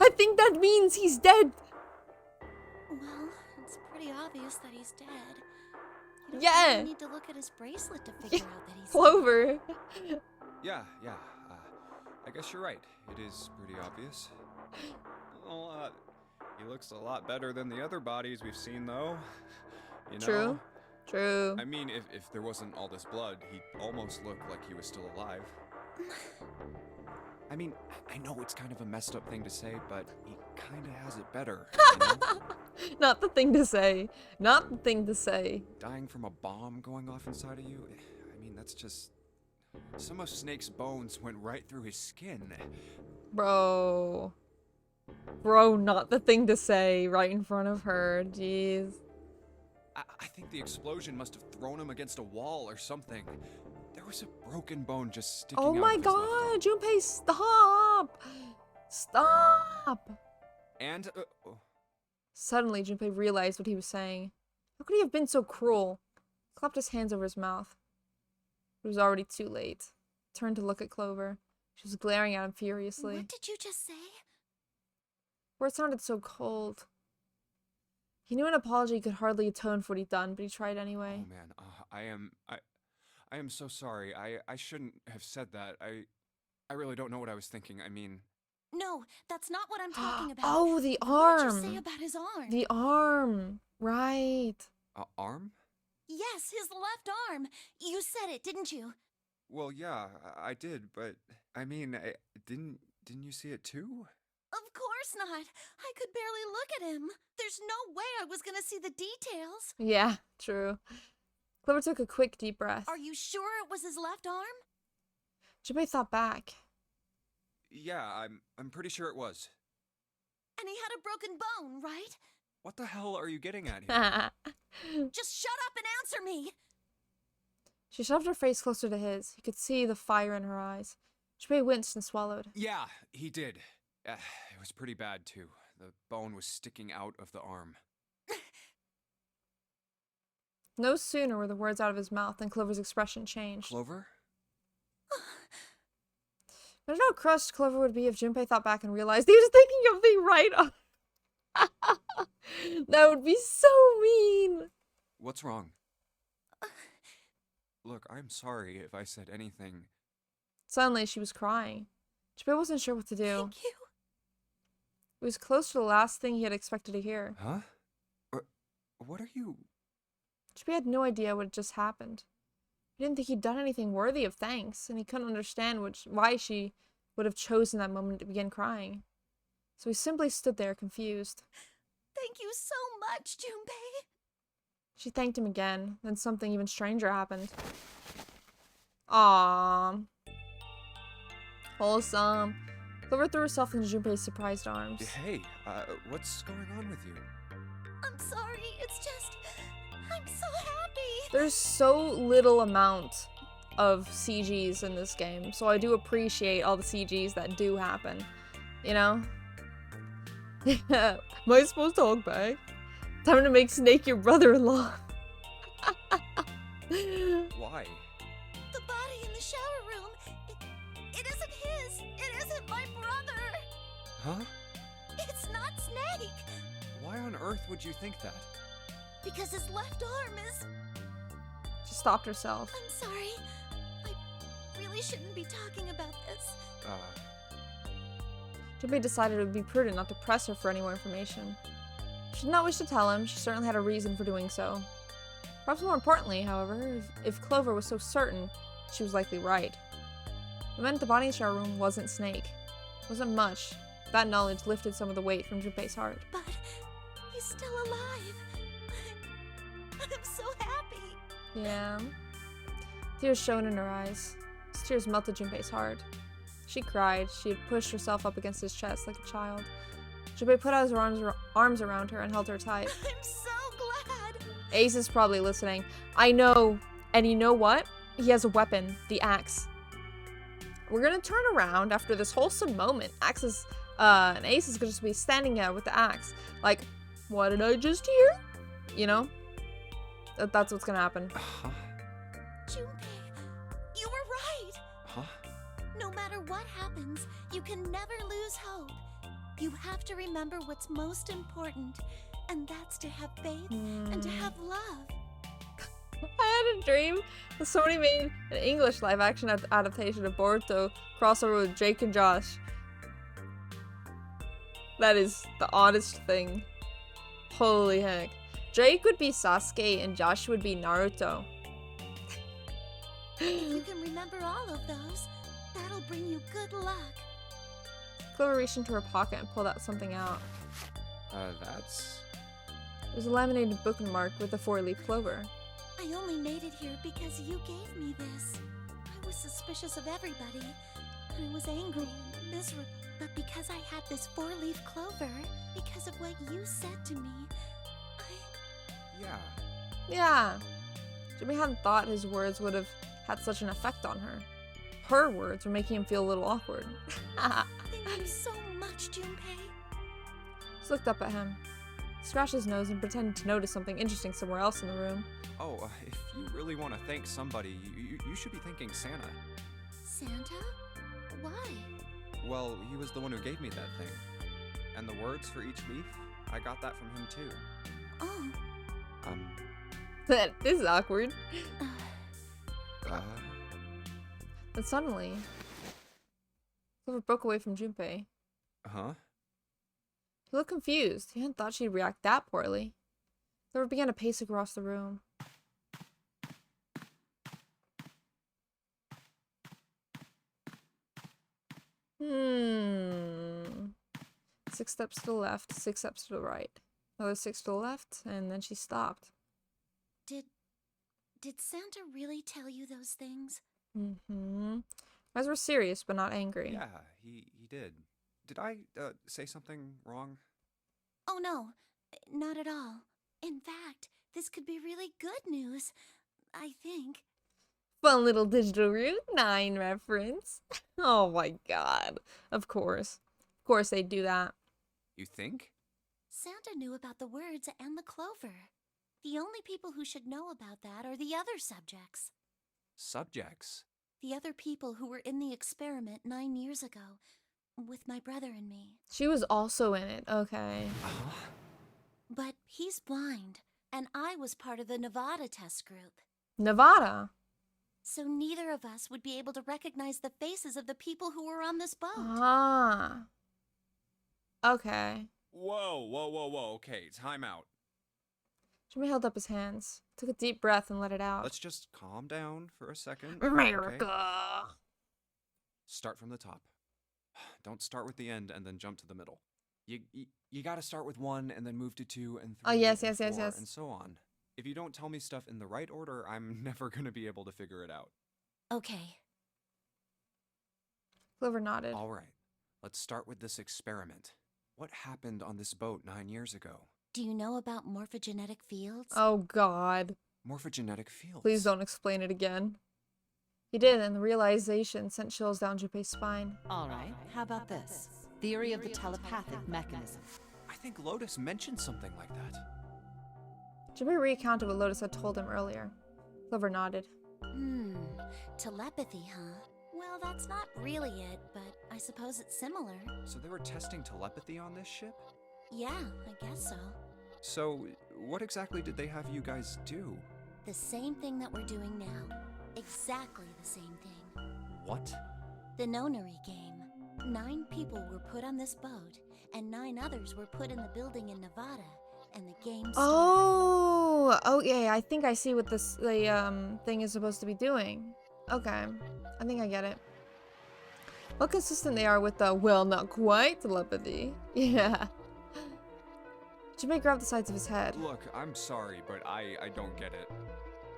I think that means he's dead. Well, it's pretty obvious that he's dead. You don't Yeah. really need to look at his bracelet to figure out that he's Clover. Yeah. I guess you're right. It is pretty obvious. Well, he looks a lot better than the other bodies we've seen, though. You know? True. I mean, if there wasn't all this blood, he'd almost look like he was still alive. I mean, I know it's kind of a messed up thing to say, but he kind of has it better, you know? Not the thing to say. Not the thing to say. Dying from a bomb going off inside of you, I mean, that's just... Some of Snake's bones went right through his skin. Bro. Bro, not the thing to say right in front of her. Jeez. I think the explosion must have thrown him against a wall or something. There was a broken bone just sticking out. Oh my of his left god, arm. Junpei, stop! Stop! And... Suddenly, Junpei realized what he was saying. How could he have been so cruel? He clapped his hands over his mouth. It was already too late. He turned to look at Clover. She was glaring at him furiously. What did you just say? Words sounded so cold. He knew an apology could hardly atone for what he'd done, but he tried anyway. Oh man, I am so sorry. I shouldn't have said that. I really don't know what I was thinking. I mean... No, that's not what I'm talking about. Oh, the What arm! did you say about his arm? The arm! Right. Arm? Yes, his left arm. You said it, didn't you? Well, yeah, I did, but... I mean, didn't you see it too? Of course not. I could barely look at him. There's no way I was gonna see the details. Yeah, true. Clover took a quick, deep breath. Are you sure it was his left arm? Junpei thought back. Yeah, I'm pretty sure it was. And he had a broken bone, right? What the hell are you getting at here? Just shut up and answer me! She shoved her face closer to his. He could see the fire in her eyes. Junpei winced and swallowed. Yeah, he did. It was pretty bad, too. The bone was sticking out of the arm. No sooner were the words out of his mouth than Clover's expression changed. Clover? Imagine how crushed Clover would be if Junpei thought back and realized he was thinking of the right arm. That would be so mean. What's wrong? Look, I'm sorry if I said anything. Suddenly, she was crying. Junpei wasn't sure what to do. Thank you. It was close to the last thing he had expected to hear. Huh? What are you... Junpei had no idea what had just happened. He didn't think he'd done anything worthy of thanks, and he couldn't understand why she would have chosen that moment to begin crying. So he simply stood there, confused. Thank you so much, Junpei. She thanked him again, then something even stranger happened. Aww. Wholesome. Clover threw herself into Junpei's surprised arms. Hey, what's going on with you? I'm sorry, it's just... I'm so happy! There's so little amount of CGs in this game, so I do appreciate all the CGs that do happen. You know? Am I supposed to talk back? Time to make Snake your brother-in-law. Why? The body in the shower room, it isn't his! It isn't my brother! Huh? It's not Snake! Why on earth would you think that? Because his left arm is... She stopped herself. I'm sorry. I really shouldn't be talking about this. Junpei decided it would be prudent not to press her for any more information. She did not wish to tell him, she certainly had a reason for doing so. Perhaps more importantly, however, if Clover was so certain, she was likely right. It meant the body in the shower room wasn't Snake. It wasn't much. That knowledge lifted some of the weight from Junpei's heart. But he's still alive. I'm so happy. Yeah. Tears shone in her eyes. These tears melted Junpei's heart. She cried. She had pushed herself up against his chest like a child. Junpei put out his arms around her and held her tight. I'm so glad. Ace is probably listening. I know. And you know what? He has a weapon. The axe. We're gonna turn around after this wholesome moment. And Ace is gonna just be standing there with the axe. Like, what did I just hear? You know? That's what's gonna happen. Huh? Junpei, you were right. Huh? No matter what happens, you can never lose hope. You have to remember what's most important, and that's to have faith and to have love. I had a dream that somebody made an English live-action adaptation of Boruto crossover with Jake and Josh. That is the oddest thing. Holy heck. Jake would be Sasuke and Josh would be Naruto. If you can remember all of those, that'll bring you good luck. Clover reached into her pocket and pulled out something out. That's... It was a laminated bookmark with a 4-leaf clover. I only made it here because you gave me this. I was suspicious of everybody, and I was angry and miserable. But because I had this 4-leaf clover, because of what you said to me, Yeah. Yeah. Jimmy hadn't thought his words would have had such an effect on her. Her words were making him feel a little awkward. Thank you so much, Junpei. She looked up at him, scratched his nose, and pretended to notice something interesting somewhere else in the room. Oh, if you really want to thank somebody, you should be thanking Santa. Santa? Why? Well, he was the one who gave me that thing. And the words for each leaf, I got that from him too. Oh. That is awkward. Uh... But suddenly, Clover broke away from Junpei. Huh? He looked confused. He hadn't thought she'd react that poorly. Clover began to pace across the room. Hmm. 6 steps to the left, 6 steps to the right. Another 6 to the left, and then she stopped. Did Santa really tell you those things? Mm-hmm. Eyes were serious, but not angry. Yeah, he did. Did I, say something wrong? Oh no, not at all. In fact, this could be really good news, I think. Fun little Digital Route 9 reference. Oh my god. Of course. Of course they'd do that. You think? Santa knew about the words and the clover. The only people who should know about that are the other subjects. Subjects? The other people who were in the experiment 9 years ago, with my brother and me. She was also in it, okay. But he's blind, and I was part of the Nevada test group. Nevada? So neither of us would be able to recognize the faces of the people who were on this boat. Ah. Okay. Whoa. Okay, time out. Jimmy held up his hands, took a deep breath, and let it out. Let's just calm down for a second. America! Okay? Start from the top. Don't start with the end and then jump to the middle. You gotta start with 1 and then move to 2 and 3 Oh, yes, and yes, 4 yes. and so on. If you don't tell me stuff in the right order, I'm never gonna be able to figure it out. Okay. Clover nodded. All right, let's start with this experiment. What happened on this boat 9 years ago? Do you know about morphogenetic fields? Oh god. Morphogenetic fields. Please don't explain it again. He did, and the realization sent chills down Junpei's spine. All right, how about this? Theory of the telepathic mechanism. I think Lotus mentioned something like that. Junpei recounted what Lotus had told him earlier. Clover nodded. Telepathy, huh? Well, that's not really it, but I suppose it's similar. So they were testing telepathy on this ship? Yeah, I guess so. So, what exactly did they have you guys do? The same thing that we're doing now. Exactly the same thing. What? The nonary game. 9 people were put on this boat, and 9 others were put in the building in Nevada, and the game started. Oh, okay. I think I see what this thing is supposed to be doing. Okay, I think I get it. How consistent they are with the well, not quite telepathy. Yeah. Junpei grabbed the sides of his head. Look, I'm sorry, but I don't get it.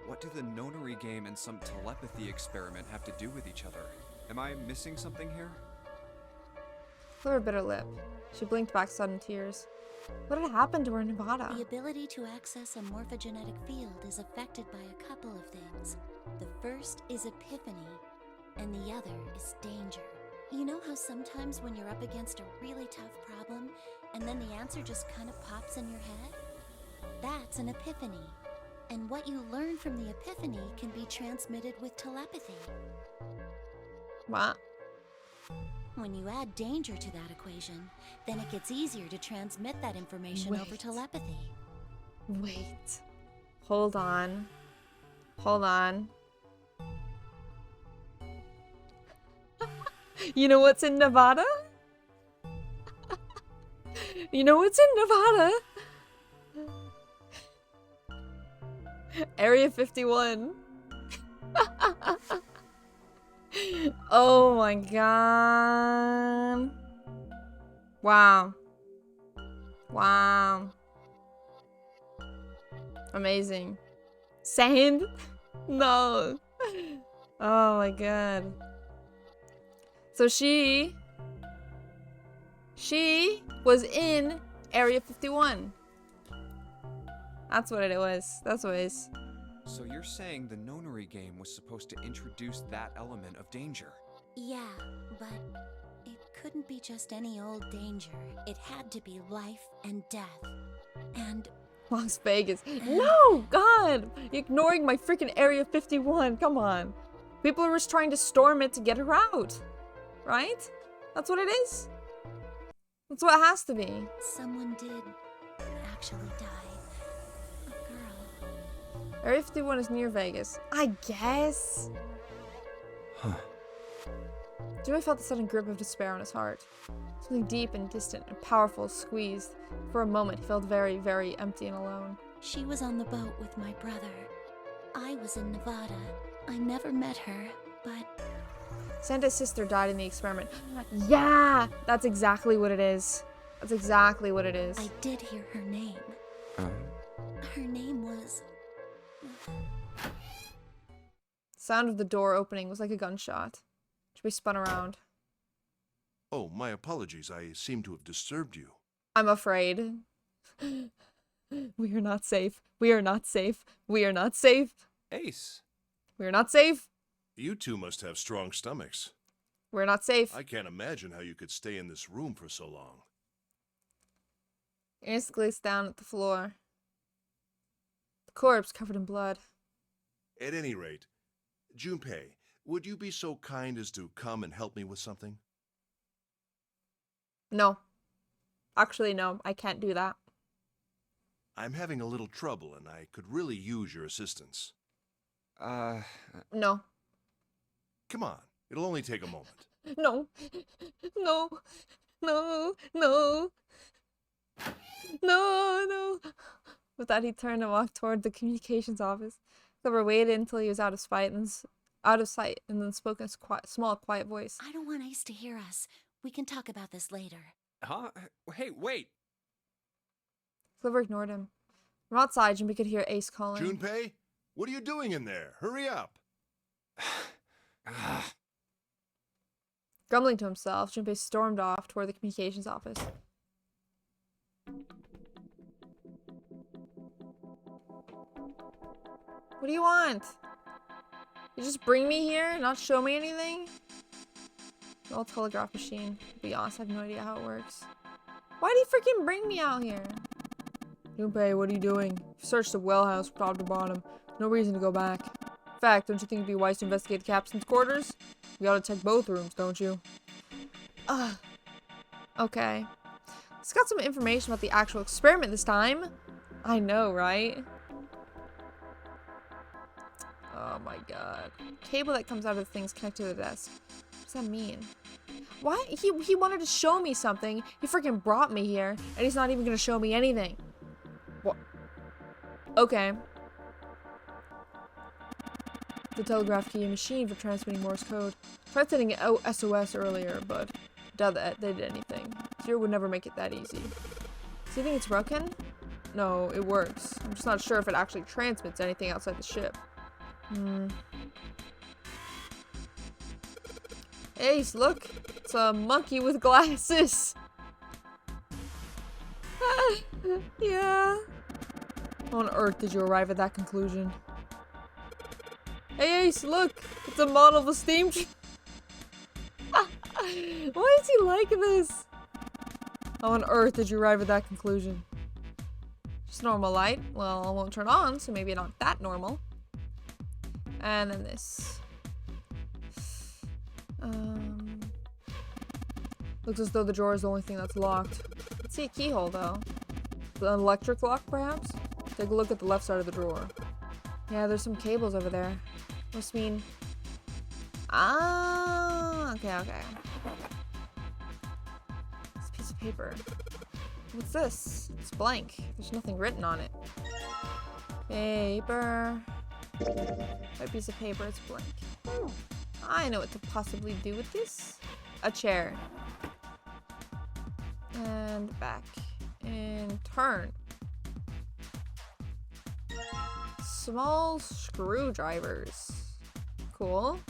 What do the nonary game and some telepathy experiment have to do with each other? Am I missing something here? Clover bit her lip. She blinked back sudden tears. What had happened to her in Nevada? The ability to access a morphogenetic field is affected by a couple of things. The first is epiphany, and the other is danger. You know how sometimes when you're up against a really tough problem, and then the answer just kind of pops in your head? That's an epiphany. And what you learn from the epiphany can be transmitted with telepathy. What? When you add danger to that equation, then it gets easier to transmit that information over Wait. telepathy. Wait. Hold on. Hold on. You know what's in Nevada? You know what's in Nevada? Area 51. Oh my god. Wow. Wow. Amazing. Sand? No. Oh my god. So she was in Area 51. That's what it was. That's what it is. So you're saying the nonary game was supposed to introduce that element of danger? Yeah, but it couldn't be just any old danger. It had to be life and death. And Las Vegas. No! God! You're ignoring my freaking Area 51. Come on. People are just trying to storm it to get her out. Right? That's what it is? That's what it has to be. someone did actually die. A girl. Area 51 is near Vegas. I guess. Huh. Joey felt a sudden grip of despair on his heart. Something deep and distant and powerful squeezed. For a moment, he felt very, very empty and alone. She was on the boat with my brother. I was in Nevada. I never met her, but Santa's sister died in the experiment. Yeah! That's exactly what it is. That's exactly what it is. I did hear her name. Her name was... Sound of the door opening was like a gunshot. Joey spun around. Oh, my apologies. I seem to have disturbed you. I'm afraid. We are not safe. We are not safe. We are not safe. Ace. We are not safe. You two must have strong stomachs. We're not safe. I can't imagine how you could stay in this room for so long. Ernest glanced down at the floor. The corpse covered in blood. At any rate, Junpei, would you be so kind as to come and help me with something? No. Actually, no. I can't do that. I'm having a little trouble and I could really use your assistance. No. Come on, it'll only take a moment. No. No. No. No. No. No. With that, he turned and walked toward the communications office. Clover waited until he was out of sight, and then spoke in a small, quiet voice. I don't want Ace to hear us. We can talk about this later. Huh? Hey, wait! Clover ignored him. From outside, Junpei could hear Ace calling. Junpei, what are you doing in there? Hurry up! Ugh. Grumbling to himself, Junpei stormed off toward the communications office. What do you want? You just bring me here and not show me anything? The old telegraph machine. To be honest, I have no idea how it works. Why do you freaking bring me out here? Junpei, what are you doing? You've searched the well house from top to bottom. No reason to go back. In fact, don't you think it'd be wise to investigate the captain's quarters? We ought to check both rooms, don't you? Okay. It's got some information about the actual experiment this time. I know, right? Oh my god. Cable that comes out of the thing's connected to the desk. What does that mean? Why? He wanted to show me something. He freaking brought me here, and he's not even gonna show me anything. What? Okay. The telegraph key, a machine for transmitting Morse code. Tried sending SOS earlier, but doubt that they did anything. Zero would never make it that easy. So you think it's broken? No, it works. I'm just not sure if it actually transmits anything outside the ship. Ace, look! It's a monkey with glasses! Yeah. How on earth did you arrive at that conclusion? Hey Ace, look! It's a model of a steam train. Why is he like this? How on earth did you arrive at that conclusion? Just normal light. Well, it won't turn on, so maybe not that normal. And then this. Looks as though the drawer is the only thing that's locked. Let's see a keyhole though. The electric lock, perhaps? Take a look at the left side of the drawer. Yeah, there's some cables over there. Must mean... Ah, okay. This piece of paper. What's this? It's blank. There's nothing written on it. Paper. White piece of paper, it's blank. I know what to possibly do with this. A chair. And back. And turn. Small screwdrivers. Cool.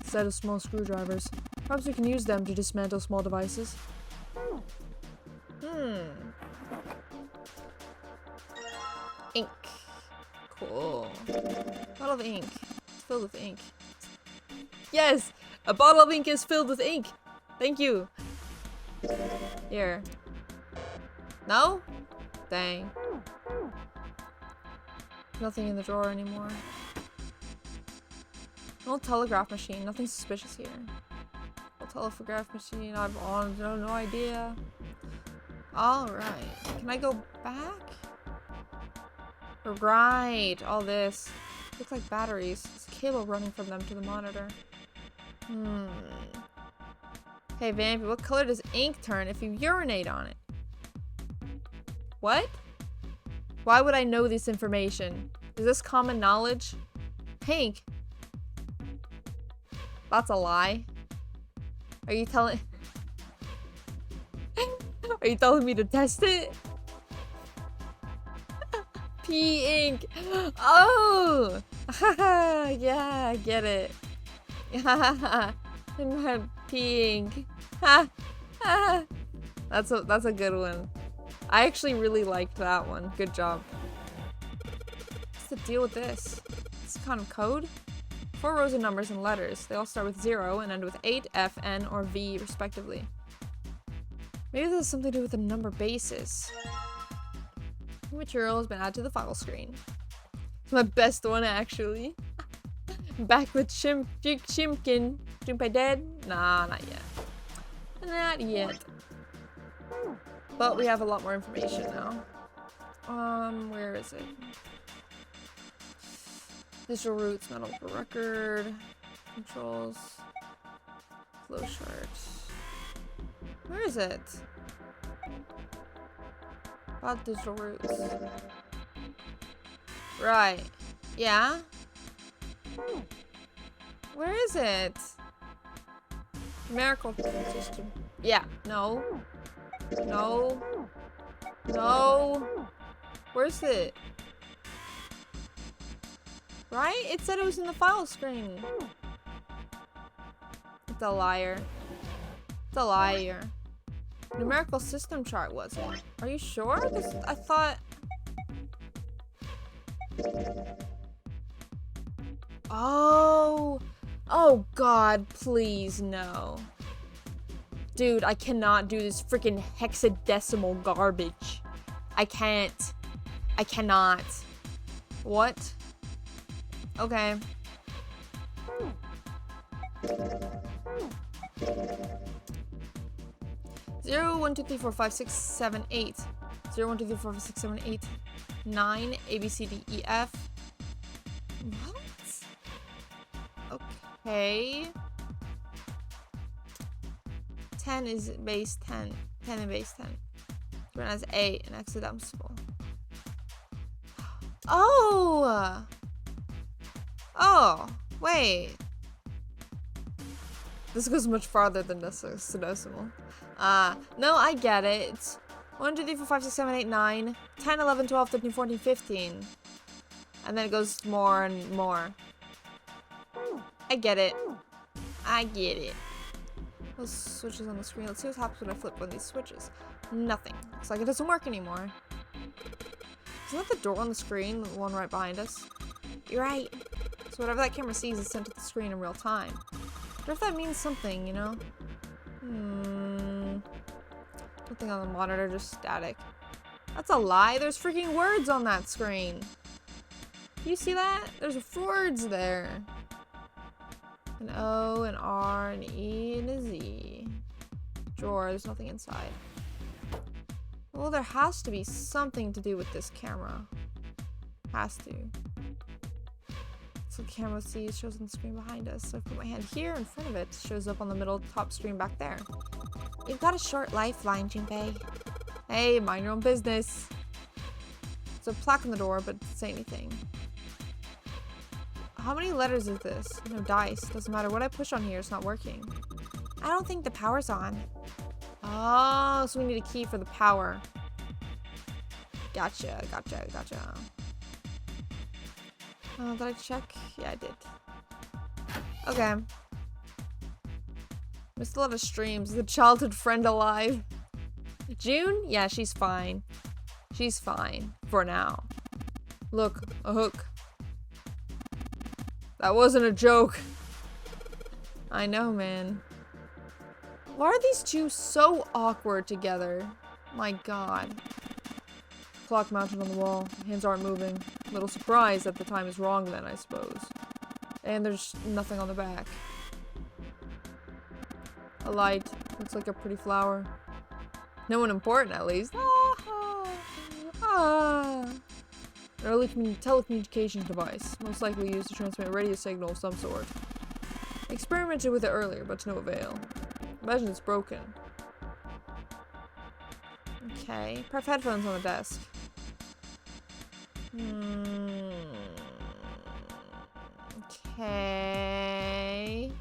Set of small screwdrivers. Perhaps we can use them to dismantle small devices. Ink. Cool. Bottle of ink. It's filled with ink. Yes! A bottle of ink is filled with ink! Thank you! Here. No? Dang. Nothing in the drawer anymore. No telegraph machine. Nothing suspicious here. No telegraph machine. I've no idea. Alright. Can I go back? Right. All this. Looks like batteries. There's a cable running from them to the monitor. Hey, Vampy, what color does ink turn if you urinate on it? What? Why would I know this information? Is this common knowledge? Pink? That's a lie. Are you telling... Are you telling me to test it? Pea ink. Oh! Yeah, I get it. Pea ink. That's a good one. I actually really liked that one. Good job. What's the deal with this? It's kind of code? 4 rows of numbers and letters. They all start with 0 and end with 8, F, N, or V, respectively. Maybe this has something to do with the number basis. New material has been added to the file screen. It's my best one, actually. Back with Shimkin. Junpei dead? Nah, not yet. Not yet. But we have a lot more information now. Where is it? Digital roots, metal record, controls, flowchart. Where is it? About digital roots. Right. Yeah? Where is it? Numerical system. Yeah. No. No. No. Where's it? Right? It said it was in the file screen. It's a liar. It's a liar. Numerical system chart was it? Are you sure? I thought... Oh! Oh god, please no. Dude, I cannot do this freaking hexadecimal garbage. I can't. I cannot. What? Okay. 0, 1, 2, 3, 4, 5, 6, 7, 8. 0, 1, 2, 3, 4, 5, 6, 7, 8. 9. A, B, C, D, E, F. What? Okay. 10 is base 10. 10 and base 10. Then has A and hexadecimal. Oh! Oh, wait. This goes much farther than hexadecimal. No, I get it. It's 1, 2, 3, 4, 5, 6, 7, 8, 9, 10, 11, 12, 13, 14, 15. And then it goes more and more. I get it. I get it. Those switches on the screen. Let's see what happens when I flip one of these switches. Nothing. Looks like it doesn't work anymore. Isn't that the door on the screen? The one right behind us? You're right. So whatever that camera sees is sent to the screen in real time. I wonder if that means something, you know? Nothing on the monitor, just static. That's a lie. There's freaking words on that screen. Do you see that? There's words there. An O, an R, an E, and a Z. Drawer, there's nothing inside. Well, there has to be something to do with this camera. Has to. So the camera sees, shows on the screen behind us. So I put my hand here in front of it, shows up on the middle top screen back there. You've got a short lifeline, Junpei. Hey, mind your own business. There's a plaque on the door, but it doesn't say anything. How many letters is this? No dice. Doesn't matter what I push on here, it's not working. I don't think the power's on. Oh, so we need a key for the power. Gotcha, gotcha, gotcha. Did I check? Yeah, I did. Okay. Missed a lot of streams. Is the childhood friend alive? June? Yeah, she's fine. She's fine. For now. Look, a hook. That wasn't a joke. I know, man. Why are these two so awkward together? My god. Clock mounted on the wall. Hands aren't moving. A little surprised that the time is wrong then, I suppose. And there's nothing on the back. A light. Looks like a pretty flower. No one important, at least. An early telecommunications device. Most likely used to transmit a radio signal of some sort. Experimented with it earlier, but to no avail. Imagine it's broken. Okay. Pref headphones on the desk. Okay.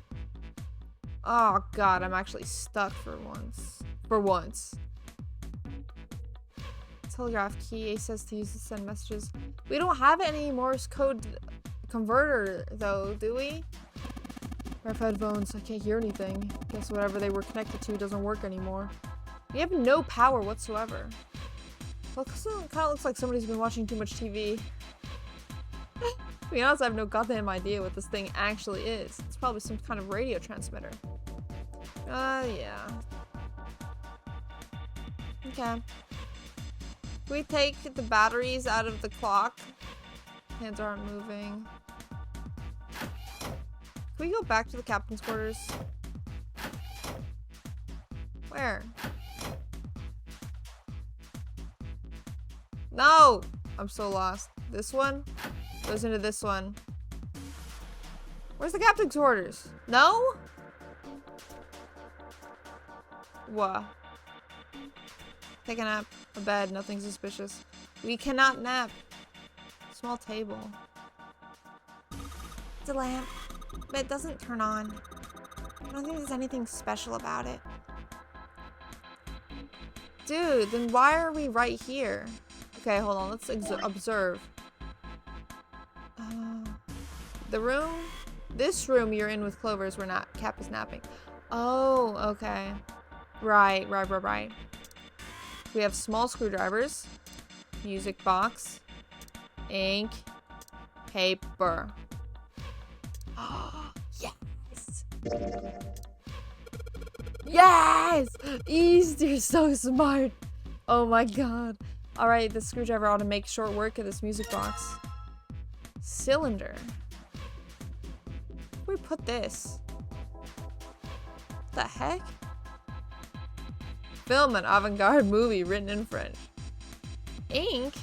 Oh god, I'm actually stuck for once. For once. Telegraph key. A says to use to send messages. We don't have any Morse code converter though, do we? Pref headphones. I can't hear anything. Guess whatever they were connected to doesn't work anymore. We have no power whatsoever. Well, it kind of looks like somebody's been watching too much TV. To be honest, I have no goddamn idea what this thing actually is. It's probably some kind of radio transmitter. Yeah. Okay. Can we take the batteries out of the clock? Hands aren't moving. Can we go back to the captain's quarters? Where? No! I'm so lost. This one goes into this one. Where's the captain's quarters? No? What? Take a nap. A bed. Nothing suspicious. We cannot nap. Small table. It's a lamp, but it doesn't turn on. I don't think there's anything special about it. Dude, then why are we right here? Okay, hold on. Let's observe. The room, this room you're in with Clover is where Cap is napping. Oh, okay. Right. We have small screwdrivers, music box, ink, paper. Oh, yes! Yes! East, you're so smart. Oh my god. Alright, the screwdriver ought to make short work of this music box. Cylinder. Where we put this? What the heck? Film an avant-garde movie written in French. Ink.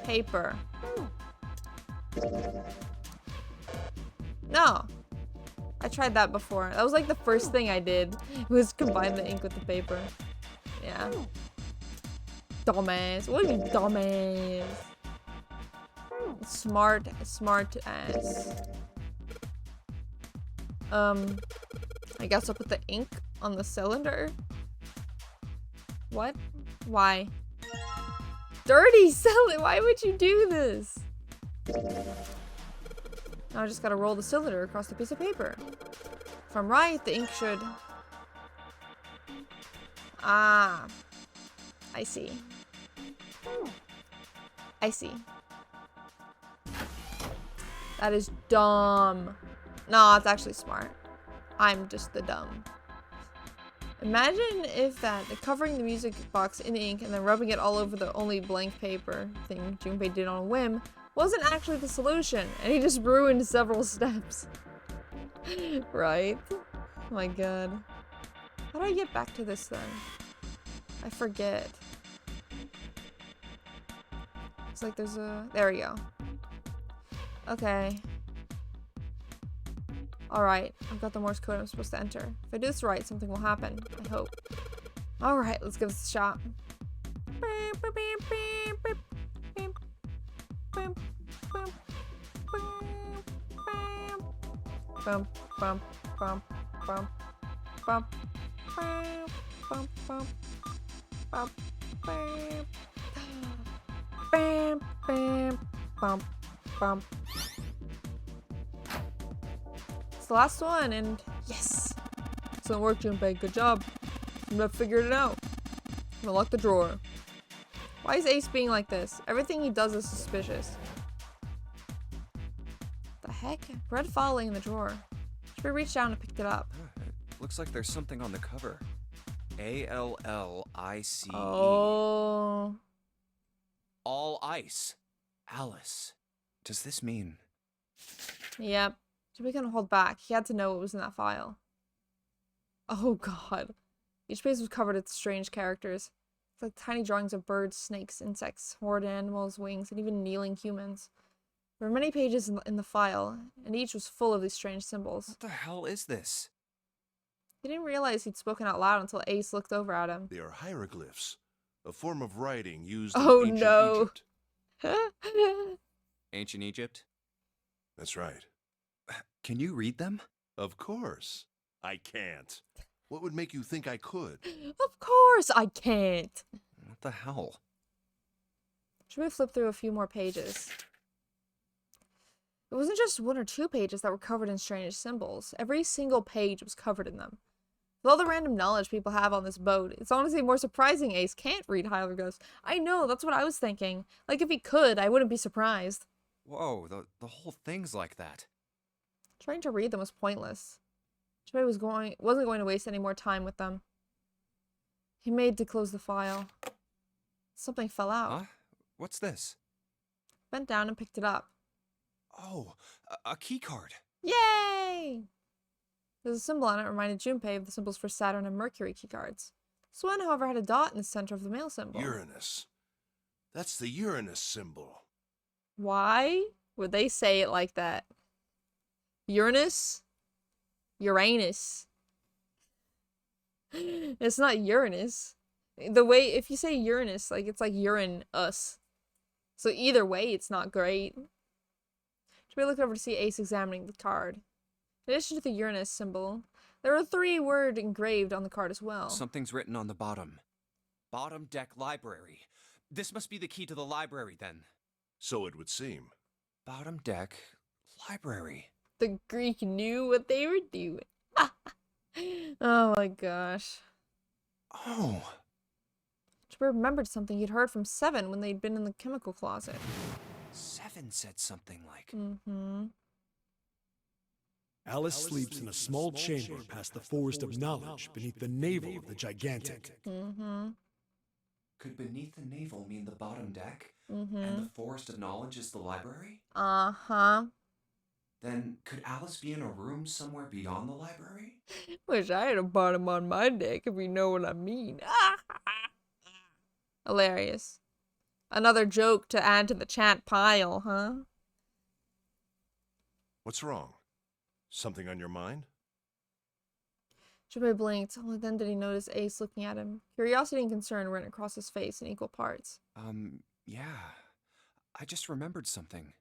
Paper. No. I tried that before. That was like the first thing I did. Was combine the ink with the paper. Yeah. Dumbass. What do you mean dumbass? Smart ass. I guess I'll put the ink on the cylinder. What? Why? Dirty cylinder! Why would you do this? Now I just gotta roll the cylinder across the piece of paper. If I'm right, the ink should... Ah. I see. I see. That is dumb. No, it's actually smart. I'm just the dumb. Imagine if covering the music box in ink and then rubbing it all over the only blank paper thing Junpei did on a whim wasn't actually the solution, and he just ruined several steps. Right? Oh my god. How do I get back to this then? I forget. It's like there's a... There we go. Okay. Alright, I've got the Morse code I'm supposed to enter. If I do this right, something will happen. I hope. Alright, let's give this a shot. Bum, bum, bum, bum, bum, bum, bum, bum, bum, bam, bam, bam, bum, bum. It's the last one, and yes! Excellent work, Junpei. Good job. You have figured it out. I'm gonna lock the drawer. Why is Ace being like this? Everything he does is suspicious. The heck? Red file in the drawer. Should we reach down and picked it up? It looks like there's something on the cover. ALLICE. Oh. All ice. Alice. Does this mean? Yep. Should we couldn't hold back. He had to know what was in that file. Oh god. Each page was covered with strange characters. It's like tiny drawings of birds, snakes, insects, horrid animals, wings, and even kneeling humans. There were many pages in the file, and each was full of these strange symbols. What the hell is this? He didn't realize he'd spoken out loud until Ace looked over at him. They are hieroglyphs, a form of writing used in ancient Egypt. Ancient Egypt? That's right. Can you read them? Of course. I can't. What would make you think I could? Of course I can't. What the hell? Should we flip through a few more pages? It wasn't just one or two pages that were covered in strange symbols. Every single page was covered in them. With all the random knowledge people have on this boat, it's honestly more surprising Ace can't read hieroglyphs. I know, that's what I was thinking. Like, if he could, I wouldn't be surprised. Whoa, the whole thing's like that. Trying to read them was pointless. Junpei wasn't going to waste any more time with them. He made to close the file. Something fell out. Huh? What's this? Bent down and picked it up. Oh, a key card. Yay! There's a symbol on it that reminded Junpei of the symbols for Saturn and Mercury keycards. This one, however, had a dot in the center of the male symbol. Uranus. That's the Uranus symbol. Why would they say it like that? Uranus? Uranus. It's not Uranus. The way, if you say Uranus, like, it's like urine-us. So either way, it's not great. Should we look over to see Ace examining the card? In addition to the Uranus symbol, there are 3 words engraved on the card as well. Something's written on the bottom. Bottom deck library. This must be the key to the library, then. So it would seem. Bottom deck library. The Greek knew what they were doing. Oh my gosh. Oh. Jupiter remembered something he'd heard from Seven when they'd been in the chemical closet. Seven said something like, Mm-hmm. Alice sleeps in a small chamber past the forest of knowledge beneath the navel of the gigantic. Mm-hmm. could beneath the navel mean the bottom deck? Mm-hmm. And the forest of knowledge is the library? Uh-huh. Then could Alice be in a room somewhere beyond the library? Wish I had a bottom on my deck, if you know what I mean. Hilarious. Another joke to add to the chat pile, huh? What's wrong? Something on your mind? Junpei blinked. Only then did he notice Ace looking at him. Curiosity and concern ran across his face in equal parts. Yeah. I just remembered something.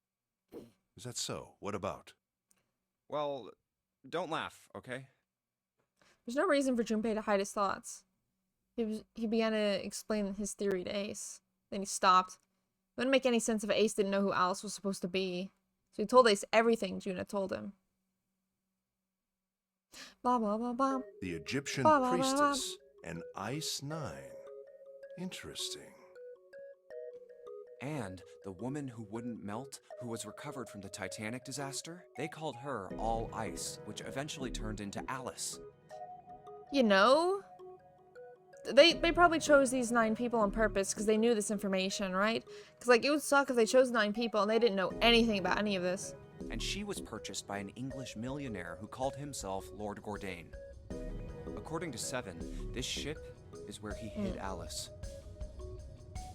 Is that so? What about? Well, don't laugh, okay? There's no reason for Junpei to hide his thoughts. He began to explain his theory to Ace. Then he stopped. It wouldn't make any sense if Ace didn't know who Alice was supposed to be. So he told Ace everything June had told him. Blah, blah, blah, blah. The Egyptian Blah, blah, blah, blah. priestess and Ice 9. Interesting. And the woman who wouldn't melt, who was recovered from the Titanic disaster, they called her All Ice, which eventually turned into Alice. You know, they probably chose these 9 people on purpose because they knew this information, right? Because, like, it would suck if they chose 9 people and they didn't know anything about any of this. And she was purchased by an English millionaire who called himself Lord Gordain. According to Seven, this ship is where he hid Alice.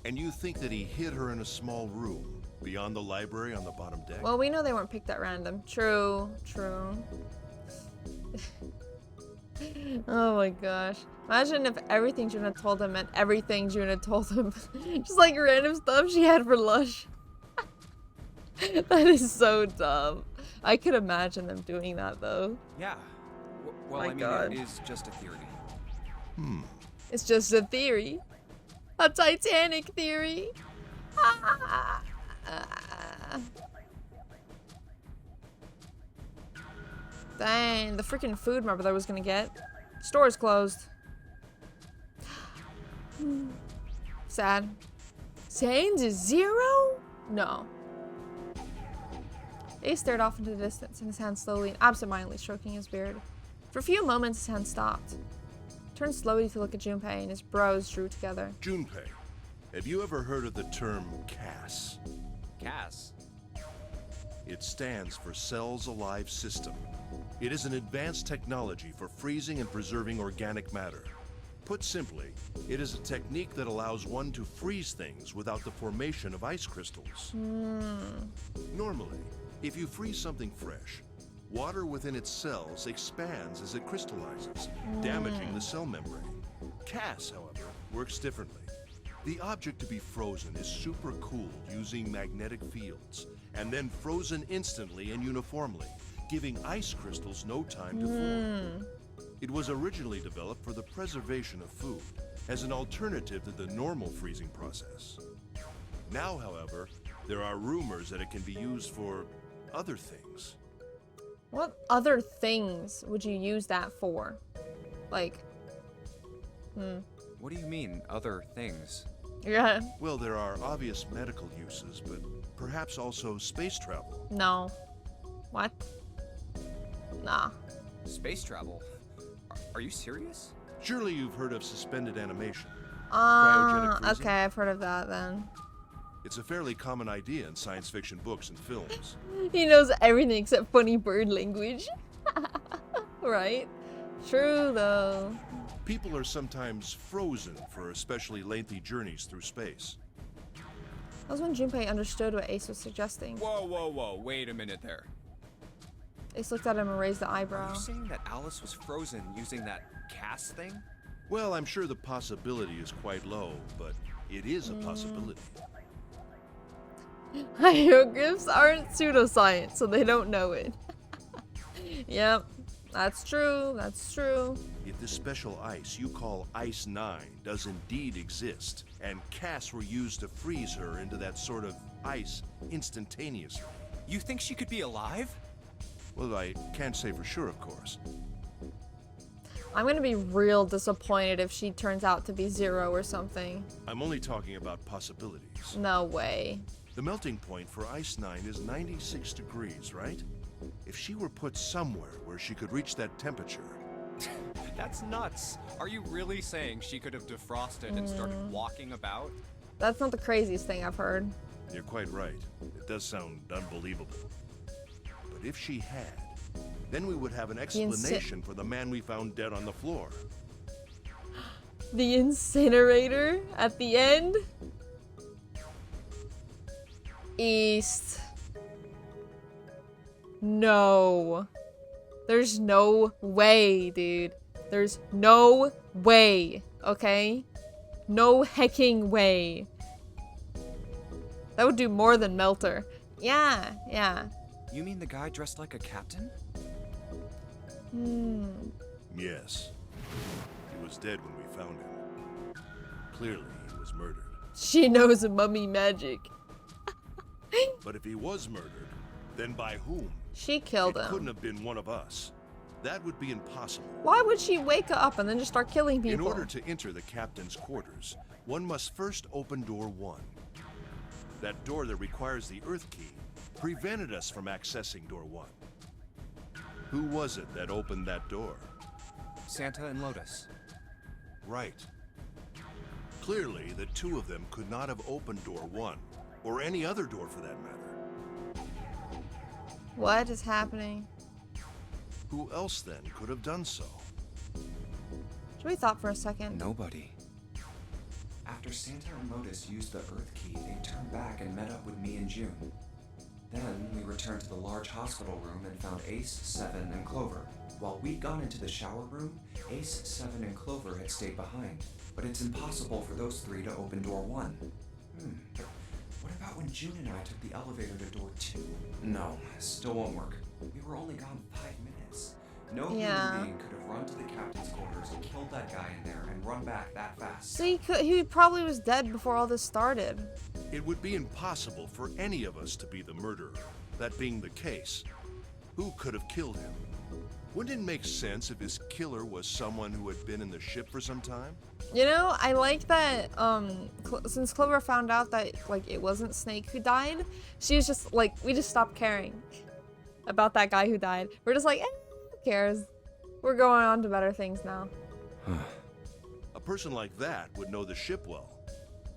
And you think that he hid her in a small room beyond the library on the bottom deck? Well, we know they weren't picked at random. True, true. Oh my gosh. Imagine if everything June had told him meant everything June had told him. Just like random stuff she had for lunch. That is so dumb. I could imagine them doing that though. Yeah. Well, My I mean, God. it is just a theory. It's just a theory. A Titanic theory. Dang, the freaking food my brother was gonna get. Store's closed. Sad. Sands is 0? No. Ace stared off into the distance, and his hand slowly and absentmindedly stroking his beard. For a few moments, his hand stopped. He turned slowly to look at Junpei, and his brows drew together. Junpei, have you ever heard of the term CAS? Cass. It stands for Cells Alive System. It is an advanced technology for freezing and preserving organic matter. Put simply, it is a technique that allows one to freeze things without the formation of ice crystals. Normally, if you freeze something fresh, water within its cells expands as it crystallizes, damaging the cell membrane. CAS, however, works differently. The object to be frozen is supercooled using magnetic fields, and then frozen instantly and uniformly, giving ice crystals no time to form. It was originally developed for the preservation of food, as an alternative to the normal freezing process. Now, however, there are rumors that it can be used for other things. What other things would you use that for? Like, What do you mean, other things? yeah, Well, there are obvious medical uses, but perhaps also space travel. no. What? Nah. Space travel? Are you serious? Surely you've heard of suspended animation. Cryogenic freezing? Okay, I've heard of that then. It's a fairly common idea in science fiction books and films. He knows everything except funny bird language. Right? True, though. People are sometimes frozen for especially lengthy journeys through space. That was when Junpei understood what Ace was suggesting. Whoa, wait a minute there. Ace looked at him and raised the Are eyebrow. you saying that Alice was frozen using that Cass thing? Well, I'm sure the possibility is quite low, but it is a possibility. Hieroglyphs aren't pseudoscience, so they don't know it. Yep, that's true, that's true. If this special ice you call Ice 9 does indeed exist, and casts were used to freeze her into that sort of ice instantaneously, You think she could be alive? Well, I can't say for sure, of course. I'm gonna be real disappointed if she turns out to be Zero or something. I'm only talking about possibilities. No way. The melting point for Ice 9 is 96 degrees, right? If she were put somewhere where she could reach that temperature... That's nuts. Are you really saying she could have defrosted and started walking about? That's not the craziest thing I've heard. You're quite right. It does sound unbelievable. But if she had, then we would have an explanation for the man we found dead on the floor. The incinerator at the end? East. No. There's no way, dude. There's no way, okay? No hecking way. That would do more than Melter. Yeah, yeah. You mean the guy dressed like a captain? Yes. He was dead when we found him. Clearly, he was murdered. She knows mummy magic. But if he was murdered, then by whom? She killed It him. couldn't have been one of us. That would be impossible. Why would she wake up and then just start killing people? In order to enter the captain's quarters, one must first open door 1. That door that requires the Earth key prevented us from accessing door 1. Who was it that opened that door? Santa and Lotus. Right. Clearly, the two of them could not have opened door 1, or any other door for that matter. What is happening? Who else then could have done so? Should we thought for a second? Nobody. After Santa and Lotus used the Earth key, they turned back and met up with me and June. Then we returned to the large hospital room and found Ace, Seven, and Clover. While we'd gone into the shower room, Ace, Seven, and Clover had stayed behind. But it's impossible for those three to open door 1. But what about when June and I took the elevator to door 2? No, still won't work. We were only gone 5 minutes. No human being could have run to the captain's quarters and killed that guy in there and run back that fast. So he probably was dead before all this started. It would be impossible for any of us to be the murderer. That being the case, who could have killed him? Wouldn't it make sense if his killer was someone who had been in the ship for some time? You know, I like that, since Clover found out that, like, it wasn't Snake who died, she was just, like, we just stopped caring about that guy who died. We're just like, who cares? We're going on to better things now. A person like that would know the ship well.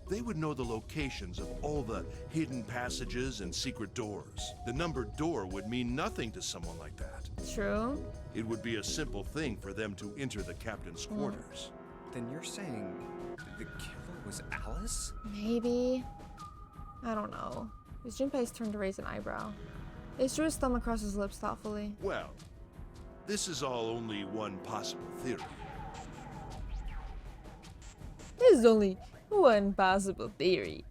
They would know the locations of all the hidden passages and secret doors. The numbered door would mean nothing to someone like that. True. It would be a simple thing for them to enter the captain's quarters. Then you're saying the killer was Alice? Maybe. I don't know. It was Junpei's turn to raise an eyebrow. Ace drew his thumb across his lips thoughtfully. Well, this is all only one possible theory. There's only one possible theory.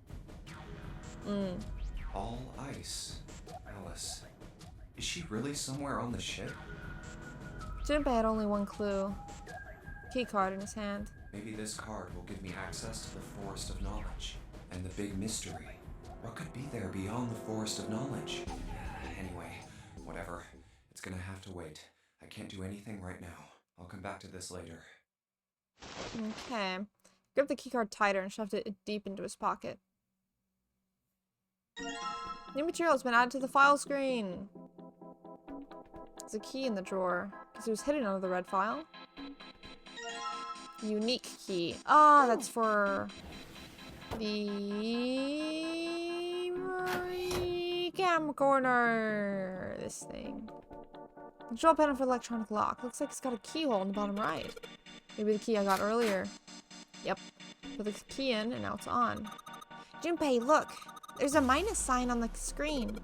All ice. Alice. Is she really somewhere on the ship? Junpei had only one clue. Key card in his hand. Maybe this card will give me access to the Forest of Knowledge. And the big mystery. What could be there beyond the Forest of Knowledge? Anyway, whatever. It's gonna have to wait. I can't do anything right now. I'll come back to this later. Okay. Gripped the keycard tighter and shoved it deep into his pocket. New material has been added to the file screen. There's a key in the drawer, because it was hidden under the red file. Unique key. Ah, that's for the camcorder. This thing. Control panel for electronic lock. Looks like it's got a keyhole in the bottom right. Maybe the key I got earlier. Yep. Put the key in and now it's on. Junpei, look! There's a minus sign on the screen.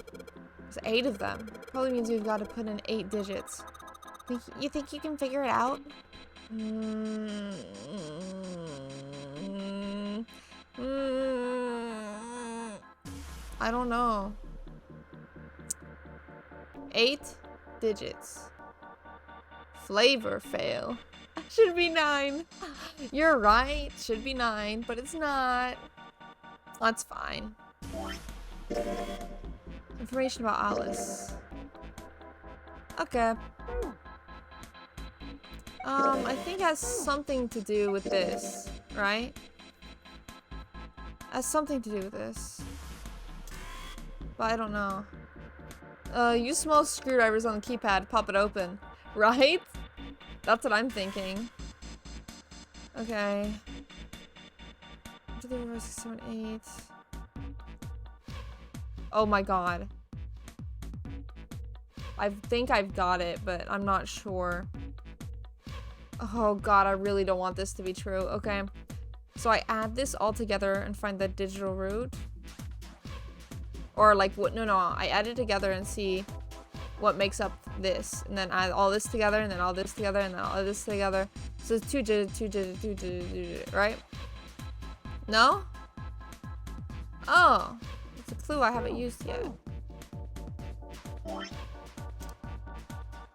There's 8 of them. Probably means we've got to put in 8 digits. You think you can figure it out? I don't know. 8 digits. Flavor fail. Should be 9. You're right. Should be 9, but it's not. That's fine. Information about Alice. Okay. I think it has something to do with this, right? Has something to do with this. But I don't know. Use small screwdrivers on the keypad, pop it open. Right? That's what I'm thinking. Okay. 2, 3, 4, 5, 6, 7, 8. Oh my god. I think I've got it, but I'm not sure. Oh god, I really don't want this to be true. Okay. So I add this all together and find the digital root. Or like what? No, I add it together and see what makes up this. And then add all this together and then all this together and then all this together. So it's 2 digit, right? No? Oh. It's a clue I haven't used yet.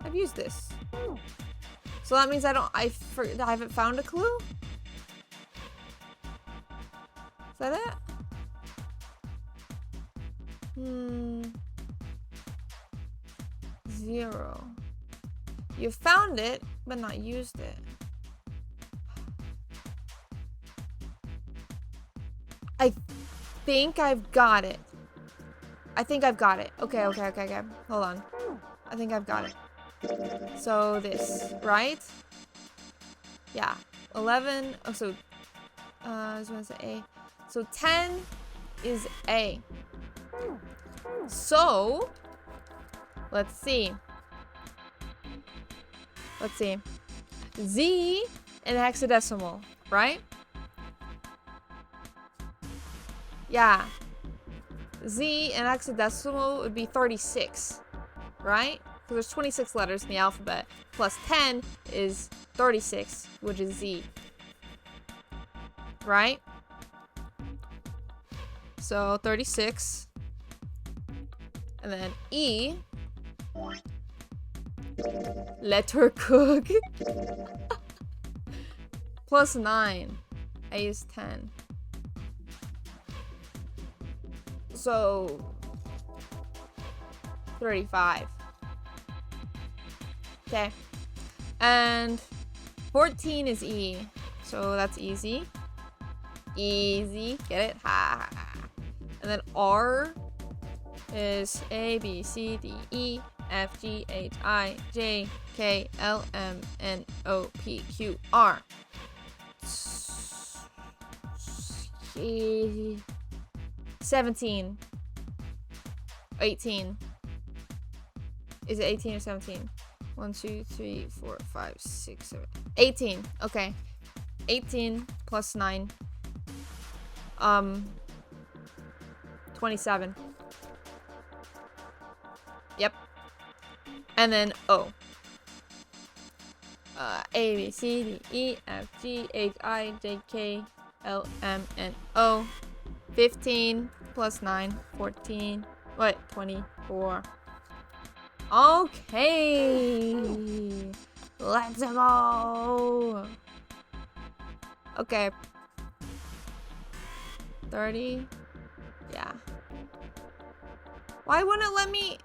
I've used this. So that means I haven't found a clue? Is that it? 0. You found it, but not used it. I think I've got it. Okay. Hold on. I think I've got it. So this, right? Yeah. 11. Oh, so I was gonna say A. So 10 is A. So let's see. Z in hexadecimal, right? Yeah. Z in hexadecimal would be 36, right? Because there's 26 letters in the alphabet. Plus 10 is 36, which is Z. Right? So 36. And then E. Let her cook. Plus 9. I use 10. So 35. Okay. And 14 is E. So that's easy. Easy. Get it? Ha. And then R is A, B, C, D, E, F, G, H, I, J, K, L, M, N, O, P, Q, R. 17. 18. Is it 18 or 17? 1, 2, 3, 4, 5, 6, 7. 18. Okay. 18 plus 9. 27. Yep. And then O. A, B, C, D, E, F, G, H, I, J, K, L, M, N, O. 15 plus 9. 14. What? 24. Okay. Let's go. Okay. 30. Yeah. Why wouldn't it let me?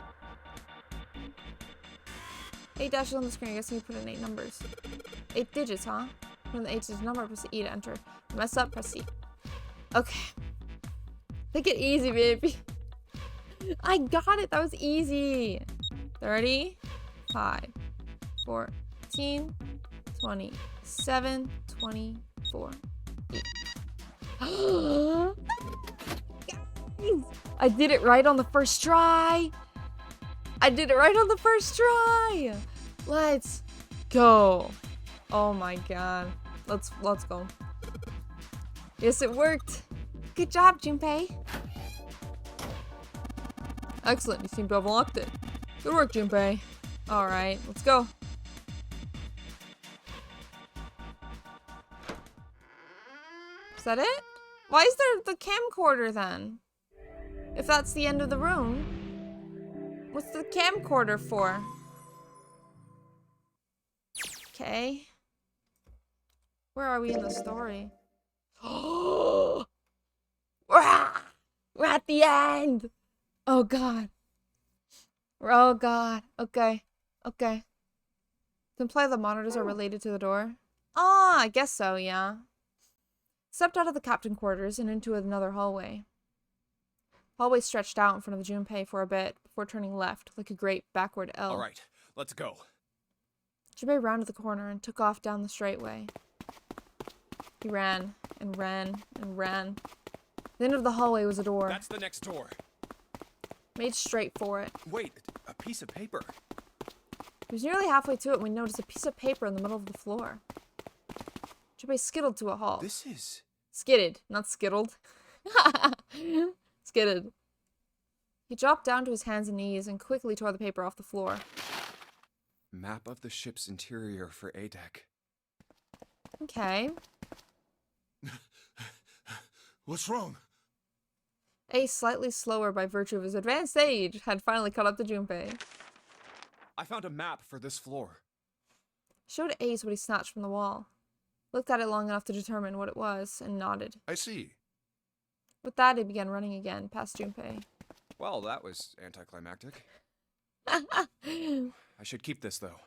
8 dashes on the screen. I guess you put in 8 numbers. 8 digits, huh? When the 8 digit number, press E to enter. Mess up, press C. Okay. Take it easy, baby. I got it. That was easy. 35, 14, 27, 24. I did it right on the first try. Let's go. Oh my god. Let's go. Yes, it worked. Good job, Junpei. Excellent. You seem to have unlocked it. Good work, Junpei. Alright, let's go. Is that it? Why is there the camcorder then? If that's the end of the room, what's the camcorder for? Okay. Where are we in the story? We're at the end! Oh god. Oh god. Okay. Okay. To imply the monitors are related to the door? Oh, I guess so, yeah. Stepped out of the captain quarters and into another hallway. Hallway stretched out in front of Junpei for a bit before turning left, like a great backward L. All right, let's go. Junpei rounded the corner and took off down the straightway. He ran and ran and ran. At the end of the hallway was a door. That's the next door. Made straight for it. Wait, a piece of paper. He was nearly halfway to it when he noticed a piece of paper in the middle of the floor. Junpei skittled to a halt. This is... Skidded, not skittled. Skidded. He dropped down to his hands and knees and quickly tore the paper off the floor. Map of the ship's interior for A-Deck. Okay. What's wrong? Ace, slightly slower by virtue of his advanced age, had finally caught up to Junpei. I found a map for this floor. Showed Ace what he snatched from the wall. Looked at it long enough to determine what it was, and nodded. I see. With that, he began running again, past Junpei. Well, that was anticlimactic. I should keep this, though.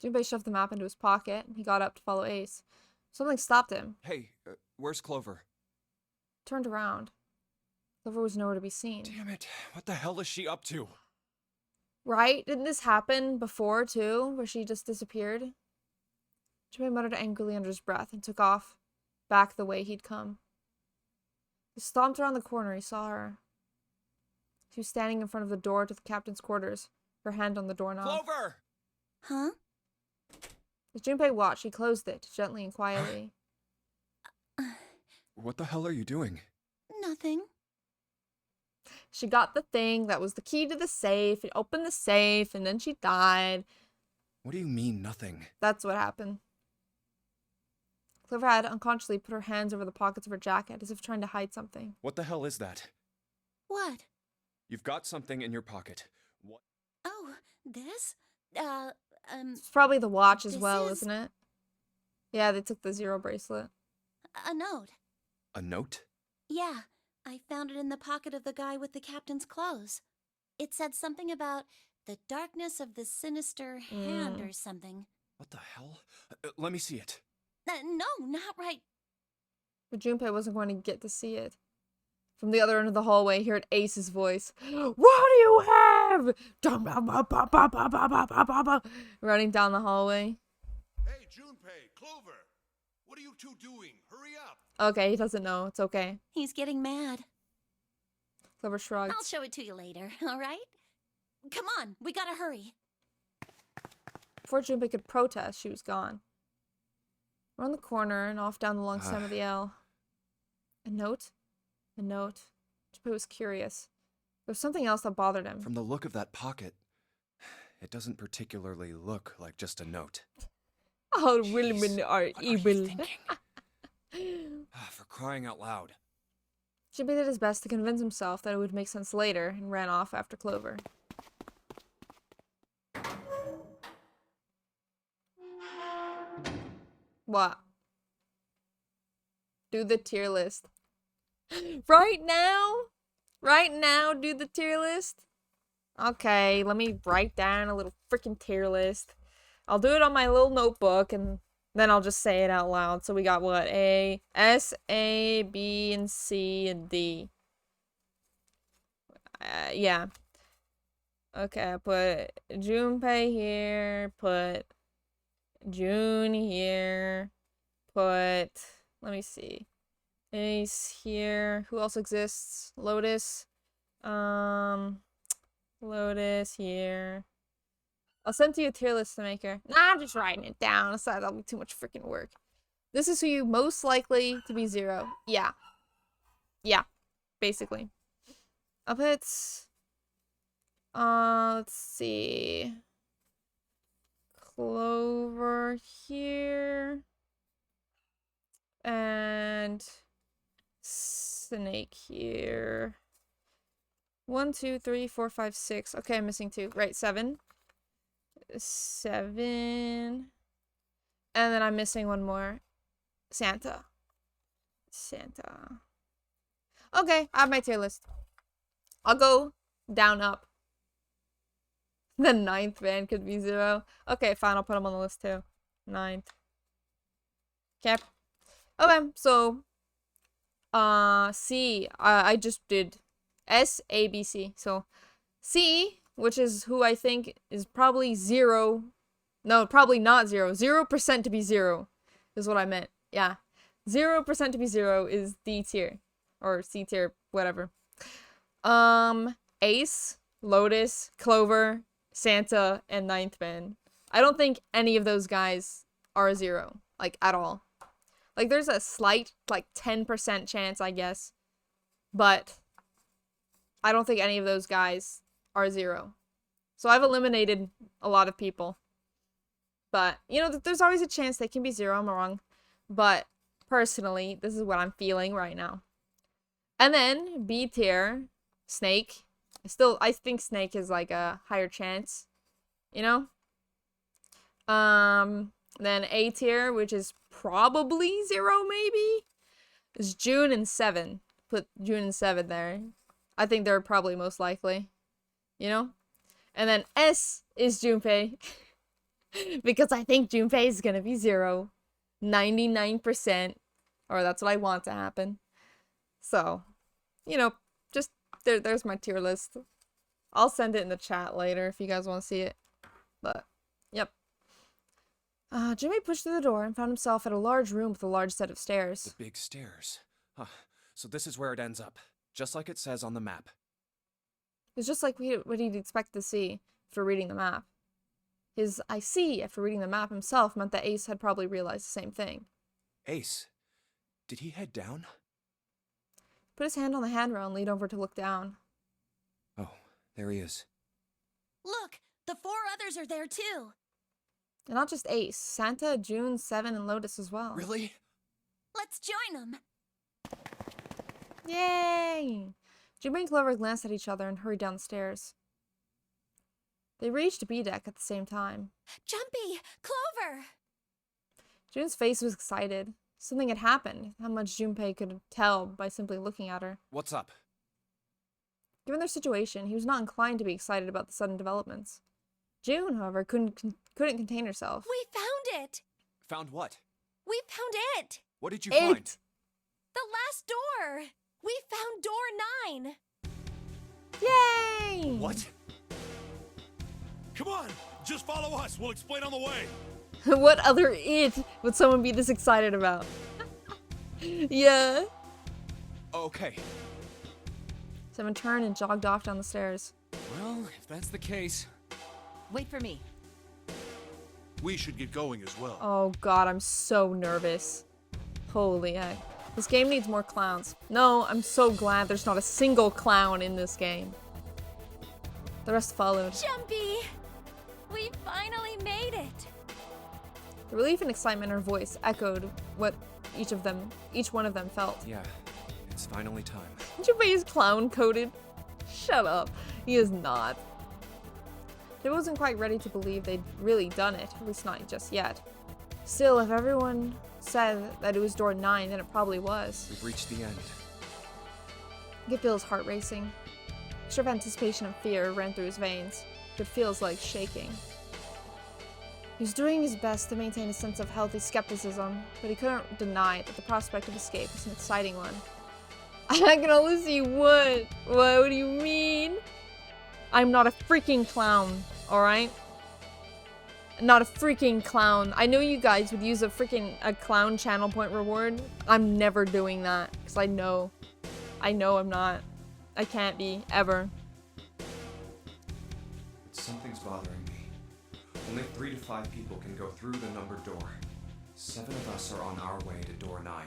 Junpei shoved the map into his pocket, and he got up to follow Ace. Something stopped him. Hey, where's Clover? Turned around. Clover was nowhere to be seen. Damn it, what the hell is she up to? Right? Didn't this happen before, too, where she just disappeared? Junpei muttered angrily under his breath and took off, back the way he'd come. He stomped around the corner, he saw her. She was standing in front of the door to the captain's quarters, her hand on the doorknob. Clover! Huh? As Junpei watched, she closed it, gently and quietly. What the hell are you doing? Nothing. She got the thing that was the key to the safe, it opened the safe, and then she died. What do you mean, nothing? That's what happened. Clover had unconsciously put her hands over the pockets of her jacket, as if trying to hide something. What the hell is that? What? You've got something in your pocket. What? Oh, this? It's probably the watch as This well, is- isn't it? Yeah, they took the zero bracelet. A note. A note? Yeah, I found it in the pocket of the guy with the captain's clothes. It said something about the darkness of the sinister hand or something. What the hell? Let me see it. No, not right. But Junpei wasn't going to get to see it. From the other end of the hallway, he heard Ace's voice. What do you have? Running down the hallway. Hey, Junpei, Clover! What are you two doing? Hurry up! Okay, he doesn't know. It's okay. He's getting mad. Clover shrugged. I'll show it to you later, all right? Come on, we gotta hurry. Before Junpei could protest, she was gone. Around the corner and off down the long stem of the L. A note? A note. Junpei was curious. There was something else that bothered him. From the look of that pocket, it doesn't particularly look like just a note. Oh, Jeez, women are what evil. Are you thinking? For crying out loud. Junpei did his best to convince himself that it would make sense later and ran off after Clover. What? Do the tier list. Right now? Right now, do the tier list? Okay, let me write down a little freaking tier list. I'll do it on my little notebook and then I'll just say it out loud. So we got what? A, S, A, B, and C, and D. Yeah. Okay, I put Junpei here, put June here, put, let me see, Ace here. Who else exists? Lotus. Lotus here. I'll send to you a tier list to maker. Nah, I'm just writing it down. Aside, that'll be too much freaking work. This is who you most likely to be 0. Yeah. Yeah. Basically. I'll put... let's see. Clover here. And... Snake here. 1, 2, 3, 4, 5, 6. Okay, I'm missing 2. Right, 7. 7. And then I'm missing one more. Santa. Santa. Okay, I have my tier list. I'll go down, up. The 9th band could be 0. Okay, fine, I'll put him on the list too. 9th. Okay. Okay, so C, I just did S, A, B, C. So C, which is who I think is probably 0. No, probably not 0. 0% to be 0 is what I meant. Yeah. 0% to be 0 is D tier. Or C tier, whatever. Ace, Lotus, Clover, Santa, and 9th band. I don't think any of those guys are a 0. Like, at all. Like, there's a slight, like, 10% chance, I guess. But I don't think any of those guys are 0. So I've eliminated a lot of people. But, you know, there's always a chance they can be 0, I'm wrong. But, personally, this is what I'm feeling right now. And then, B tier, Snake. I think Snake is, like, a higher chance. You know? Then A tier, which is probably 0, maybe? Is June and 7. Put June and 7 there. I think they're probably most likely. You know? And then S is Junpei. Because I think Junpei is gonna be 0. 99%. Or that's what I want to happen. So, you know, just there's my tier list. I'll send it in the chat later if you guys want to see it. But, yep. Jimmy pushed through the door and found himself at a large room with a large set of stairs. The big stairs. Huh. So this is where it ends up. Just like it says on the map. It's just like what he'd expect to see after reading the map. His I see after reading the map himself meant that Ace had probably realized the same thing. Ace? Did he head down? Put his hand on the handrail and leaned over to look down. Oh, there he is. Look, the 4 others are there too. And not just Ace. Santa, June, 7, and Lotus as well. Really? Let's join them. Yay! Jimmy and Clover glanced at each other and hurried down the stairs. They reached B deck at the same time. Jumpy! Clover! June's face was excited. Something had happened. How much Junpei could tell by simply looking at her. What's up? Given their situation, he was not inclined to be excited about the sudden developments. June, however, couldn't contain herself. We found it! Found what? We found it! What did you find? The last door! We found door 9! Yay! What? Come on! Just follow us. We'll explain on the way. What other it would someone be this excited about? Yeah. Okay. 7 turned and jogged off down the stairs. Well, if that's the case... Wait for me. We should get going as well. Oh god, I'm so nervous. Holy heck. This game needs more clowns. No, I'm so glad there's not a single clown in this game. The rest followed. Jumpy! We finally made it! The relief and excitement in her voice echoed what each one of them felt. Yeah, it's finally time. Junpei is clown coded. Shut up. He is not. They wasn't quite ready to believe they'd really done it, at least not just yet. Still, if everyone said that it was door 9, then it probably was. We've reached the end. He could feel his heart racing. A sort of anticipation and fear ran through his veins. It feels like shaking. He was doing his best to maintain a sense of healthy skepticism, but he couldn't deny that the prospect of escape was an exciting one. I can only see what? What do you mean? I'm not a freaking clown, alright? Not a freaking clown. I know you guys would use a clown channel point reward. I'm never doing that, because I know I'm not. I can't be, ever. Something's bothering me. Only 3 to 5 people can go through the numbered door. 7 of us are on our way to door 9.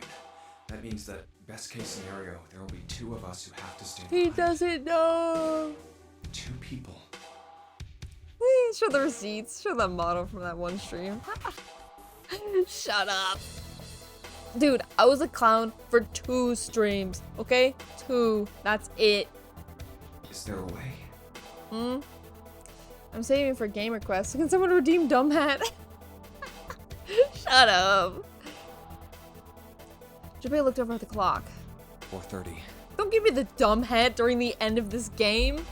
That means that, best case scenario, there will be 2 of us who have to stay behind. He doesn't know. 2 people. Show the receipts. Show that model from that one stream. Shut up. Dude, I was a clown for 2 streams, okay? 2. That's it. Is there a way? I'm saving for game requests. Can someone redeem Dumb Hat? Shut up. Junpei looked over at the clock. 4:30. Don't give me the dumb hat during the end of this game.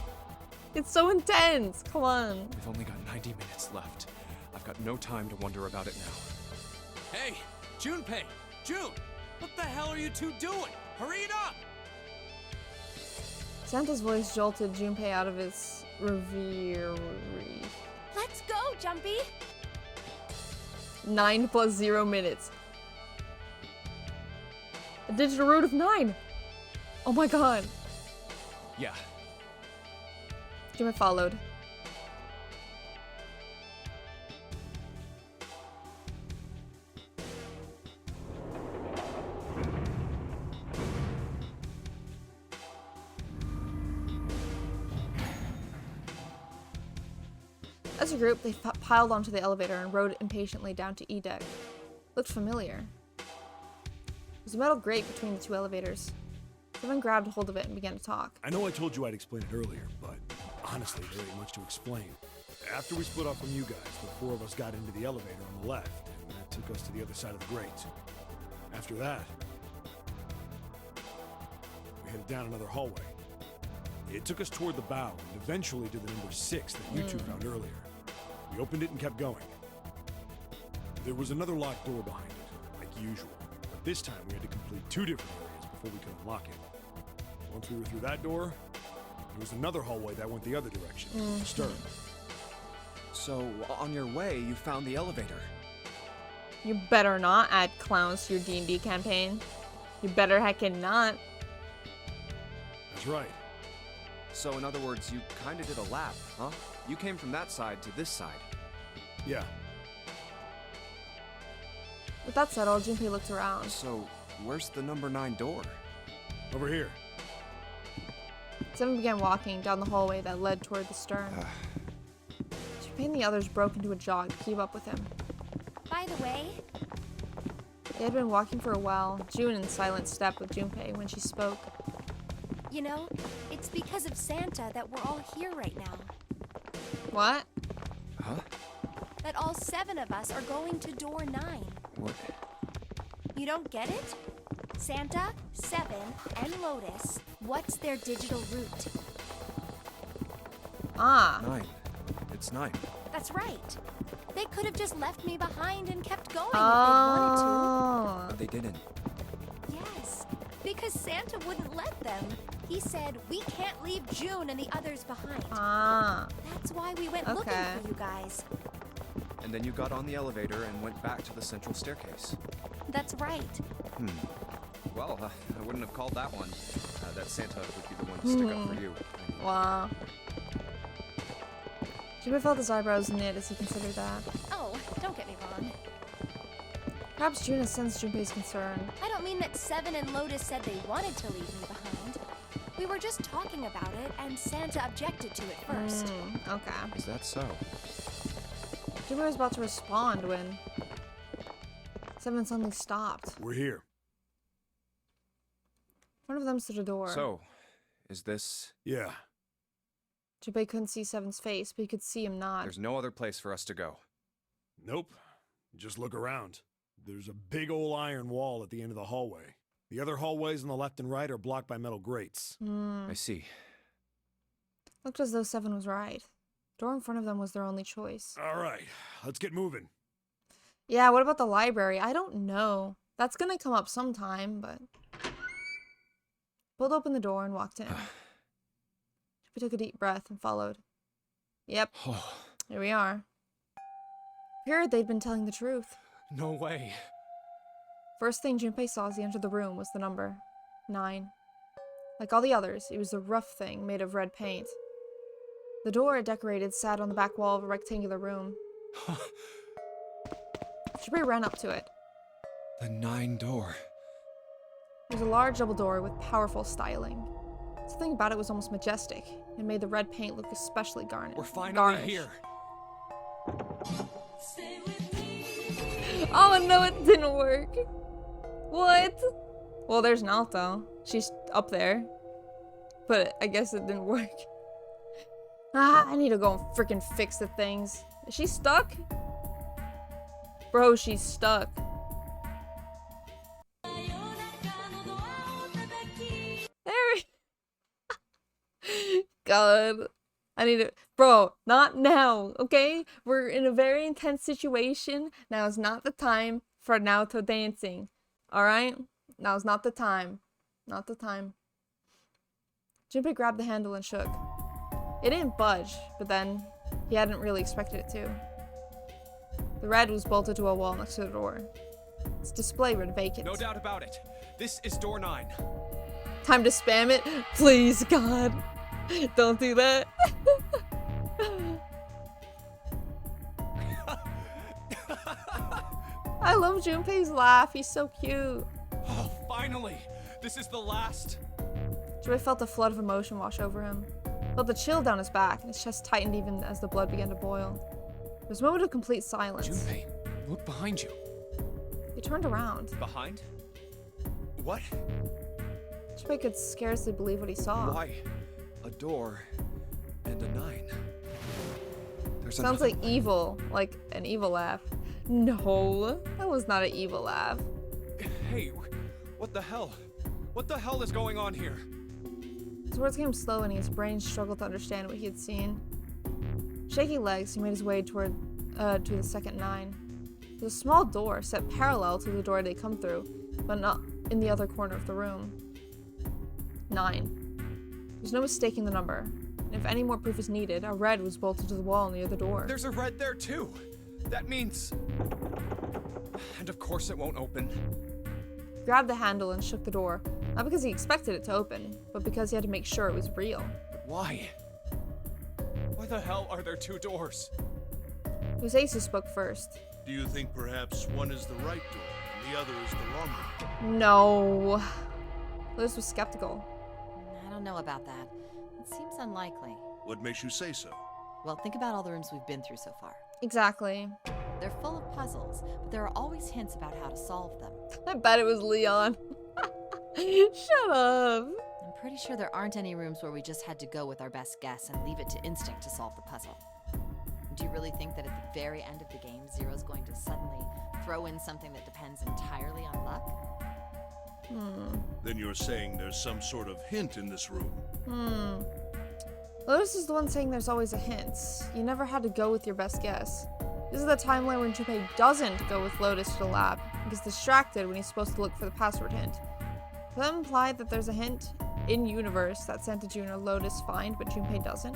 It's so intense. Come on. We've only got 90 minutes left. I've got no time to wonder about it now. Hey, Junpei! June! What the hell are you two doing? Hurry it up! Santa's voice jolted Junpei out of his reverie. Let's go, Jumpy! 9 + 0 minutes. A digital root of 9. Oh my god. Yeah. Junpei followed. As a group, they piled onto the elevator and rode impatiently down to E deck. Looked familiar. There was a metal grate between the two elevators. Someone grabbed hold of it and began to talk. I know I told you I'd explain it earlier, but honestly, there ain't much to explain. After we split off from you guys, the four of us got into the elevator on the left, and that took us to the other side of the grate. After that, we headed down another hallway. It took us toward the bow, and eventually to the number 6 that you two found earlier. We opened it and kept going. There was another locked door behind it, like usual, but this time we had to complete 2 different areas before we could unlock it. Once we were through that door, there was another hallway that went the other direction, to the stern. So, on your way, you found the elevator. You better not add clowns to your D&D campaign. You better heckin' not. That's right. So, in other words, you kinda did a lap, huh? You came from that side to this side. Yeah. With that settled, Junpei looked around. So, where's the number 9 door? Over here. Seven began walking down the hallway that led toward the stern. Junpei and the others broke into a jog to keep up with him. By the way, They had been walking for a while, June in silent step with Junpei when she spoke. you know, it's because of Santa that we're all here right now. What? Huh? That all 7 of us are going to door 9. What? You don't get it? Santa, 7, and Lotus, what's their digital root? Ah. 9. It's 9. That's right. They could have just left me behind and kept going if they wanted Oh. But they didn't. to. Yes, because Santa wouldn't let them. He said, we can't leave June and the others behind. Ah. That's why we went looking Okay. for you guys. And then you got on the elevator and went back to the central staircase. That's right. Well, I wouldn't have called that one. That Santa would be the one to stick up for you. Wow. Junpei felt his eyebrows knit as he considered that. Oh, don't get me wrong. Perhaps June has sensed Junpei's concern. I don't mean that 7 and Lotus said they wanted to leave me behind. We were just talking about it, and Santa objected to it first. Okay. Is that so? Junpei was about to respond when Seven suddenly stopped. We're here. In front of them stood a door. So, is this... Yeah. Junpei couldn't see Seven's face, but he could see him nod. There's no other place for us to go. Nope. Just look around. There's a big old iron wall at the end of the hallway. The other hallways on the left and right are blocked by metal grates. I see. Looked as though Seven was right. The door in front of them was their only choice. All right, let's get moving. Yeah, what about the library? I don't know. That's gonna come up sometime, but... Pulled open the door and walked in. Junpei took a deep breath and followed. Yep, here we are. Appeared they'd been telling the truth. No way. First thing Junpei saw as he entered the room was the number 9. Like all the others, it was a rough thing made of red paint. The door it decorated sat on the back wall of a rectangular room. Junpei ran up to it. The 9 door. It was a large double door with powerful styling. Something about it was almost majestic and made the red paint look especially garnished. We're finally here. Oh no, it didn't work. What? Well, there's Naoto. She's up there. But I guess it didn't work. Ah, I need to go and freaking fix the things. Is she stuck? Bro, she's stuck. There we God. I need to, bro, not now, okay? We're in a very intense situation. Now is not the time for Naruto dancing. Alright? Now is not the time. Not the time. Junpei grabbed the handle and shook. It didn't budge, but then he hadn't really expected it to. The red was bolted to a wall next to the door. Its display read vacant. No doubt about it. This is door 9. Time to spam it? Please, God. Don't do that. I love Junpei's laugh. He's so cute. Oh, finally! This is the last. Junpei felt a flood of emotion wash over him. Felt the chill down his back, and his chest tightened even as the blood began to boil. There was a moment of complete silence. Junpei, look behind you. He turned around. Behind? What? Junpei could scarcely believe what he saw. Why? A door and a 9. There's Sounds another like one. evil, like an evil laugh. No, that was not an evil laugh. Hey, what the hell? What the hell is going on here? His words came slow and his brain struggled to understand what he had seen. Shaky legs, he made his way toward to the second 9. There was a small door set parallel to the door they'd come through, but not in the other corner of the room. 9. There's no mistaking the number, and if any more proof is needed, a red was bolted to the wall near the door. There's a red there too. That means... And of course it won't open. He grabbed the handle and shook the door, not because he expected it to open, but because he had to make sure it was real. But why? Why the hell are there 2 doors? It was Ace who spoke first. Do you think perhaps one is the right door and the other is the wrong door? No. Liz was skeptical. I don't know about that. It seems unlikely. What makes you say so? Well, think about all the rooms we've been through so far. Exactly. They're full of puzzles, but there are always hints about how to solve them. I bet it was Leon. Shut up. I'm pretty sure there aren't any rooms where we just had to go with our best guess and leave it to instinct to solve the puzzle. Do you really think that at the very end of the game, Zero's going to suddenly throw in something that depends entirely on luck? Then you're saying there's some sort of hint in this room. Lotus is the one saying there's always a hint. You never had to go with your best guess. This is the timeline when Junpei doesn't go with Lotus to the lab and gets distracted when he's supposed to look for the password hint. Does that imply that there's a hint in universe that Santa June or Lotus find, but Junpei doesn't?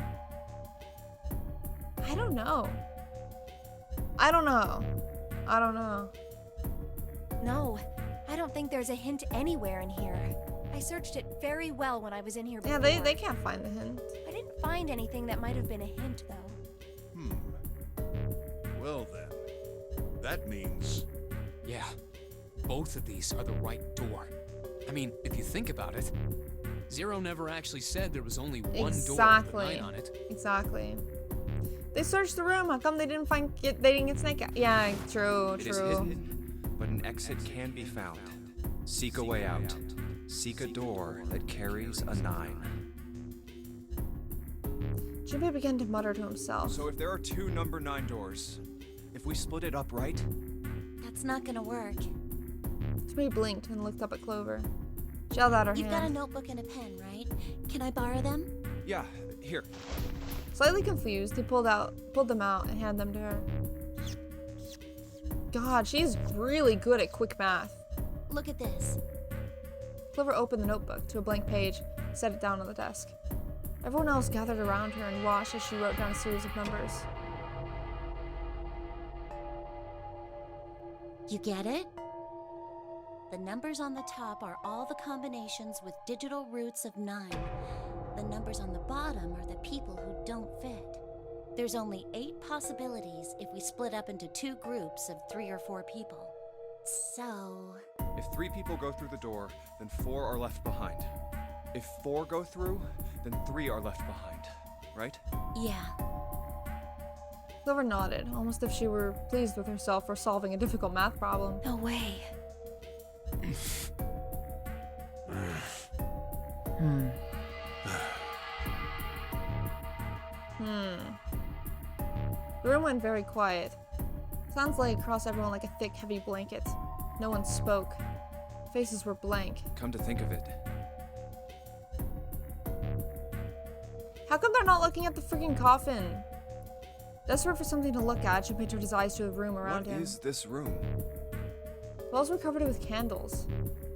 I don't know. I don't know. I don't know. No, I don't think there's a hint anywhere in here. I searched it very well when I was in here before. Yeah, they can't find the hint. I didn't find anything that might have been a hint, though. Well then, that means... Yeah, both of these are the right door. I mean, if you think about it, Zero never actually said there was only one door with a 9 on it. Exactly. They searched the room. How come they didn't get Snake Eye? Yeah, true, It is true. hidden, but an exit can be found. Seek a way out. Seek a door that carries a 9. Junpei began to mutter to himself. So if there are 2 number 9 doors, if we split it up right, That's not gonna work. Junpei blinked and looked up at Clover. She held out her You've got a hand. notebook and a pen, right? Can I borrow them? yeah, here. Slightly confused, he pulled them out and handed them to her. God, she's really good at quick math. Look at this. Clover opened the notebook to a blank page, set it down on the desk. Everyone else gathered around her and watched as she wrote down a series of numbers. You get it? The numbers on the top are all the combinations with digital roots of 9. The numbers on the bottom are the people who don't fit. There's only 8 possibilities if we split up into 2 groups of 3 or 4 people. So... If 3 people go through the door, then 4 are left behind. If 4 go through, then 3 are left behind, right? yeah. Clover nodded, almost if she were pleased with herself for solving a difficult math problem. No way. The room went very quiet. Sounds lay across everyone like a thick, heavy blanket. No one spoke. Faces were blank. Come to think of it, How come they're not looking at the freaking coffin? Desperate for something to look at, Junpei turned his eyes to the room around him. What is this room? Walls were covered with candles.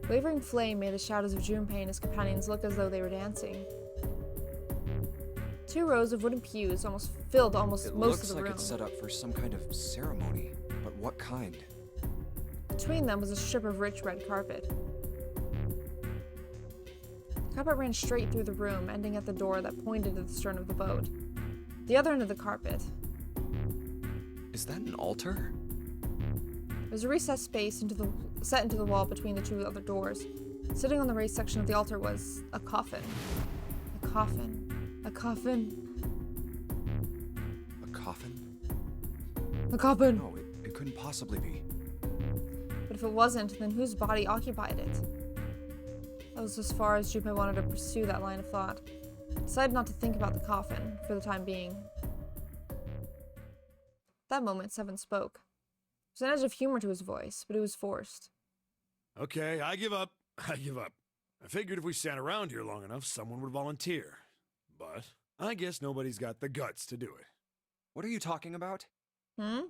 Wavering flame made the shadows of Junpei and his companions look as though they were dancing. 2 rows of wooden pews filled most of the room. It looks like it's set up for some kind of ceremony, but what kind? Between them was a strip of rich red carpet. The carpet ran straight through the room, ending at the door that pointed to the stern of the boat. The other end of the carpet. Is that an altar? There was a recessed space set into the wall between the 2 other doors. Sitting on the raised section of the altar was a coffin. A coffin. A coffin. A coffin? A coffin! No, it couldn't possibly be. But if it wasn't, then whose body occupied it? That was as far as Junpei wanted to pursue that line of thought. Decided not to think about the coffin for the time being. At that moment, Seven spoke. There was an edge of humor to his voice, but it was forced. Okay, I give up. I give up. I figured if we sat around here long enough, someone would volunteer. But I guess nobody's got the guts to do it. What are you talking about? Junpei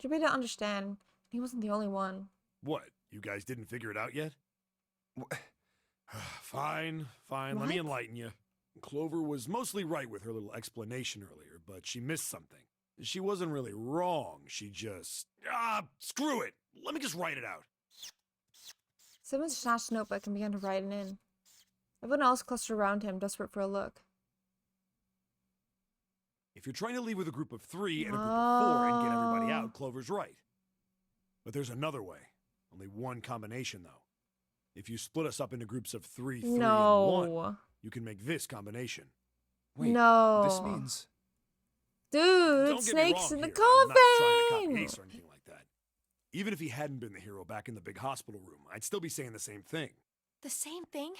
didn't understand. He wasn't the only one. What? You guys didn't figure it out yet? Wh- Fine. Let What? me enlighten you. Clover was mostly right with her little explanation earlier, but she missed something. She wasn't really wrong. She just... screw it! Let me just write it out. Seven snatched a notebook and began to write it in. Everyone else clustered around him, desperate for a look. If you're trying to leave with a group of 3 and a group of 4 and get everybody out, Clover's right. But there's another way. Only one combination, though. If you split us up into groups of 3, 3, and 1, you can make this combination. Wait, No. this means... Dude, Don't it's get me snakes wrong in the here. I'm not trying to coffin! copy Ace or anything like that. Even if he hadn't been the hero back in the big hospital room, I'd still be saying the same thing. The same thing?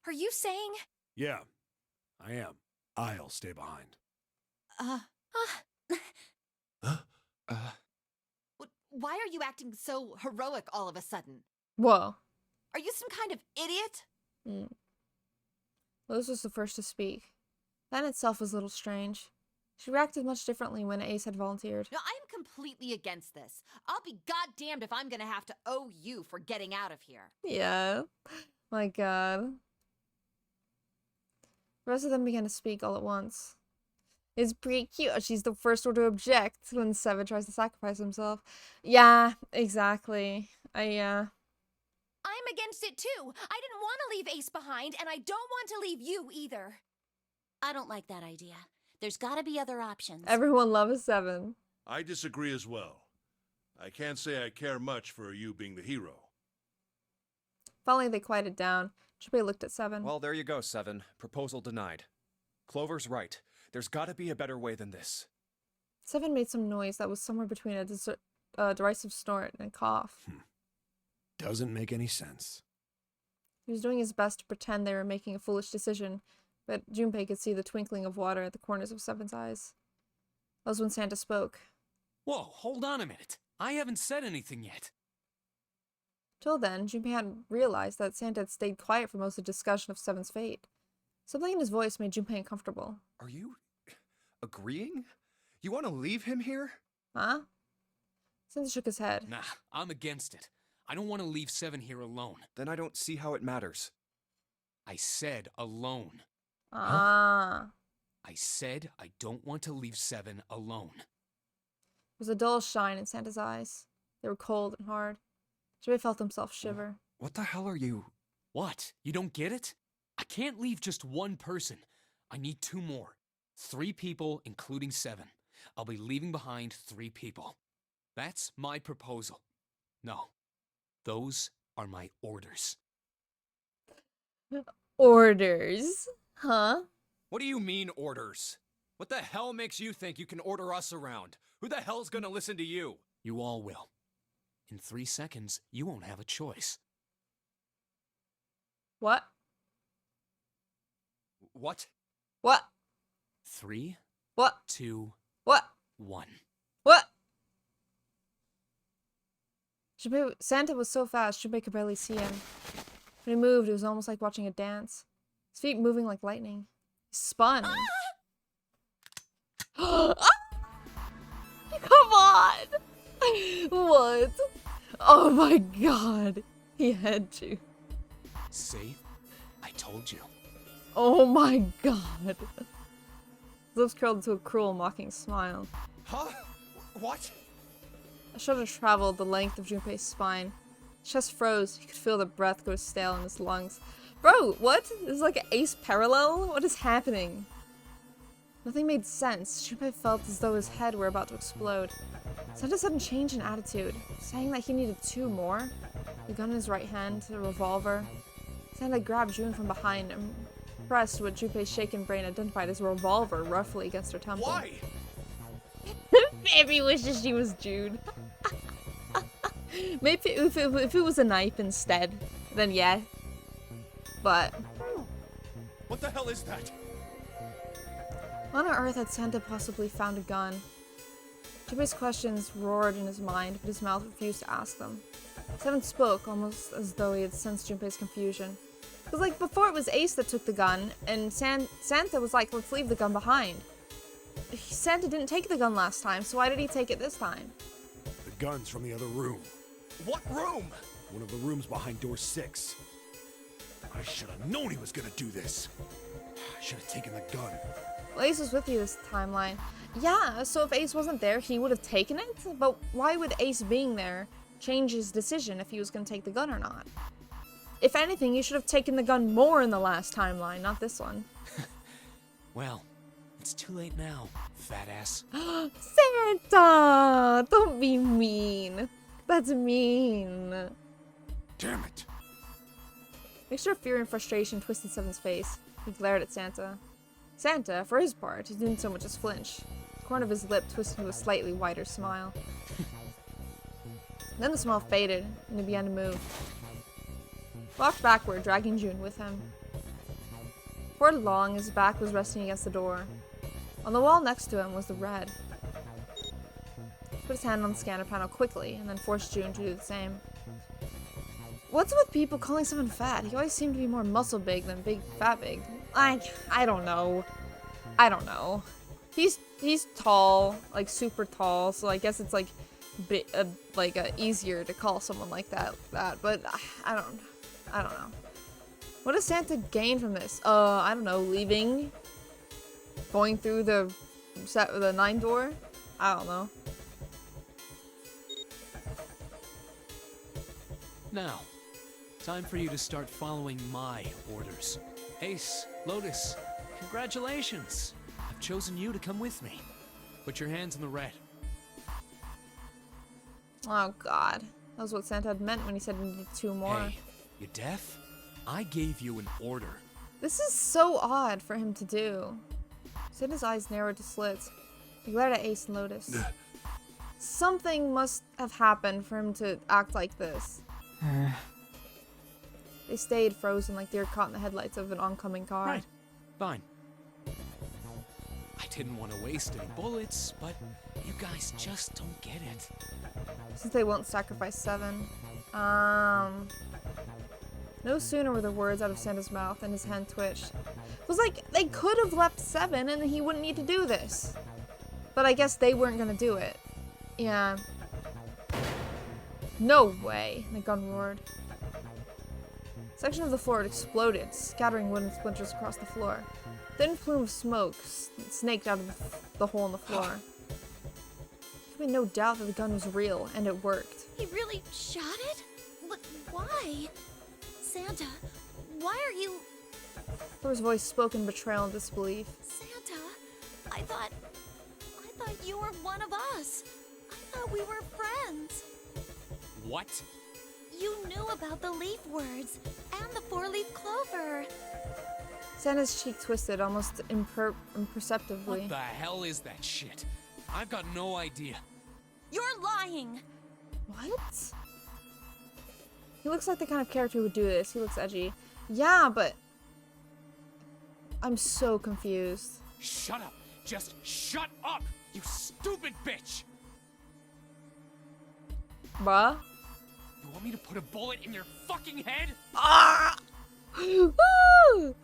Are you saying? Yeah, I am. I'll stay behind. Why are you acting so heroic all of a sudden? Whoa. Are you some kind of idiot? Rose was the first to speak. That in itself was a little strange. She reacted much differently when Ace had volunteered. No, I am completely against this. I'll be goddamned if I'm gonna have to owe you for getting out of here. Yeah. My god. The rest of them began to speak all at once. It's pretty cute. She's the first one to object when Seven tries to sacrifice himself. Yeah, exactly. I'm against it too. I didn't want to leave Ace behind, and I don't want to leave you either. I don't like that idea. There's gotta be other options. Everyone loves Seven. I disagree as well. I can't say I care much for you being the hero. Finally, they quieted down. Junpei looked at Seven. Well, there you go, Seven. Proposal denied. Clover's right. There's gotta be a better way than this. Seven made some noise that was somewhere between a derisive snort and a cough. Doesn't make any sense. He was doing his best to pretend they were making a foolish decision, but Junpei could see the twinkling of water at the corners of Seven's eyes. That was when Santa spoke. Whoa, hold on a minute. I haven't said anything yet. Till then, Junpei hadn't realized that Santa had stayed quiet for most of the discussion of Seven's fate. Something in his voice made Junpei uncomfortable. Are you... agreeing? You want to leave him here? Huh? Santa shook his head. Nah, I'm against it. I don't want to leave Seven here alone. Then I don't see how it matters. I said alone. Ah. I said I don't want to leave Seven alone. There was a dull shine in Santa's eyes. They were cold and hard. Junpei felt himself shiver. What the hell are you... What? You don't get it? I can't leave just one person. I need 2 more. 3 people, including Seven. I'll be leaving behind 3 people. That's my proposal. No. Those are my orders. Orders? Huh? What do you mean, orders? What the hell makes you think you can order us around? Who the hell's gonna listen to you? You all will. In 3 seconds, you won't have a choice. What? What? What? 3, What? 2, What? 1. What? Santa was so fast, Junpei could barely see him. When he moved, it was almost like watching a dance. His feet moving like lightning. Spun. Come on! What? Oh my god. He had to. See? I told you. Oh my god. His lips curled into a cruel, mocking smile. Huh? What? A shudder traveled the length of Junpei's spine. His chest froze. He could feel the breath go stale in his lungs. Bro, what? This is like an ace parallel? What is happening? Nothing made sense. Junpei felt as though his head were about to explode. Santa sudden change in attitude, saying that he needed 2 more. The gun in his right hand, a revolver. Santa grabbed June from behind and pressed what Junpei's shaken brain identified as a revolver roughly against her temple. Why? Maybe wishes she was June. Maybe if it was a knife instead, then yeah. But What the hell is that? on Earth had Santa possibly found a gun? Junpei's questions roared in his mind, but his mouth refused to ask them. Seven spoke, almost as though he had sensed Junpei's confusion. Because, like, before it was Ace that took the gun, and Santa was like, let's leave the gun behind. Santa didn't take the gun last time, so why did he take it this time? The gun's from the other room. What room? One of the rooms behind door 6. I should have known he was gonna do this. I should have taken the gun. Well, Ace was with you this timeline. Yeah, so if Ace wasn't there, he would have taken it? But why would Ace being there change his decision if he was going to take the gun or not? If anything, you should have taken the gun more in the last timeline, not this one. Well, it's too late now, fat ass. Santa! Don't be mean. That's mean. Damn it! Mixture of fear and frustration twisted Seven's face. He glared at Santa. Santa, for his part, didn't so much as flinch. The corner of his lip twisted into a slightly wider smile. Then the smile faded, and he began to move. He walked backward, dragging June with him. Before long, his back was resting against the door. On the wall next to him was the red. He put his hand on the scanner panel quickly, and then forced June to do the same. What's with people calling someone fat? He always seemed to be more muscle big than big fat big. I don't know. I don't know. He's tall, like super tall, so I guess it's like easier to call someone like that. But I don't know. What does Santa gain from this? I don't know. Leaving, going through the 9 door. I don't know. Now, time for you to start following my orders. Ace, Lotus, congratulations! I've chosen you to come with me. Put your hands in the red. Oh god. That was what Santa had meant when he said he needed 2 more. Hey, you deaf? I gave you an order. This is so odd for him to do. Santa's eyes narrowed to slits. He glared at Ace and Lotus. Something must have happened for him to act like this. They stayed frozen like they were caught in the headlights of an oncoming car. Right. Fine. I didn't want to waste any bullets, but you guys just don't get it. Since they won't sacrifice 7. No sooner were the words out of Santa's mouth than his hand twitched. It was like they could have left 7 and he wouldn't need to do this. But I guess they weren't gonna do it. Yeah. No way, the gun roared. A section of the floor had exploded, scattering wooden splinters across the floor. A thin plume of smoke snaked out of the hole in the floor. There could be no doubt that the gun was real, and it worked. He really shot it? But why? Santa, why are you... Thor's voice spoke in betrayal and disbelief. Santa, I thought you were one of us. I thought we were friends. What? You knew about the leaf words and the 4-leaf clover. Santa's cheek twisted almost imperceptibly. What the hell is that shit? I've got no idea. You're lying. What? He looks like the kind of character who would do this. He looks edgy. Yeah, but... I'm so confused. Shut up! Just shut up! You stupid bitch! Bruh? You want me to put a bullet in your fucking head? Ah! Woo!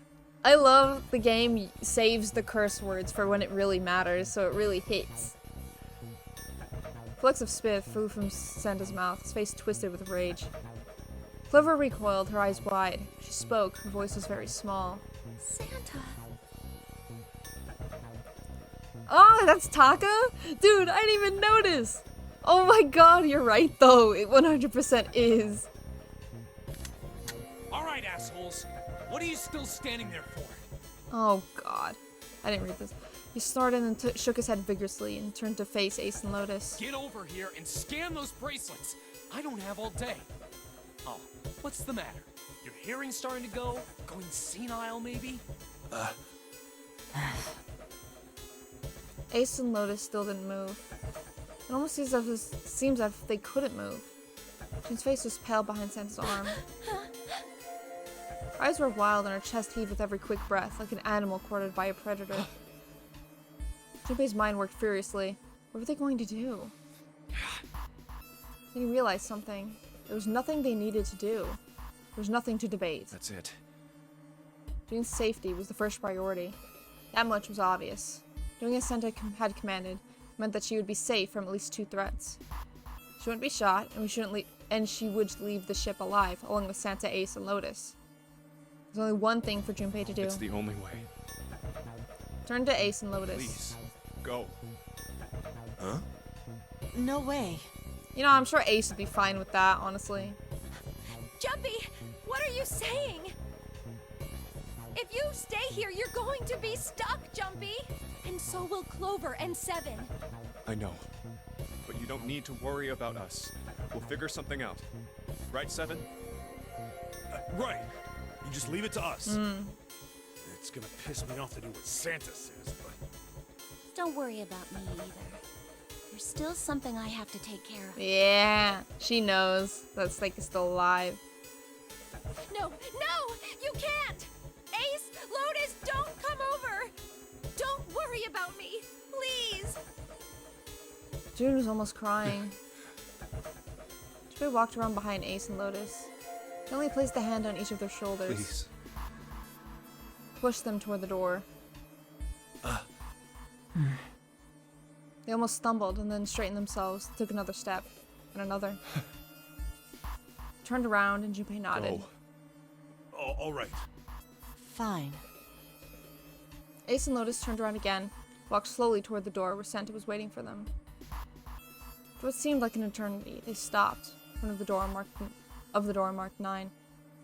I love the game saves the curse words for when it really matters, so it really hits. Flecks of spit flew from Santa's mouth, his face twisted with rage. Clover recoiled, her eyes wide. She spoke, her voice was very small. Santa. Oh, that's Taka? Dude, I didn't even notice! Oh my god, you're right though, it 100% is. Alright, assholes. What are you still standing there for? Oh god. I didn't read this. He snorted and shook his head vigorously and turned to face Ace and Lotus. Get over here and scan those bracelets. I don't have all day. Oh, what's the matter? Your hearing's starting to go? Going senile, maybe? Ace and Lotus still didn't move. It almost seems as if they couldn't move. June's face was pale behind Santa's arm. Her eyes were wild and her chest heaved with every quick breath, like an animal courted by a predator. Junpei's mind worked furiously. What were they going to do? Then he realized something. There was nothing they needed to do. There was nothing to debate. That's it. June's safety was the first priority. That much was obvious. Doing as Santa had commanded meant that she would be safe from at least 2 threats. She wouldn't be shot, and she would leave the ship alive, along with Santa, Ace, and Lotus. There's only one thing for Junpei to do. It's the only way. Turn to Ace and Lotus. Please, go. Huh? No way. You know, I'm sure Ace would be fine with that, honestly. Jumpy, what are you saying? If you stay here, you're going to be stuck, Jumpy. And so will Clover and Seven. I know. But you don't need to worry about us. We'll figure something out. Right, Seven? Right. You just leave it to us. It's gonna piss me off to do what Santa says, but... Don't worry about me either. There's still something I have to take care of. Yeah, she knows that Snake is still alive. No, no! You can't! Ace, Lotus, don't come over! Don't worry about me, please! June was almost crying. Junpei walked around behind Ace and Lotus. She only placed a hand on each of their shoulders. Please. Pushed them toward the door. They almost stumbled and then straightened themselves, took another step, and another. Turned around and Junpei nodded. Go. Oh, all right. Fine. Ace and Lotus turned around again, walked slowly toward the door where Santa was waiting for them. For what seemed like an eternity, they stopped in front of the door marked 9.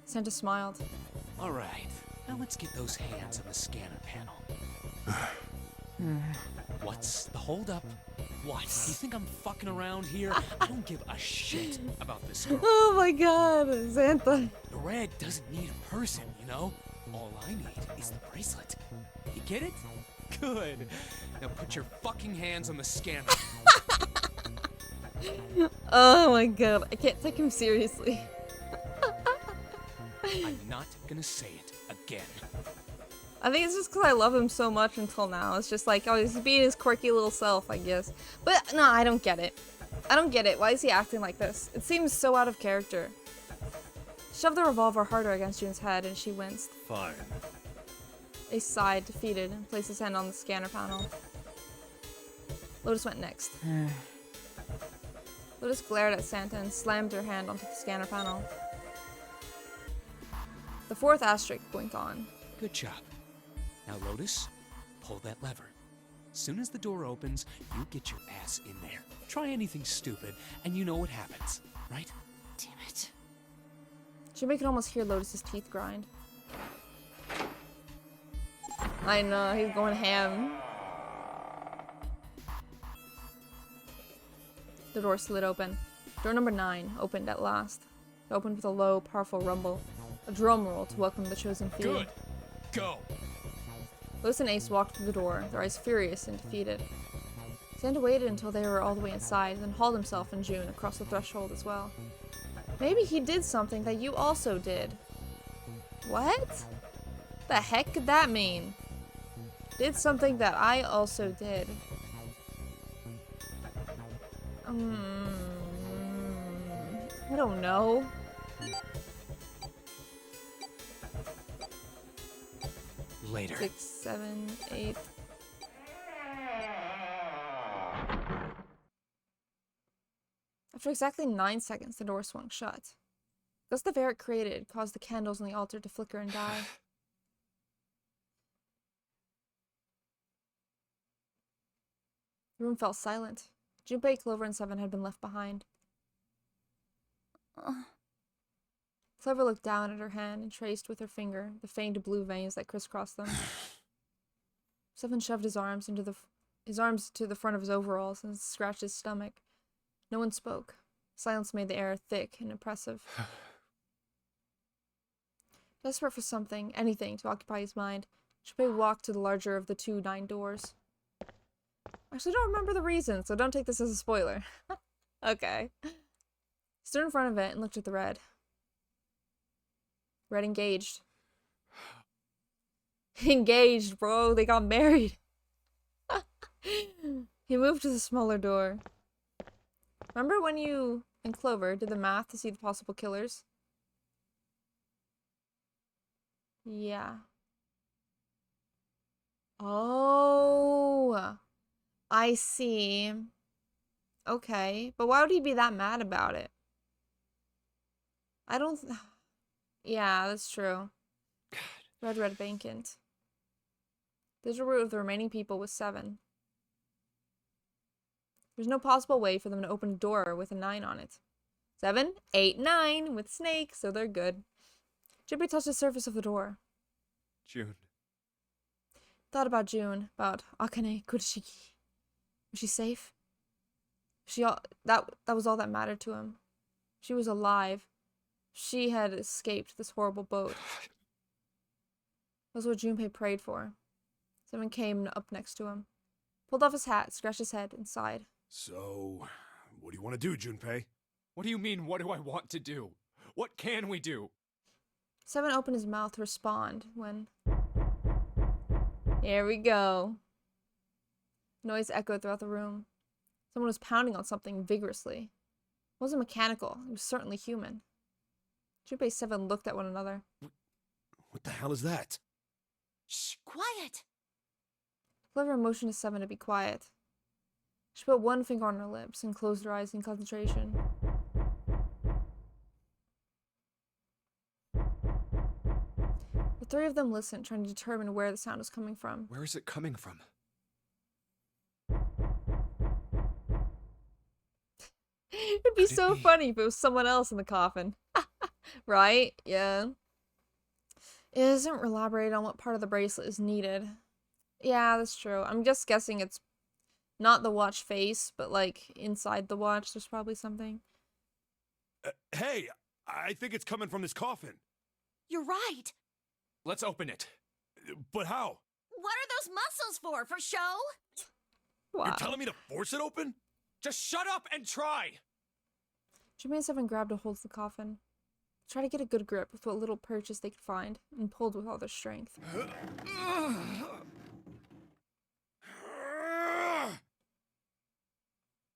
Santa smiled. Alright, now let's get those hands on the scanner panel. What's the holdup? What? You think I'm fucking around here? I don't give a shit about this girl. Oh my god, Santa. The red doesn't need a person, you know? All I need is the bracelet. You get it? Good. Now put your fucking hands on the scanner. Oh my god, I can't take him seriously. I'm not gonna say it again. I think it's just because I love him so much until now. It's just like, oh, he's being his quirky little self, I guess. But no, I don't get it. I don't get it. Why is he acting like this? It seems so out of character. She shoved the revolver harder against June's head and she winced. Fine. Ace sighed, defeated, and placed his hand on the scanner panel. Lotus went next. Lotus glared at Santa and slammed her hand onto the scanner panel. The 4th asterisk blinked on. Good job. Now, Lotus, pull that lever. Soon as the door opens, you get your ass in there. Try anything stupid, and you know what happens, right? Damn it. Junpei could almost hear Lotus's teeth grind. I know, he's going ham. The door slid open. Door number 9 opened at last. It opened with a low, powerful rumble. A drum roll to welcome the chosen few. Good. Go. Lotus and Ace walked through the door, their eyes furious and defeated. Santa waited until they were all the way inside, then hauled himself and June across the threshold as well. Maybe he did something that you also did. What? The heck could that mean? Did something that I also did. I don't know. Later. 6, 7, 8. After exactly 9 seconds, the door swung shut. The gust of air it created caused the candles on the altar to flicker and die. The room fell silent. Junpei, Clover, and Seven had been left behind. Clover looked down at her hand and traced with her finger the faint blue veins that crisscrossed them. Seven shoved his arms to the front of his overalls and scratched his stomach. No one spoke. Silence made the air thick and oppressive. Desperate for something, anything, to occupy his mind, Junpei walked to the larger of the 2 9 doors. I actually don't remember the reason, so don't take this as a spoiler. Okay. Stood in front of it and looked at the red. Red engaged. Engaged, bro. They got married. He moved to the smaller door. Remember when you and Clover did the math to see the possible killers? Yeah. Oh. I see. Okay. But why would he be that mad about it? I don't... Yeah, that's true. Red vacant. The root of the remaining people was 7. There's no possible way for them to open a door with a 9 on it. 7, 8, 9 with snake, so they're good. Junpei touched the surface of the door. June. Thought about June, about Akane Kurishiki. Was she safe? That was all that mattered to him. She was alive. She had escaped this horrible boat. That was what Junpei prayed for. Someone came up next to him, pulled off his hat, scratched his head, and sighed. So, what do you want to do, Junpei? What do you mean, what do I want to do? What can we do? Seven opened his mouth to respond when... Here we go. Noise echoed throughout the room. Someone was pounding on something vigorously. It wasn't mechanical. It was certainly human. Junpei and Seven looked at one another. What the hell is that? Shh, quiet! Clover motioned to Seven to be quiet. She put one finger on her lips and closed her eyes in concentration. The 3 of them listened, trying to determine where the sound was coming from. Where is it coming from? It'd be so funny if it was someone else in the coffin. Right? Yeah. It doesn't elaborate on what part of the bracelet is needed. Yeah, that's true. I'm just guessing it's not the watch face, but like inside the watch there's probably something. Hey, I think it's coming from this coffin. You're right. Let's open it. But how? What are those muscles for? For show? Wow. You're telling me to force it open? Just shut up and try! Jimmy and Seven grabbed a hold of the coffin. Tried to get a good grip with what little purchase they could find, and pulled with all their strength.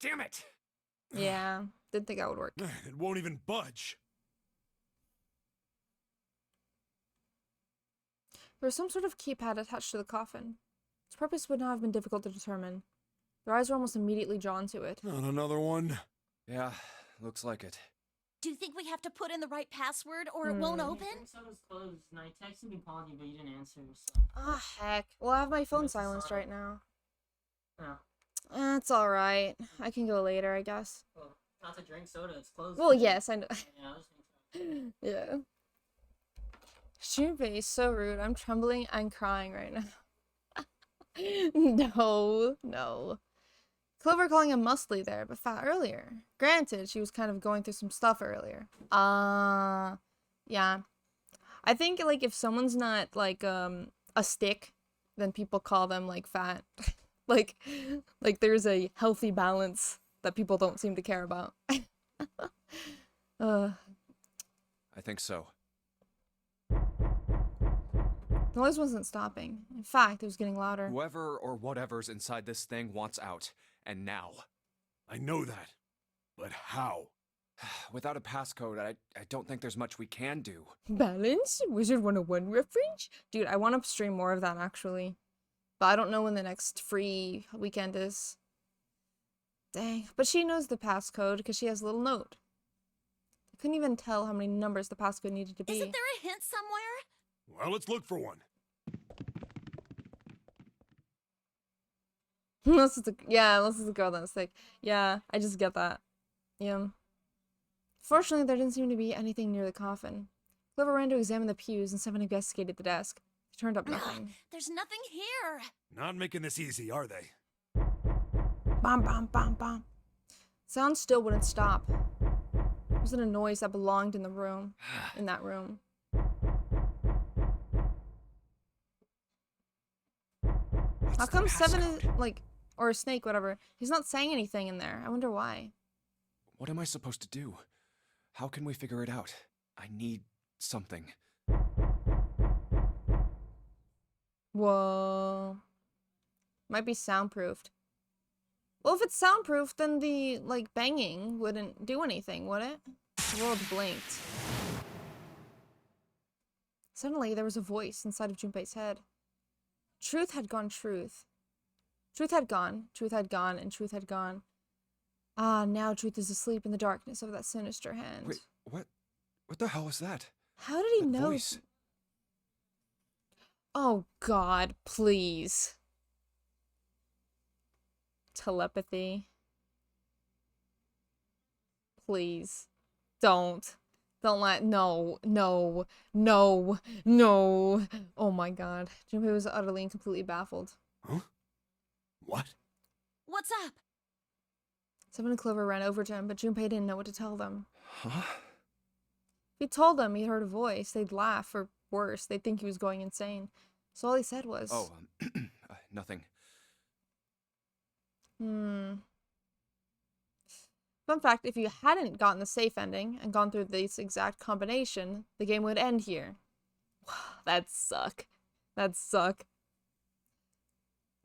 Damn it! Yeah, didn't think that would work. It won't even budge. There was some sort of keypad attached to the coffin. Its purpose would not have been difficult to determine. Their eyes were almost immediately drawn to it. Not another one. Yeah, looks like it. Do you think we have to put in the right password or it won't open? So was closed, and I texted and called you, but you didn't answer, so... Ah, heck. Well, I have my phone Must have silenced saw it. right now. Oh. It's alright. I can go later, I guess. Well, not to drink soda, it's closed. Well, yes, I know. Yeah, I was thinking. Yeah. Junpei is so rude. I'm trembling and crying right now. No. Clover calling him muscly there, but fat earlier. Granted, she was kind of going through some stuff earlier. Yeah. I think, like, if someone's not, like, a stick, then people call them, like, fat. like there's a healthy balance that people don't seem to care about. I think so. The noise wasn't stopping. In fact, it was getting louder. Whoever or whatever's inside this thing wants out. And now. I know that. But how? Without a passcode, I don't think there's much we can do. Balance? Wizard 101 reference? Dude, I want to stream more of that, actually. But I don't know when the next free weekend is. Dang. But she knows the passcode because she has a little note. I couldn't even tell how many numbers the passcode needed to be. Isn't there a hint somewhere? Well, let's look for one. Unless it's a girl that's sick. Yeah, I just get that. Yeah. Fortunately, there didn't seem to be anything near the coffin. Clover ran to examine the pews and someone investigated the desk. He turned up nothing. There's nothing here. Not making this easy, are they? Bom, bom, bom, bom. Sound still wouldn't stop. It wasn't a noise that belonged in the room. In that room. How come Seven is, like, or Snake, whatever, he's not saying anything in there? I wonder why. What am I supposed to do? How can we figure it out? I need something. Whoa. Might be soundproofed. Well, if it's soundproof, then the, like, banging wouldn't do anything, would it? The world blinked. Suddenly, there was a voice inside of Junpei's head. Truth had gone truth. Truth had gone, and truth had gone. Ah, now truth is asleep in the darkness of that sinister hand. Wait, what? What the hell was that? How did he That know? voice? Oh God, please. Telepathy. Please. Don't. Don't let. No. No. No. No. Oh my God. Junpei was utterly and completely baffled. Huh? What? What's up? Seven and Clover ran over to him, but Junpei didn't know what to tell them. Huh? If he told them he heard a voice, they'd laugh, or worse, they'd think he was going insane. So all he said was... Oh, nothing. Fun fact, if you hadn't gotten the safe ending and gone through this exact combination, the game would end here. That'd suck. That'd suck.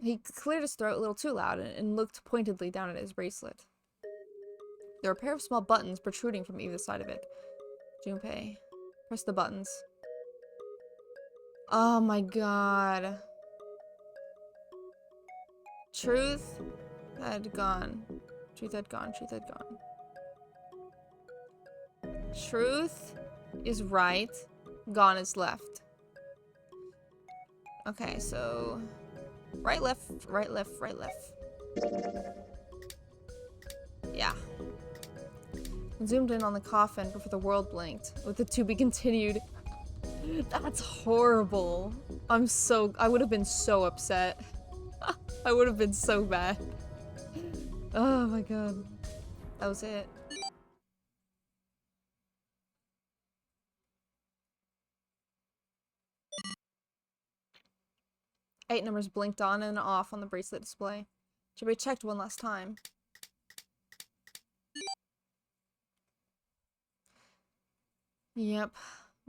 He cleared his throat a little too loud and looked pointedly down at his bracelet. There were a pair of small buttons protruding from either side of it. Junpei, press the buttons. Oh my God. Truth had gone. Truth had gone. Truth had gone. Truth is right. Gone is left. Okay, so... Right, left, right, left, right, left. Yeah. Zoomed in on the coffin before the world blinked, with the to be continued. That's horrible. I would have been so upset. I would have been so bad. Oh my God. That was it. Eight numbers blinked on and off on the bracelet display. Junpei checked one last time. Yep.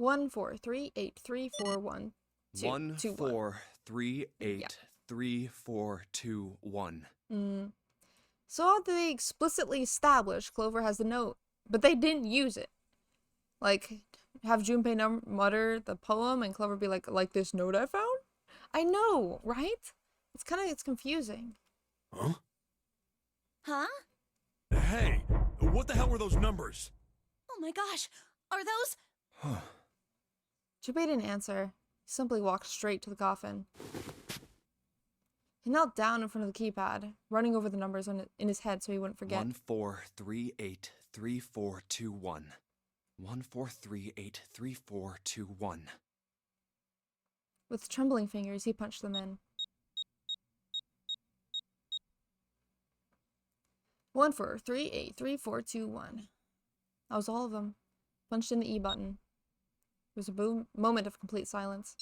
1438341. 143833421. So they explicitly established Clover has the note, but they didn't use it. Like, have Junpei mutter the poem and Clover be like this note I found? I know, right? It's confusing. Huh? Huh? Hey, what the hell were those numbers? Oh my gosh, are those... Junpei didn't answer. He simply walked straight to the coffin. He knelt down in front of the keypad, running over the numbers in his head so he wouldn't forget. 143833421. 143833421. With trembling fingers, he punched them in. 143833421. That was all of them. Punched in the E button. There was a moment of complete silence.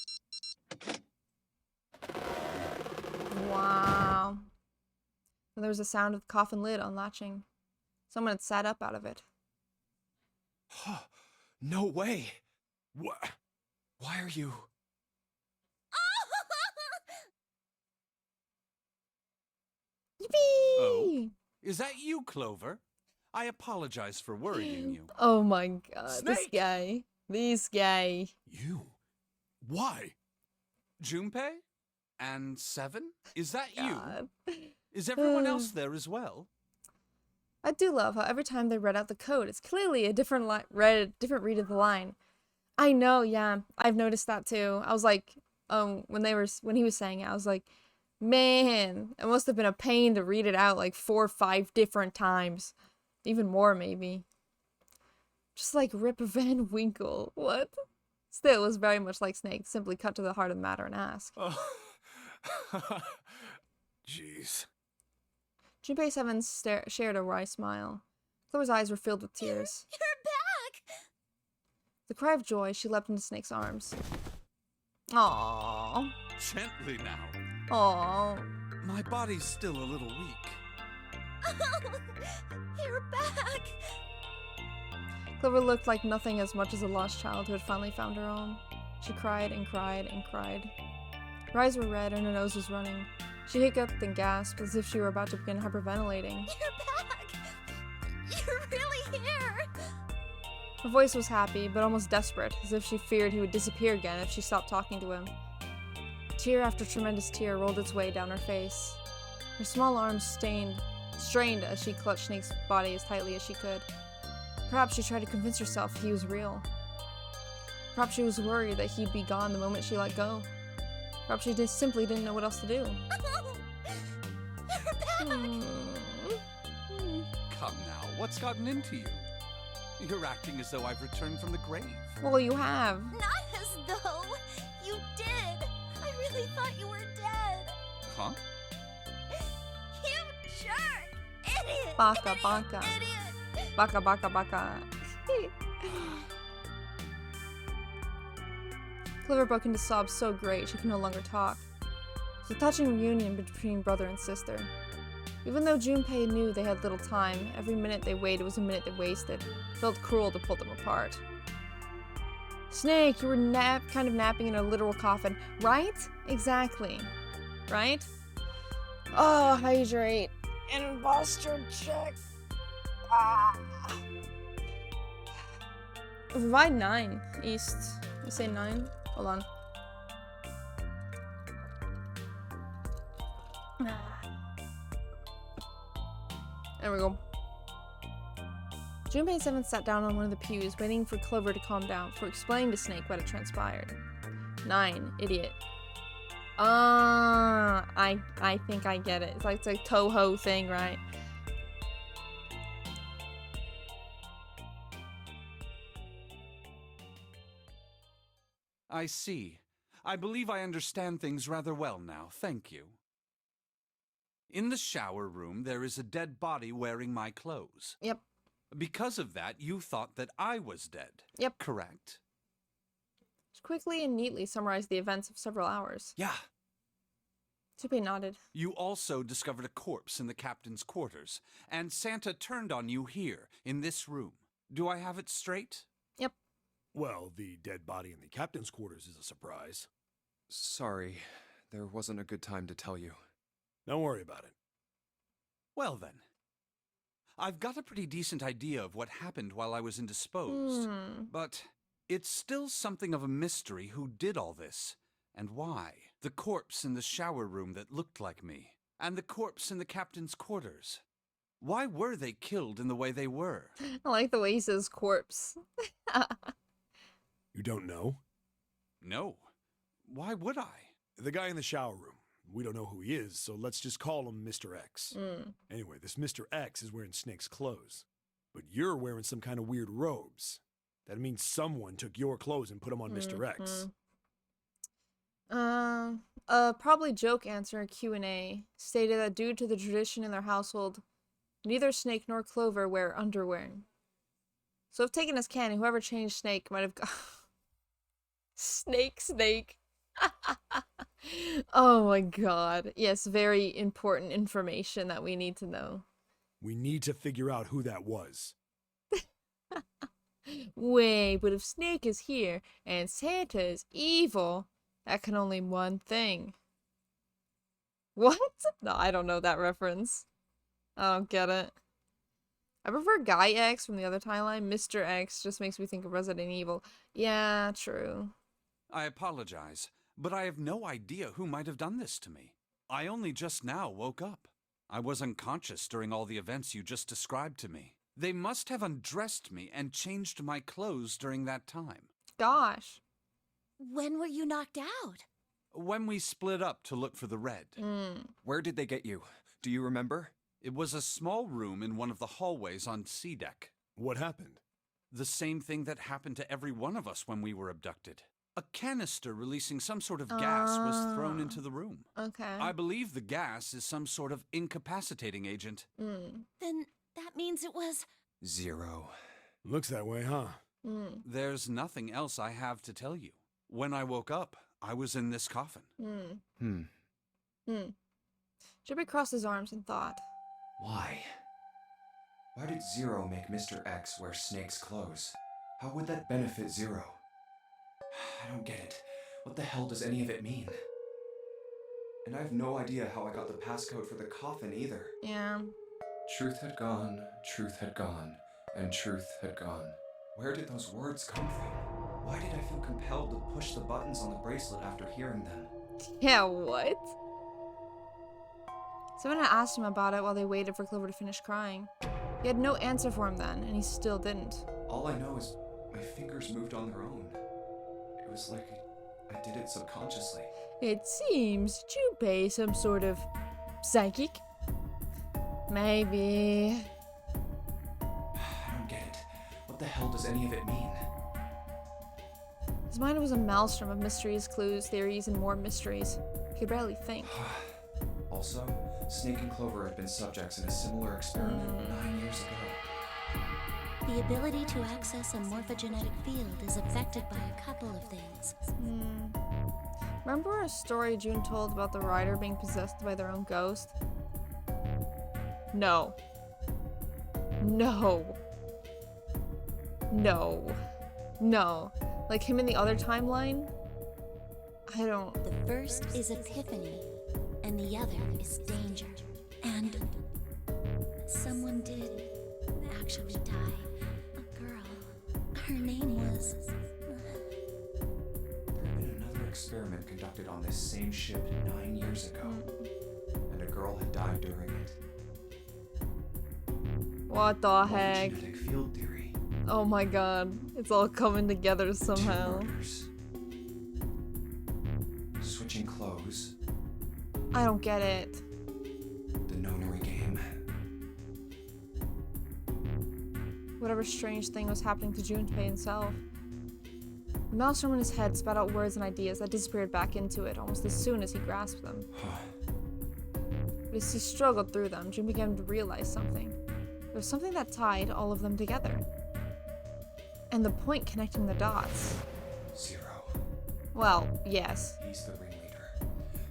Wow. And there was a sound of the coffin lid unlatching. Someone had sat up out of it. No way! What? Why are you... Yippee! Oh? Is that you, Clover? I apologize for worrying you. Oh my god, this Snake! guy. This guy. You? Why? Junpei? And Seven? Is that God. you? Is everyone else there as well? I do love how every time they read out the code, it's clearly a different different read of the line. I know, yeah. I've noticed that too. I was like, when he was saying it, I was like, man, it must have been a pain to read it out like 4 or 5 different times. Even more, maybe. Just like Rip Van Winkle. What? Still, it was very much like Snake. Simply cut to the heart of the matter and ask. Oh. Jeez. Junpei 7 shared a wry smile. Clover's eyes were filled with tears. You're back! With a cry of joy, she leapt into Snake's arms. Aww. Gently now. Aww. My body's still a little weak. Oh, you're back! Clover looked like nothing as much as a lost child who had finally found her own. She cried and cried and cried. Her eyes were red and her nose was running. She hiccuped and gasped as if she were about to begin hyperventilating. You're back! You're really here! Her voice was happy, but almost desperate, as if she feared he would disappear again if she stopped talking to him. Tear after tremendous tear rolled its way down her face. Her small arms strained as she clutched Snake's body as tightly as she could. Perhaps she tried to convince herself he was real. Perhaps she was worried that he'd be gone the moment she let go. Perhaps she just simply didn't know what else to do. You're back! Come now, what's gotten into you? You're acting as though I've returned from the grave. Well, you have. Not as though! You did! I really thought you were dead! Huh? You jerk! Idiot! Baka, Idiot! baka. Idiot! Baka, baka, baka. Clover broke into sobs so great she could no longer talk. It was a touching reunion between brother and sister. Even though Junpei knew they had little time, every minute they waited was a minute they wasted. It felt cruel to pull them apart. Snake, you were kind of napping in a literal coffin, right? Exactly. Right? Oh, hydrate. And posture check. Ah. Provide 9 east. You say 9? Hold on. There we go. Junpei 7 sat down on one of the pews, waiting for Clover to calm down, for explaining to Snake what had transpired. 9, idiot. I think I get it. It's a Toho thing, right? I see. I believe I understand things rather well now, thank you. In the shower room, there is a dead body wearing my clothes. Yep. Because of that, you thought that I was dead. Yep. Correct? Quickly and neatly summarized the events of several hours. Yeah. Junpei nodded. You also discovered a corpse in the captain's quarters, and Santa turned on you here, in this room. Do I have it straight? Yep. Well, the dead body in the captain's quarters is a surprise. Sorry, there wasn't a good time to tell you. Don't worry about it. Well then. I've got a pretty decent idea of what happened while I was indisposed, but it's still something of a mystery who did all this, and why. The corpse in the shower room that looked like me, and the corpse in the captain's quarters. Why were they killed in the way they were? I like the way he says corpse. You don't know? No. Why would I? The guy in the shower room. We don't know who he is, so let's just call him Mr. X. Anyway, this Mr. X is wearing Snake's clothes. But you're wearing some kind of weird robes. That means someone took your clothes and put them on Mr. X. Probably joke answer in Q&A stated that due to the tradition in their household, neither Snake nor Clover wear underwear. So if taken as canon, whoever changed Snake might have got... Snake. Oh my god. Yes, very important information that we need to know. We need to figure out who that was. Wait, but if Snake is here and Santa is evil, that can only mean one thing. What? No, I don't know that reference. I don't get it. I prefer Guy X from the other timeline. Mr. X just makes me think of Resident Evil. Yeah, true. I apologize, but I have no idea who might have done this to me. I only just now woke up. I was unconscious during all the events you just described to me. They must have undressed me and changed my clothes during that time. Gosh. When were you knocked out? When we split up to look for the red. Where did they get you? Do you remember? It was a small room in one of the hallways on C deck. What happened? The same thing that happened to every one of us when we were abducted. A canister releasing some sort of gas was thrown into the room. Okay. I believe the gas is some sort of incapacitating agent. Then that means it was... Zero. Looks that way, huh? There's nothing else I have to tell you. When I woke up, I was in this coffin. Jimmy crossed his arms in thought. Why? Why did Zero make Mr. X wear Snake's clothes? How would that benefit Zero? I don't get it. What the hell does any of it mean? And I have no idea how I got the passcode for the coffin either. Yeah. Truth had gone, and truth had gone. Where did those words come from? Why did I feel compelled to push the buttons on the bracelet after hearing them? Yeah, what? Someone had asked him about it while they waited for Clover to finish crying. He had no answer for him then, and he still didn't. All I know is my fingers moved on their own. It was like I did it subconsciously. It seems Junpei is some sort of psychic. Maybe. I don't get it. What the hell does any of it mean? His mind was a maelstrom of mysteries, clues, theories, and more mysteries. He could barely think. Also, Snake and Clover had been subjects in a similar experiment 9 years ago. The ability to access a morphogenetic field is affected by a couple of things. Remember a story June told about the writer being possessed by their own ghost? No. No. No. No. Like him in the other timeline? I don't... The first is epiphany, and the other is danger. And someone did actually die. A girl. Her name was... There had been another experiment conducted on this same ship 9 years ago, and a girl had died during it. What the heck? Morphogenetic field theory. Oh my god. It's all coming together somehow. 2 murders. Switching clothes. I don't get it. The nonary game. Whatever strange thing was happening to Junpei himself. The maelstrom in his head spat out words and ideas that disappeared back into it almost as soon as he grasped them. But as he struggled through them, June began to realize something. There was something that tied all of them together. And the point connecting the dots. Zero. Well, yes. He's the ringleader.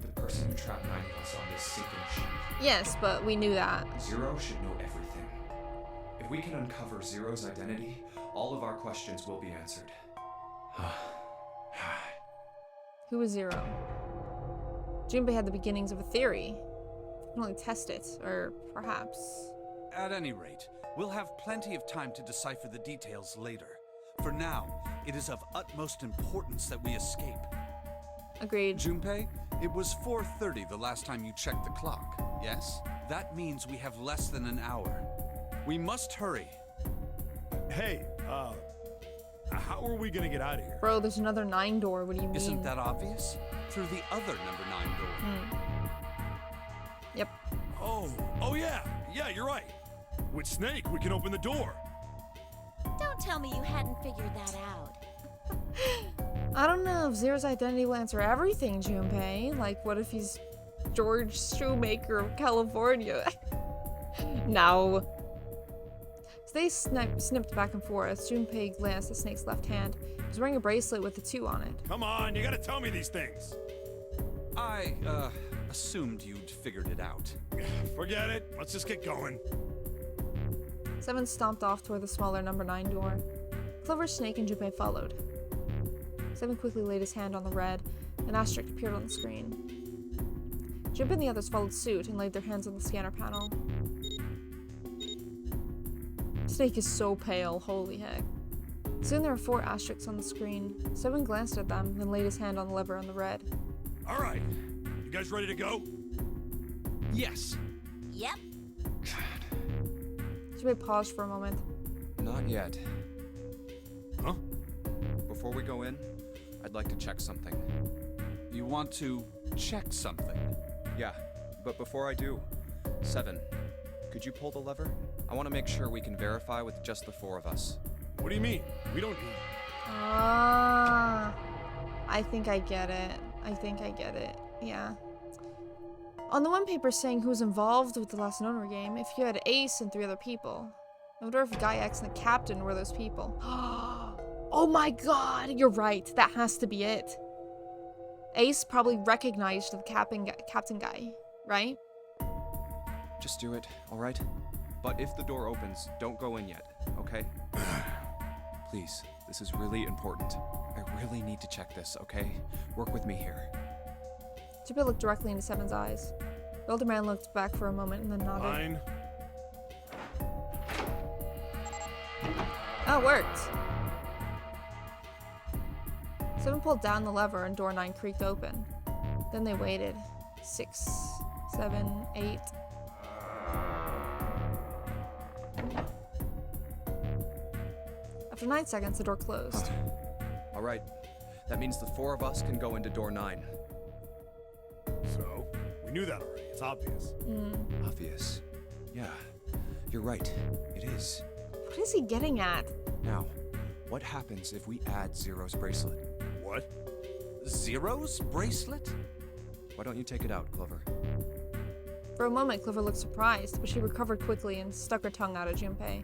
The person who trapped 9 of us on this sinking ship. Yes, but we knew that. Zero should know everything. If we can uncover Zero's identity, all of our questions will be answered. Who was Zero? Junpei had the beginnings of a theory. We can only test it, or perhaps... At any rate, we'll have plenty of time to decipher the details later. For now, it is of utmost importance that we escape. Agreed. Junpei, it was 4:30 the last time you checked the clock, yes? That means we have less than an hour. We must hurry. Hey, how are we gonna get out of here? Bro, there's another 9 door, what do you mean? Isn't that obvious? Through the other number 9 door. Yep. Oh yeah, you're right. With Snake, we can open the door. Don't tell me you hadn't figured that out. I don't know if Zero's identity will answer everything, Junpei. Like, what if he's George Shoemaker of California? No. So they snipped back and forth. Junpei glanced at Snake's left hand. He was wearing a bracelet with a 2 on it. Come on, you gotta tell me these things. I, assumed you'd figured it out. Forget it. Let's just get going. 7 stomped off toward the smaller number 9 door. Clover, Snake, and Junpei followed. 7 quickly laid his hand on the red. An asterisk appeared on the screen. Junpei and the others followed suit and laid their hands on the scanner panel. Snake is so pale, holy heck. Soon there were 4 asterisks on the screen. 7 glanced at them, then laid his hand on the lever on the red. All right. You guys ready to go? Yes. Yep. Junpei paused for a moment. Not yet. Huh? Before we go in, I'd like to check something. You want to check something? Yeah, but before I do, 7, could you pull the lever? I want to make sure we can verify with just the 4 of us. What do you mean? We don't need... Ah, I think I get it. Yeah. On the one paper saying who was involved with the Last Known game, if you had Ace and 3 other people. I wonder if Guy X and the captain were those people. Oh my god, you're right. That has to be it. Ace probably recognized the captain guy, right? Just do it, alright? But if the door opens, don't go in yet, okay? Please, this is really important. I really need to check this, okay? Work with me here. Junpei looked directly into Seven's eyes. The older man looked back for a moment and then nodded. Fine. Oh, it worked. 7 pulled down the lever and door 9 creaked open. Then they waited. 6, 7, 8. After 9 seconds, the door closed. Alright, that means the 4 of us can go into door 9. So, we knew that already. It's obvious. Obvious. Yeah, you're right. It is. What is he getting at? Now, what happens if we add Zero's bracelet? What? Zero's bracelet? Why don't you take it out, Clover? For a moment, Clover looked surprised, but she recovered quickly and stuck her tongue out at Junpei.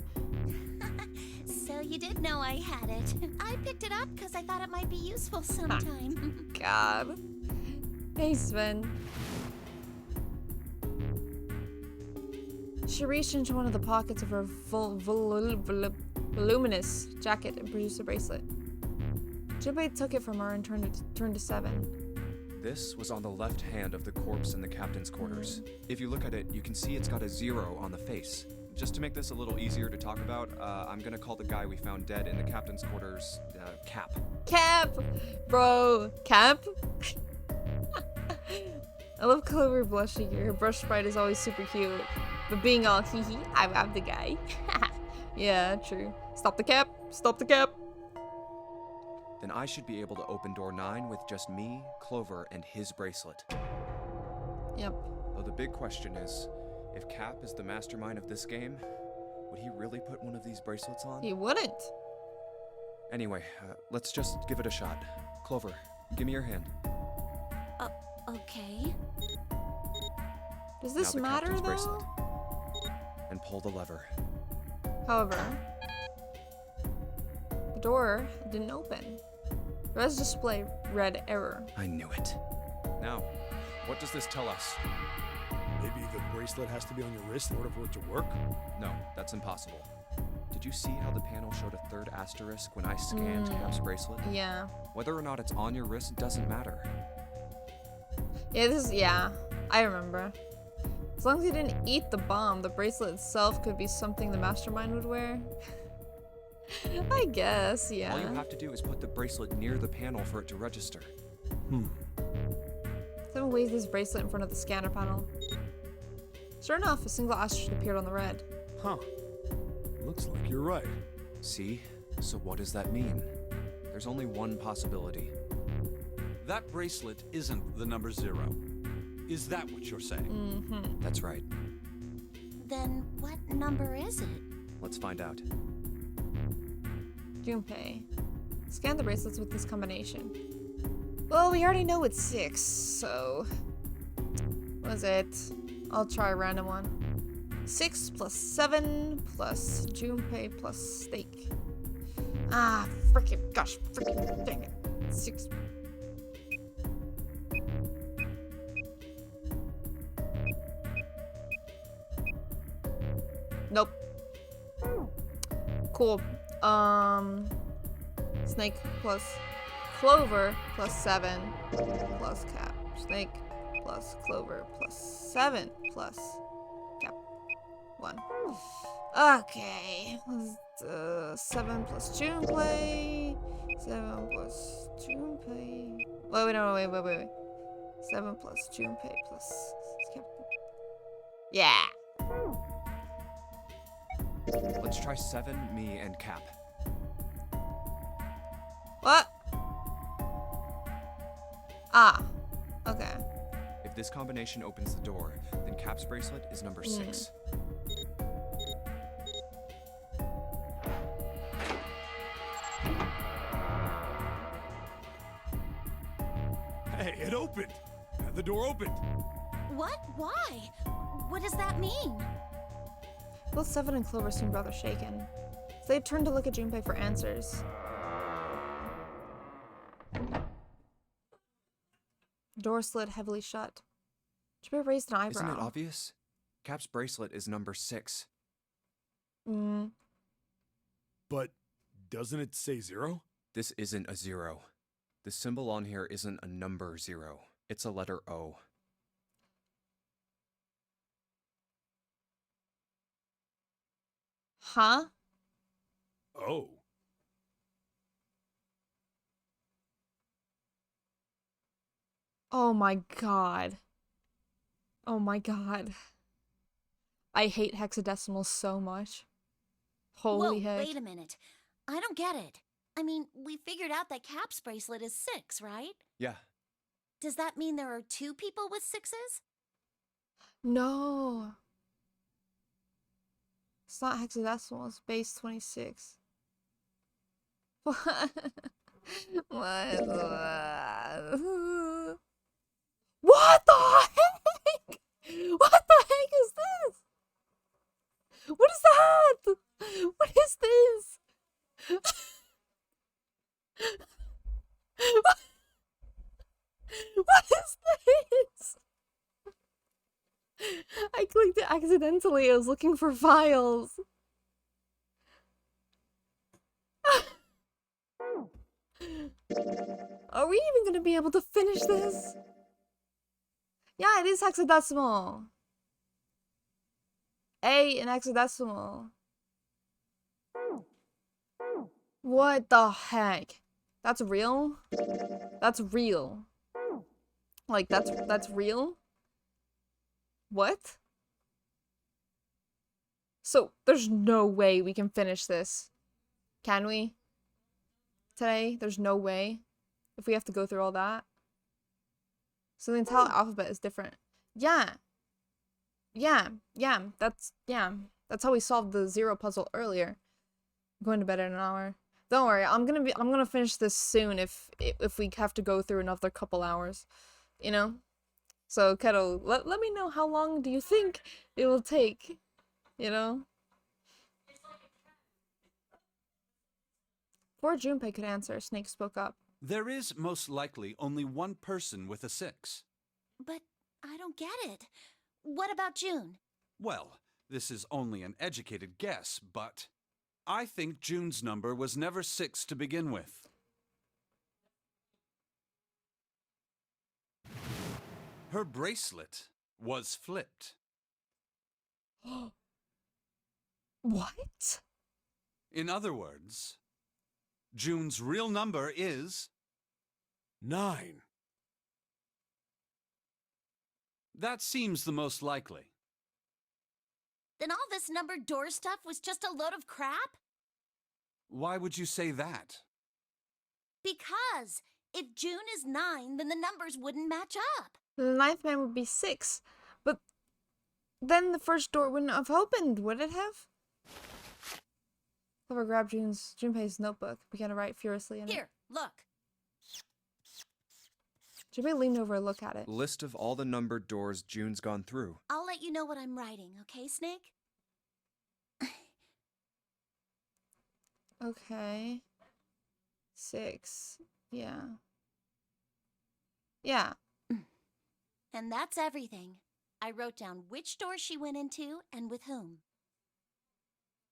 So you did know I had it. I picked it up because I thought it might be useful sometime. God. Hey, Sven. She reached into one of the pockets of her voluminous jacket and produced a bracelet. Junpei took it from her and turned to 7. This was on the left hand of the corpse in the captain's quarters. If you look at it, you can see it's got a 0 on the face. Just to make this a little easier to talk about, I'm gonna call the guy we found dead in the captain's quarters, Cap. Cap! Bro, Cap? I love Clover blushing here. Her brush sprite is always super cute. But being all hee hee, I'm the guy. Yeah, true. Stop the cap! Stop the cap! Then I should be able to open door 9 with just me, Clover, and his bracelet. Yep. Though the big question is, if Cap is the mastermind of this game, would he really put one of these bracelets on? He wouldn't. Anyway, let's just give it a shot. Clover, give me your hand. Okay. Does this now the matter, captain's though? bracelet. And pull the lever. However, the door didn't open. The res display read error. I knew it. Now, what does this tell us? Maybe the bracelet has to be on your wrist in order for it to work? No, that's impossible. Did you see how the panel showed a 3rd asterisk when I scanned Cap's bracelet? Yeah. Whether or not it's on your wrist doesn't matter. Yeah, I remember. As long as he didn't eat the bomb, the bracelet itself could be something the mastermind would wear. I guess, yeah. All you have to do is put the bracelet near the panel for it to register. Someone waved his bracelet in front of the scanner panel. Sure enough, a single asterisk appeared on the red. Huh. Looks like you're right. See? So what does that mean? There's only one possibility. That bracelet isn't the number 0. Is that what you're saying? Mm-hmm. That's right. Then what number is it? Let's find out. Junpei. Scan the bracelets with this combination. Well, we already know it's 6, so... What is it? I'll try a random one. 6 plus 7 plus Junpei plus steak. Ah, frickin' gosh, frickin' dang it. 6. Nope. Cool. Snake plus Clover plus 7 plus Cap. Snake plus Clover plus 7 plus Cap. 1. Okay. 7 plus Junpei. 7 plus Junpei. Wait. 7 plus Junpei plus... Yeah. Let's try 7, me, and Cap. What? Ah. Okay. If this combination opens the door, then Cap's bracelet is number 6. Hey, it opened! The door opened! What? Why? What does that mean? Both Seven and Clover seemed rather shaken. So they turned to look at Junpei for answers. The door slid heavily shut. Junpei raised an eyebrow. Isn't it obvious? Cap's bracelet is number 6. But doesn't it say 0? This isn't a 0. The symbol on here isn't a number 0. It's a letter O. Huh? Oh. Oh my god. Oh my god. I hate hexadecimals so much. Holy Whoa, heck. wait a minute. I don't get it. I mean, we figured out that Cap's bracelet is 6, right? Yeah. Does that mean there are 2 people with 6s? No. It's not hexadecimal, it's base 26. What? What? What the heck? What the heck is this? What is that? What is this? What is this? I clicked it accidentally. I was looking for files. Are we even gonna be able to finish this? Yeah, it is hexadecimal. A in hexadecimal. What the heck? That's real? That's real. Like, that's real? What? So, there's no way we can finish this. Can we? Today? There's no way. If we have to go through all that. So the entire alphabet is different. Yeah. That's how we solved the 0 puzzle earlier. I'm going to bed in an hour. Don't worry, I'm gonna finish this soon if we have to go through another couple hours. You know? So, Kettle, let me know how long do you think it will take, you know? Before Junpei could answer, Snake spoke up. There is most likely only one person with a 6. But I don't get it. What about June? Well, this is only an educated guess, but I think June's number was never 6 to begin with. Her bracelet was flipped. What? In other words, June's real number is 9. That seems the most likely. Then all this numbered door stuff was just a load of crap? Why would you say that? Because if June is 9, then the numbers wouldn't match up. The 9th man would be 6. But then the first door wouldn't have opened, would it have? Clover grabbed Junpei's notebook, began to write furiously in it. Here, look. Junpei leaned over and looked at it. List of all the numbered doors June's gone through. I'll let you know what I'm writing, okay, Snake? Okay. 6. Yeah. Yeah. And that's everything. I wrote down which door she went into and with whom.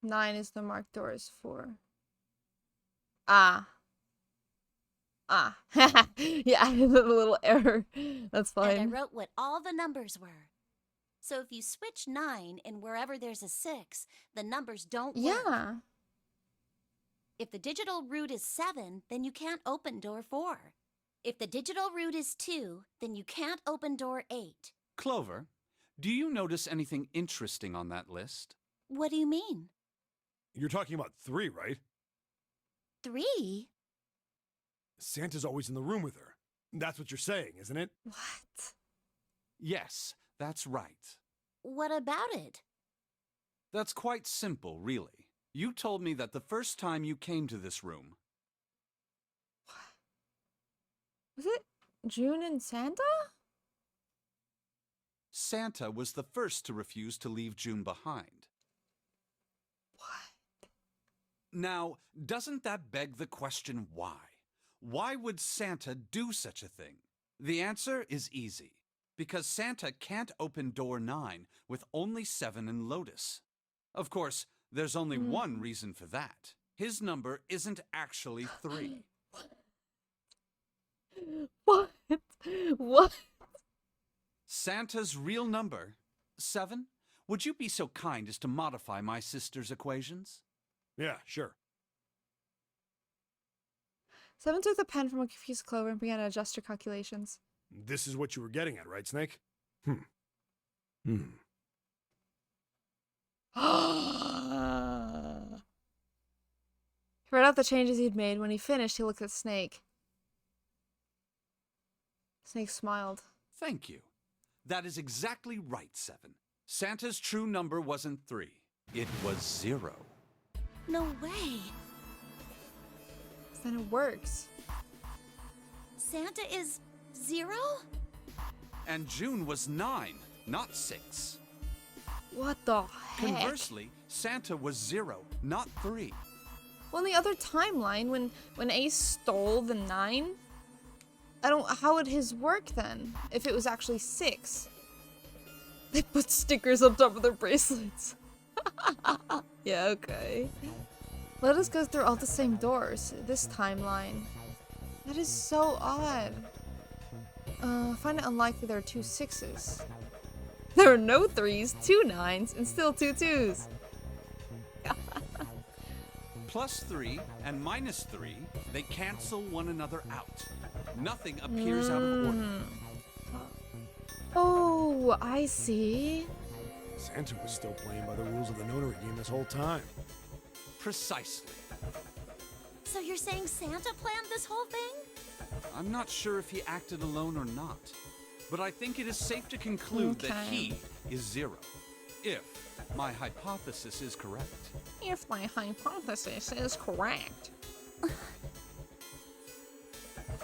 9 is the marked doors for. Ah. Yeah, I had a little error. That's fine. And I wrote what all the numbers were. So if you switch 9 and wherever there's a 6, the numbers don't work. Yeah. If the digital root is 7, then you can't open door 4. If the digital root is 2, then you can't open door 8. Clover, do you notice anything interesting on that list? What do you mean? You're talking about 3, right? 3? Santa's always in the room with her. That's what you're saying, isn't it? What? Yes, that's right. What about it? That's quite simple, really. You told me that the first time you came to this room, Was it June and Santa? Santa was the first to refuse to leave June behind. What? Now, doesn't that beg the question why? Why would Santa do such a thing? The answer is easy. Because Santa can't open door 9 with only 7 in Lotus. Of course, there's only one reason for that. His number isn't actually 3. What? What? Santa's real number, 7? Would you be so kind as to modify my sister's equations? Yeah, sure. 7 took the pen from a confused Clover and began to adjust her calculations. This is what you were getting at, right, Snake? He read out the changes he'd made. When he finished, he looked at Snake. Snake smiled. Thank you. That is exactly right, 7. Santa's true number wasn't 3. It was 0. No way. Then it works. Santa is 0? And June was 9, not 6. What the heck? Conversely, Santa was 0, not 3. Well, in the other timeline, when Ace stole the 9, how would his work then? If it was actually 6? They put stickers up top of their bracelets. Yeah, okay. Let us go through all the same doors, this timeline. That is so odd. I find it unlikely there are 2 6s. There are no 3s, 2 9s, and still 2 2s. Plus 3 and minus 3, they cancel one another out. Nothing appears out of order. Oh, I see. Santa was still playing by the rules of the notary game this whole time. Precisely. So you're saying Santa planned this whole thing? I'm not sure if he acted alone or not, but I think it is safe to conclude that he is 0, if my hypothesis is correct. If my hypothesis is correct.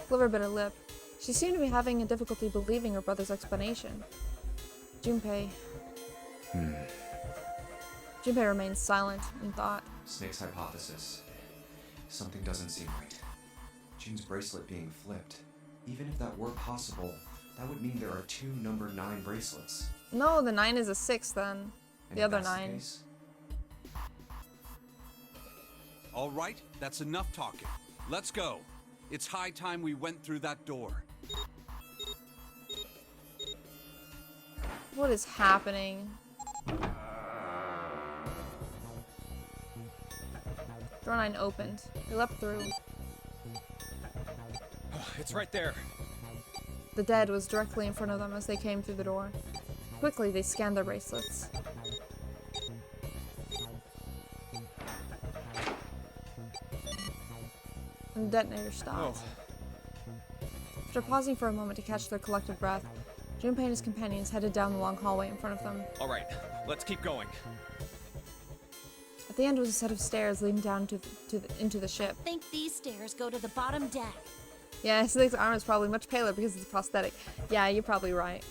Clover bit her lip. She seemed to be having a difficulty believing her brother's explanation. Junpei. Junpei remained silent in thought. Snake's hypothesis. Something doesn't seem right. June's bracelet being flipped. Even if that were possible, that would mean there are 2 number 9 bracelets. No, the 9 is a 6 then. And The if other that's 9. case, All right, that's enough talking. Let's go. It's high time we went through that door. What is happening? Door 9 opened. They leapt through. It's right there. The dead was directly in front of them as they came through the door. Quickly, they scanned their bracelets. And the detonator stopped. After pausing for a moment to catch their collective breath, Junpei and his companions headed down the long hallway in front of them. All right, let's keep going. At the end was a set of stairs leading down into the ship. I think these stairs go to the bottom deck. Yeah, Snake's arm is probably much paler because it's a prosthetic. Yeah, you're probably right.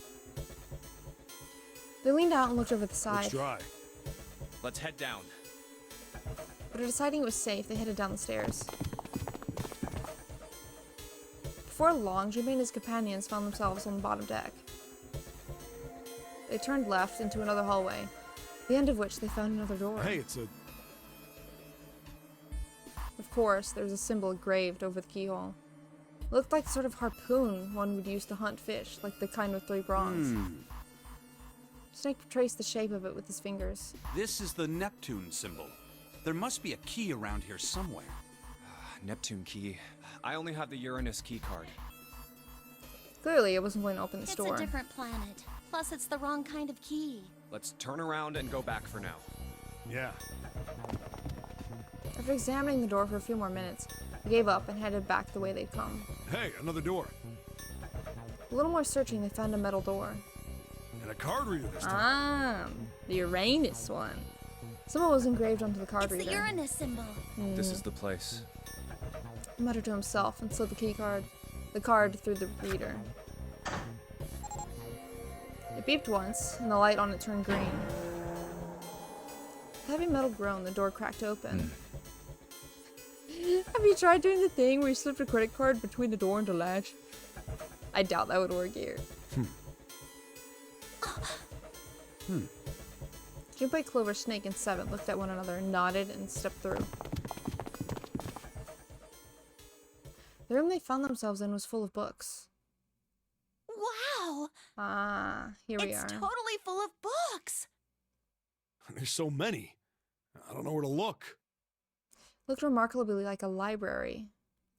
They leaned out and looked over the side. Looks dry. Let's head down. After deciding it was safe, they headed down the stairs. Before long, Junpei and his companions found themselves on the bottom deck. They turned left into another hallway, at the end of which they found another door. Hey, it's a... Of course, there was a symbol engraved over the keyhole. It looked like a sort of harpoon one would use to hunt fish, like the kind with 3 prongs. Snake traced the shape of it with his fingers. This is the Neptune symbol. There must be a key around here somewhere. Neptune key. I only have the Uranus key card. Clearly, it wasn't going to open the It's door. a different planet. Plus, it's the wrong kind of key. Let's turn around and go back for now. Yeah. After examining the door for a few more minutes, they gave up and headed back the way they'd come. Hey, another door. A little more searching, they found a metal door. And a card reader this time. Ah, the Uranus one. Symbol was engraved onto the card It's reader. the Uranus symbol. This is the place. He muttered to himself and slid the card through the reader. It beeped once, and the light on it turned green. With a heavy metal groan, the door cracked open. Have you tried doing the thing where you slipped a credit card between the door and the latch? I doubt that would work here. Junpei, Clover, Snake, and Seven looked at one another, nodded, and stepped through. The room they found themselves in was full of books. Wow! Ah, here we are. It's totally full of books! There's so many. I don't know where to look. Looked remarkably like a library.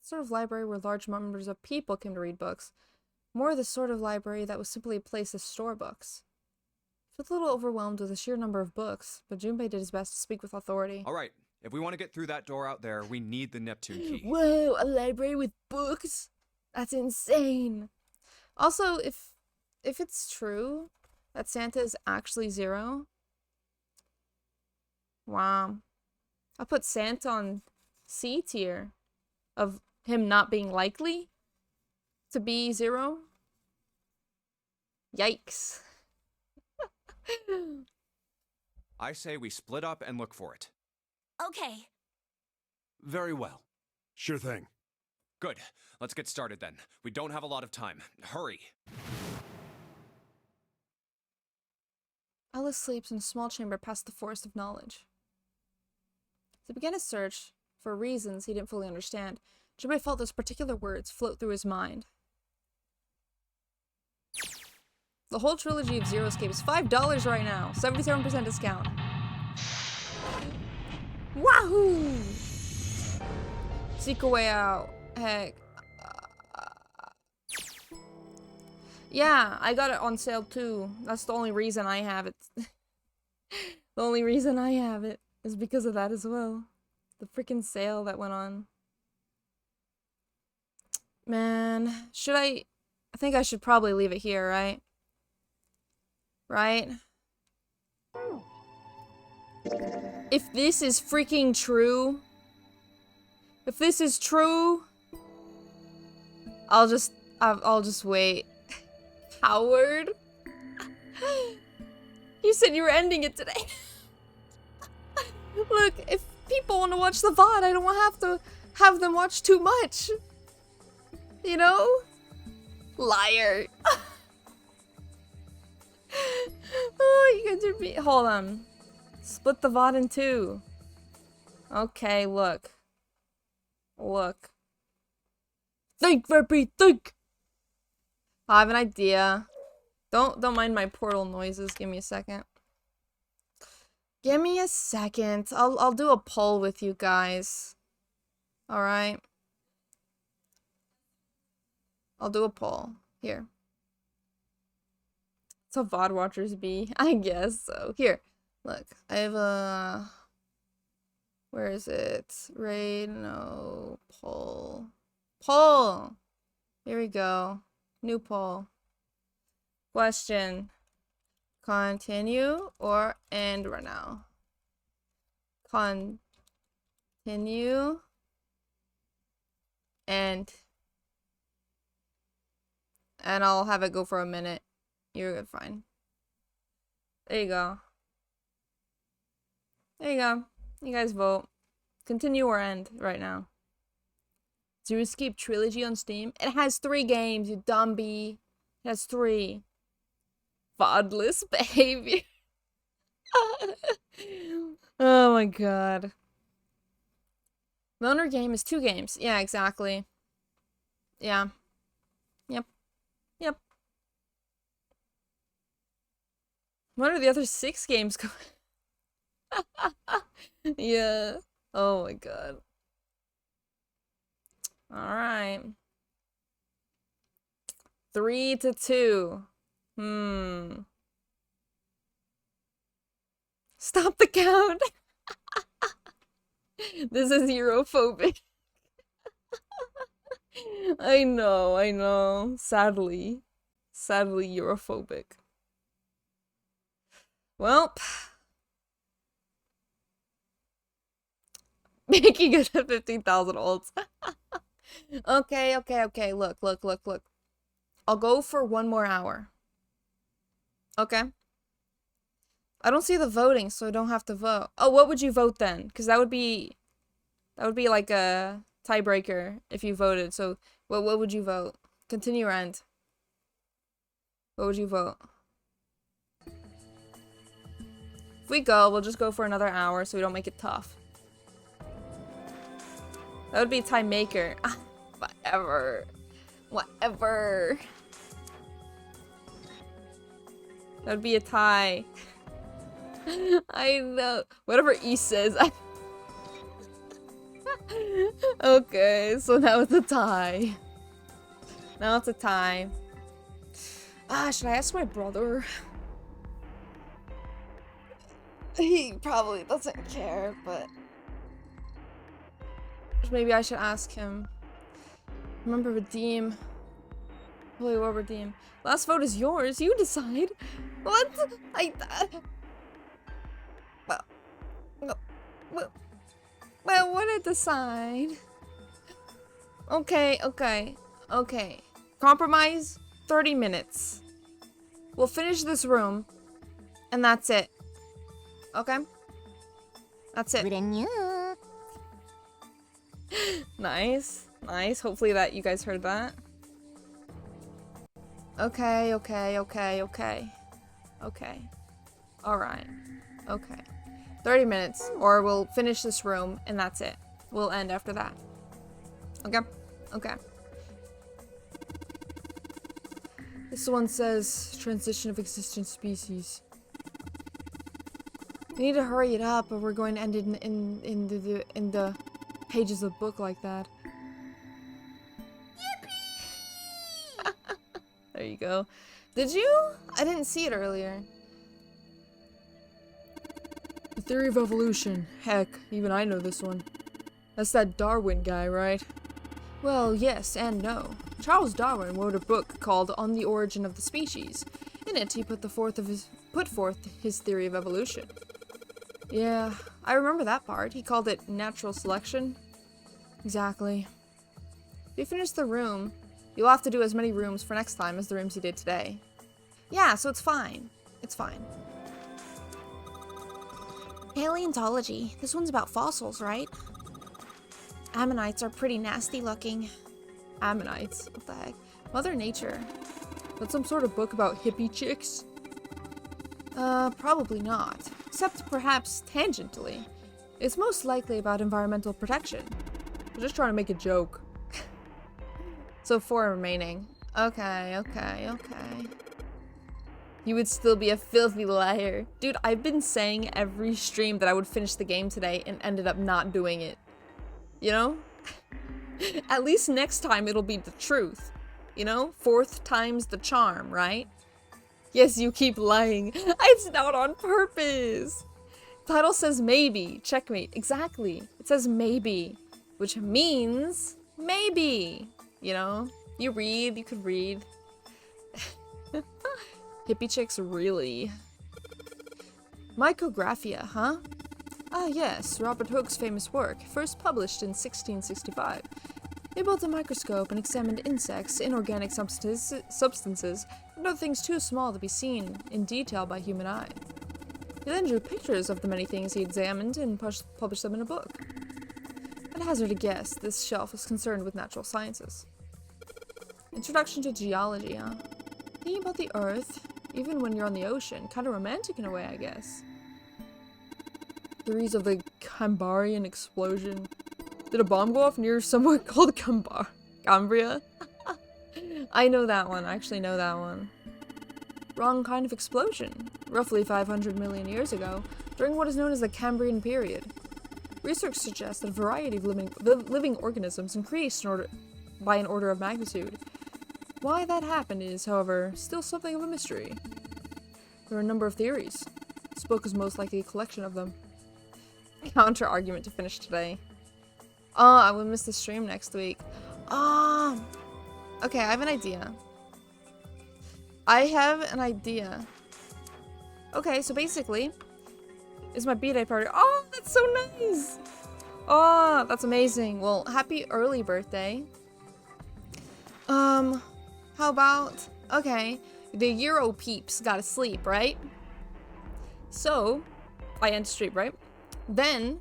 The sort of library where large numbers of people came to read books. More the sort of library that was simply a place to store books. He felt a little overwhelmed with the sheer number of books, but Junpei did his best to speak with authority. All right, if we want to get through that door out there, we need the Neptune key. Whoa, a library with books? That's insane. Also, if it's true that Santa is actually Zero, wow. I'll put Santa on C tier of him not being likely to be Zero. Yikes. I say we split up and look for it. Okay. Very well. Sure thing. Good. Let's get started then. We don't have a lot of time. Hurry. Alice sleeps in a small chamber past the forest of knowledge. As he began his search, for reasons he didn't fully understand, Junpei felt those particular words float through his mind. The whole trilogy of Zero Escape is $5 right now. 77% discount. Wahoo! Seek a way out. Heck. Yeah, I got it on sale too. That's the only reason I have it. The only reason I have it is because of that as well. The freaking sale that went on. Man, should I think I should probably leave it here, right? Right? If this is freaking true, if this is true, I'll just wait. Howard? You said you were ending it today. Look, if people want to watch the VOD, I don't have to have them watch too much. You know? Liar. Oh, you guys are hold on. Split the VOD in two. Okay, look. Look. Think, Verpy, think! I have an idea. Don't mind my portal noises. Give me a second. Give me a second. I'll do a poll with you guys. Alright. I'll do a poll. Here. That's how VOD watchers be. I guess so. Here. Look. I have a... Where is it? Raid, no. Poll. Poll! Here we go. New poll. Question. Continue or end right now? Continue. End. And I'll have it go for a minute. You're good, fine. There you go. There you go. You guys vote. Continue or end right now. Zero Escape Trilogy on Steam. It has 3 games, you dumb bee. It has 3. Vodless behavior. Oh my god. The owner game is 2 games. Yeah, exactly. Yeah. Yep. Yep. What are the other 6 games going? Yeah. Oh my god. Alright. 3-2. Stop the count. This is Europhobic. I know. Sadly. Sadly Europhobic. Well. Making it at 15,000 ults. Okay. Look. I'll go for 1 more hour. Okay? I don't see the voting, so I don't have to vote. Oh, what would you vote then? Because that would be like a tiebreaker if you voted. So what would you vote? Continue or end? What would you vote? If we go, we'll just go for another hour so we don't make it tough. That would be time maker. Ah, whatever. That would be a tie. I know. Whatever E says. Okay, so now it's a tie. Now it's a tie. Ah, should I ask my brother? He probably doesn't care, but maybe I should ask him. Remember, redeem. Wait, what redeem? Last vote is yours. You decide. What? Well, what did I decide? Okay. Compromise, 30 minutes. We'll finish this room, and that's it. Okay? That's it. Nice. Hopefully that you guys heard that. Okay. Alright. Okay. 30 minutes, or we'll finish this room, and that's it. We'll end after that. Okay. This one says, transition of existent species. We need to hurry it up, or we're going to end it in the pages of the book like that. There you go. Did you? I didn't see it earlier. The theory of evolution. Heck, even I know this one. That's that Darwin guy, right? Well, yes and no. Charles Darwin wrote a book called On the Origin of the Species. In it, he put forth his theory of evolution. Yeah, I remember that part. He called it natural selection. Exactly. If you finish the room, you'll have to do as many rooms for next time as the rooms you did today. Yeah, so it's fine. It's fine. Paleontology. This one's about fossils, right? Ammonites are pretty nasty looking. Ammonites? What the heck? Mother Nature. That's some sort of book about hippie chicks? Probably not. Except perhaps tangentially. It's most likely about environmental protection. I'm just trying to make a joke. So 4 remaining. Okay. You would still be a filthy liar. Dude, I've been saying every stream that I would finish the game today and ended up not doing it. You know? At least next time it'll be the truth. You know? 4th time's the charm, right? Yes, you keep lying. It's not on purpose. Title says maybe. Checkmate. Exactly. It says maybe. Which means maybe. You know? You could read. Hippie chicks, really. Mycographia, huh? Ah yes, Robert Hooke's famous work, first published in 1665. He built a microscope and examined insects, inorganic substances, and other things too small to be seen in detail by human eyes. He then drew pictures of the many things he examined and published them in a book. I'd hazard a guess this shelf is concerned with natural sciences. Introduction to geology, huh? Thinking about the Earth, even when you're on the ocean, kind of romantic in a way, I guess. Theories of the Cambrian explosion. Did a bomb go off near somewhere called Cambria? I know that one. I actually know that one. Wrong kind of explosion. roughly 500 million years ago, during what is known as the Cambrian period. Research suggests that a variety of living organisms increased by an order of magnitude. Why that happened is, however, still something of a mystery. There are a number of theories. This book is most likely a collection of them. Counter argument to finish today. Oh, I will miss the stream next week. Okay, I have an idea. Okay, so basically, it's my B-Day party. Oh, that's so nice! Oh, that's amazing. Well, happy early birthday. How about... Okay, the Euro peeps gotta sleep, right? So, I end stream, right? Then,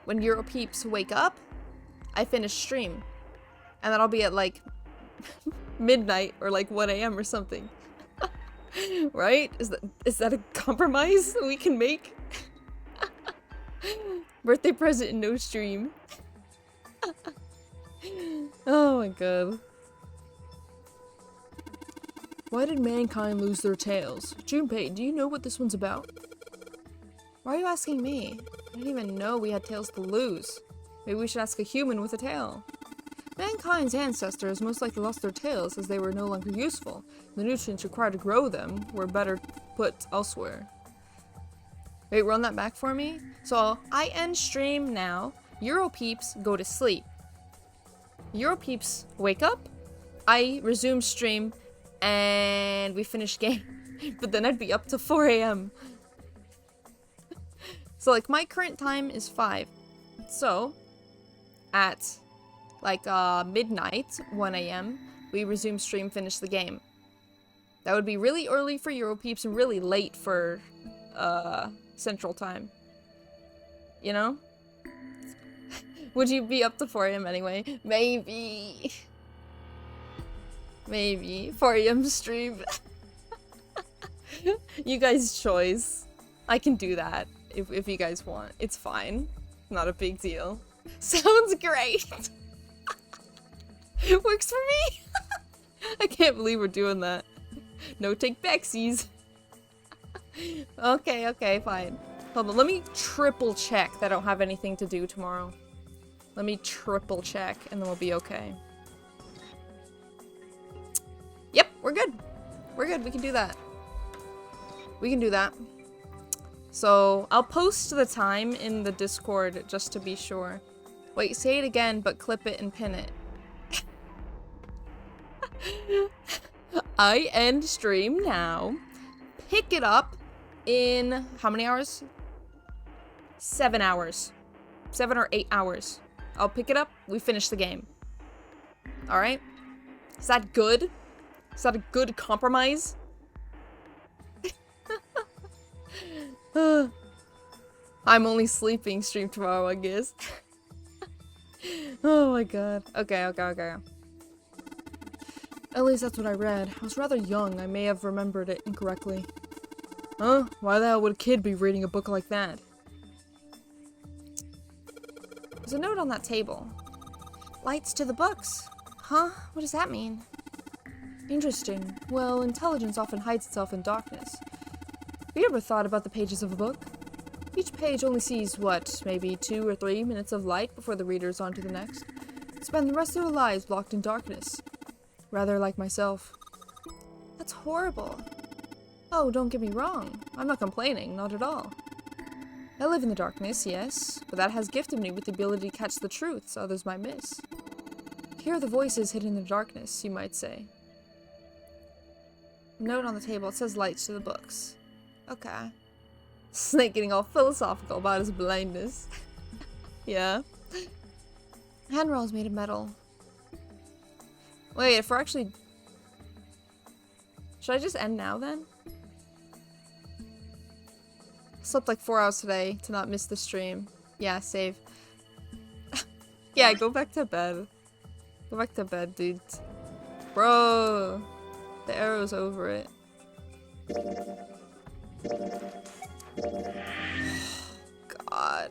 when Euro peeps wake up, I finish stream. And that'll be at, like, midnight or, like, 1 a.m. or something. Right? Is that a compromise that we can make? Birthday present and no stream. Oh my god. Why did mankind lose their tails? Junpei, do you know what this one's about? Why are you asking me? I didn't even know we had tails to lose. Maybe we should ask a human with a tail. Mankind's ancestors most likely lost their tails as they were no longer useful. The nutrients required to grow them were better put elsewhere. Wait, run that back for me? So, I end stream now. Euro peeps go to sleep. Euro peeps wake up. I resume stream. And we finish game. But then I'd be up to 4 a.m. So, like, my current time is 5. So, at, like, midnight, 1 a.m., we resume stream, finish the game. That would be really early for Euro peeps and really late for, Central Time. You know? Would you be up to 4 a.m. anyway? Maybe. Maybe. 4 a.m. stream. You guys' choice. I can do that if you guys want. It's fine. Not a big deal. Sounds great. It works for me. I can't believe we're doing that. No take backsies. Okay, fine. Hold on, let me triple check that I don't have anything to do tomorrow. Let me triple check and then we'll be okay. Yep, we're good. We're good, we can do that. We can do that. So, I'll post the time in the Discord just to be sure. Wait, say it again, but clip it and pin it. I end stream now. Pick it up in how many hours? 7 hours. 7 or 8 hours. I'll pick it up. We finish the game. Alright? Is that good? Is that a good compromise? I'm only sleeping stream tomorrow, I guess. Oh my god. Okay. At least that's what I read. I was rather young. I may have remembered it incorrectly. Huh? Why the hell would a kid be reading a book like that? There's a note on that table. Lights to the books. Huh? What does that mean? Interesting. Well, intelligence often hides itself in darkness. Have you ever thought about the pages of a book? Each page only sees, what, maybe 2 or 3 minutes of light before the reader is on to the next. Spend the rest of their lives blocked in darkness. Rather like myself. That's horrible. Oh, don't get me wrong. I'm not complaining, not at all. I live in the darkness, yes, but that has gifted me with the ability to catch the truths others might miss. Hear the voices hidden in the darkness, you might say. Note on the table, it says lights to the books. Okay. Snake getting all philosophical about his blindness. Yeah. Handrail is made of metal. Wait, if we're actually... Should I just end now then? Slept like 4 hours today to not miss the stream. Yeah, save. Yeah, go back to bed. Go back to bed, dude. Bro! The arrow's over it. God.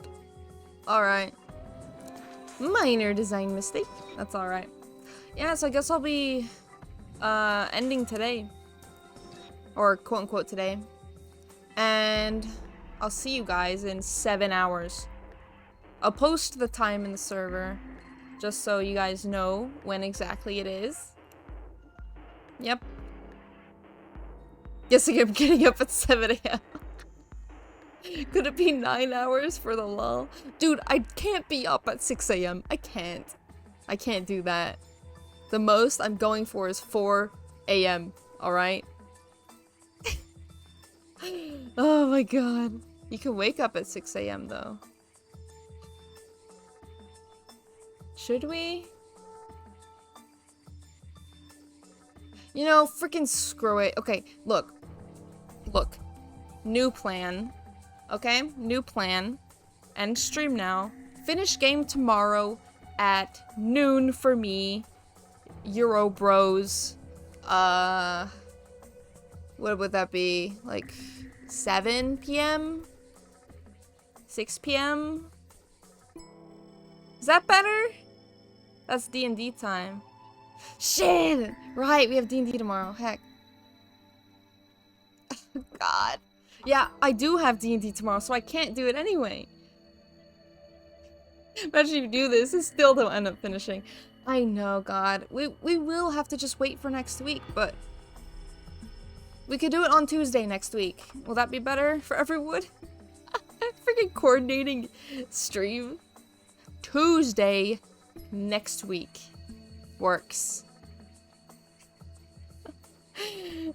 Alright. Minor design mistake. That's alright. Yeah, so I guess I'll be ending today. Or quote-unquote today. And I'll see you guys in 7 hours. I'll post the time in the server, just so you guys know when exactly it is. Yep. Guessing I'm getting up at 7 a.m. Could it be 9 hours for the lull? Dude, I can't be up at 6 a.m. I can't. I can't do that. The most I'm going for is 4 a.m. Alright? Oh my god. You can wake up at 6 a.m. though. Should we? You know, freaking screw it. Okay, look. Look. New plan. Okay? New plan. End stream now. Finish game tomorrow at noon for me. Euro Bros. What would that be? Like 7 p.m.? 6 p.m.? Is that better? That's D&D time. Shit! Right, we have D&D tomorrow. Heck. God. Yeah, I do have D&D tomorrow, so I can't do it anyway. Imagine you do this and still don't end up finishing. I know, God. We will have to just wait for next week, but we could do it on Tuesday next week. Will that be better for everyone? Freaking coordinating stream. Tuesday next week. Works.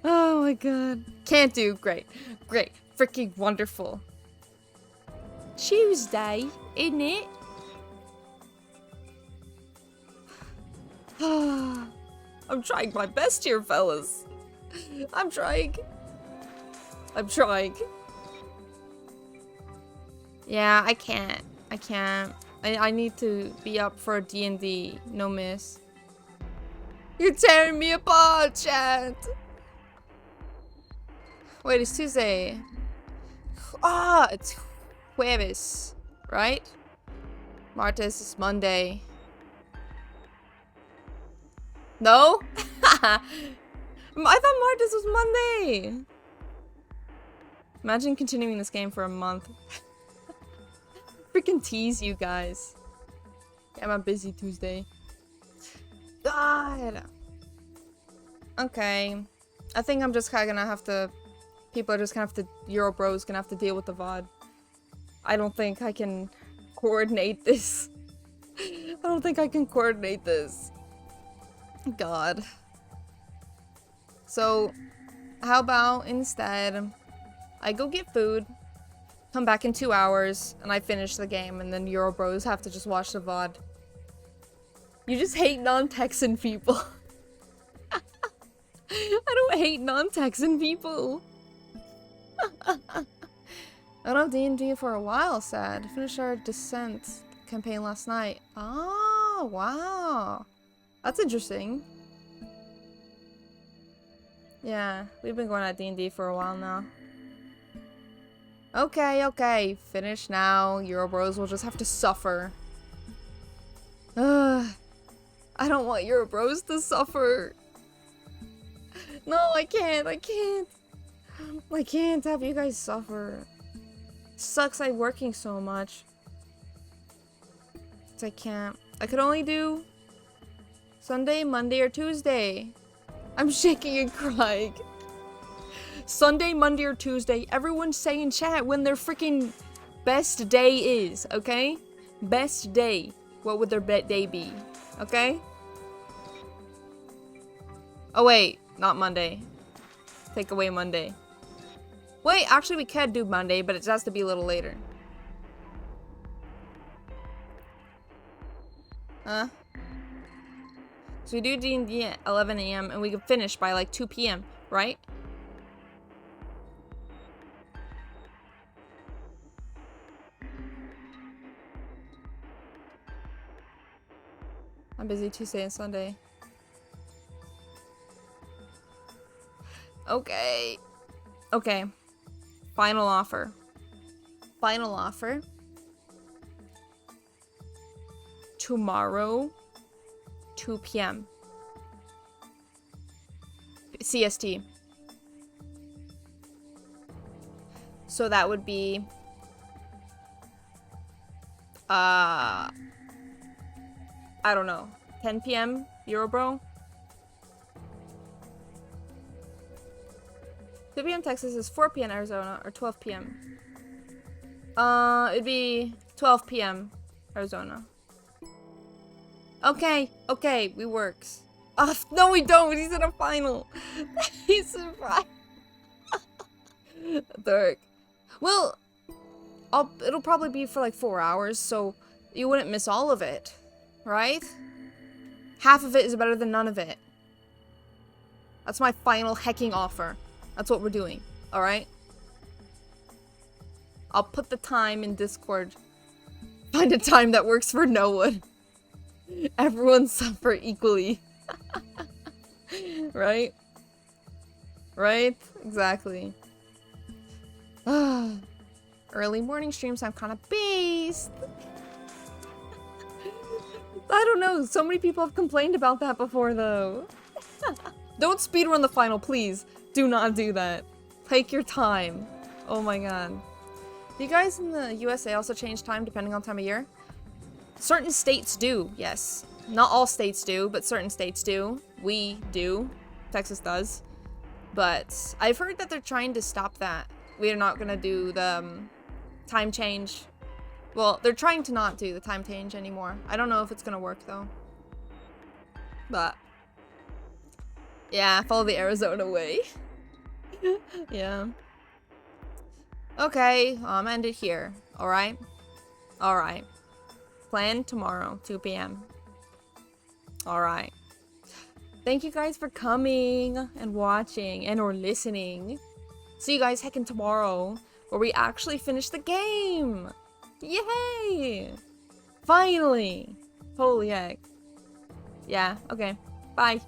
Oh my god. Can't do. Great. Great. Freaking wonderful. Tuesday, isn't it? I'm trying my best here, fellas. I'm trying. I'm trying. Yeah, I can't. I can't. I need to be up for D&D. No miss. You're tearing me apart, chat. Wait, it's Tuesday. Ah, it's jueves, right? Martes is Monday. No? I thought Martes was Monday. Imagine continuing this game for a month. Freaking tease you guys. Yeah, I'm a busy Tuesday. God. Okay. I think I'm just kind of gonna have to... People are just gonna have to... Euro Bros gonna have to deal with the VOD. I don't think I can coordinate this. I don't think I can coordinate this. God. So, how about instead I go get food, come back in 2 hours, and I finish the game, and then Euro Bros have to just watch the VOD. You just hate non-Texan people. I don't hate non-Texan people. I don't have D&D for a while, sad. Finished our Descent campaign last night. Oh, wow. That's interesting. Yeah, we've been going at D&D for a while now. Okay, okay. Finish now. Euro Bros will just have to suffer. Ugh. I don't want Euro Bros to suffer. No, I can't. I can't. I can't have you guys suffer. Sucks I'm working so much. I can't. I could only do Sunday, Monday, or Tuesday. I'm shaking and crying. Sunday, Monday, or Tuesday. Everyone say in chat when their freaking best day is, okay? Best day. What would their day be? Okay? Oh wait, not Monday. Take away Monday. Wait, actually we can do Monday, but it has to be a little later. Huh? So we do D&D at 11 a.m. and we can finish by like 2 p.m., right? I'm busy Tuesday and Sunday. Okay. Okay. Final offer. Final offer. Tomorrow, 2 p.m. CST. So that would be I don't know, 10 p.m. Eurobro. 2 p.m. Texas is 4 p.m. Arizona, or 12 p.m. It'd be 12 p.m. Arizona. Okay, okay, we works. No, we don't. He's in a final. He's in a final. Dark. Well, it'll probably be for like 4 hours, so you wouldn't miss all of it, right? Half of it is better than none of it. That's my final hecking offer. That's what we're doing, alright? I'll put the time in Discord. Find a time that works for no one. Everyone suffer equally. Right? Right? Exactly. Early morning streams I'm kind of beast. I don't know. So many people have complained about that before, though. Don't speedrun the final, please. Do not do that. Take your time. Oh my god. Do you guys in the USA also change time depending on time of year? Certain states do, yes. Not all states do, but certain states do. We do. Texas does. But I've heard that they're trying to stop that. We're not gonna do the time change. Well, they're trying to not do the time change anymore. I don't know if it's gonna work though. But yeah, follow the Arizona way. Yeah. Okay, end it here. Alright? Alright. Plan tomorrow, 2 p.m. Alright. Thank you guys for coming and watching and or listening. See you guys heckin' tomorrow where we actually finish the game. Yay! Finally! Holy heck. Yeah, okay. Bye.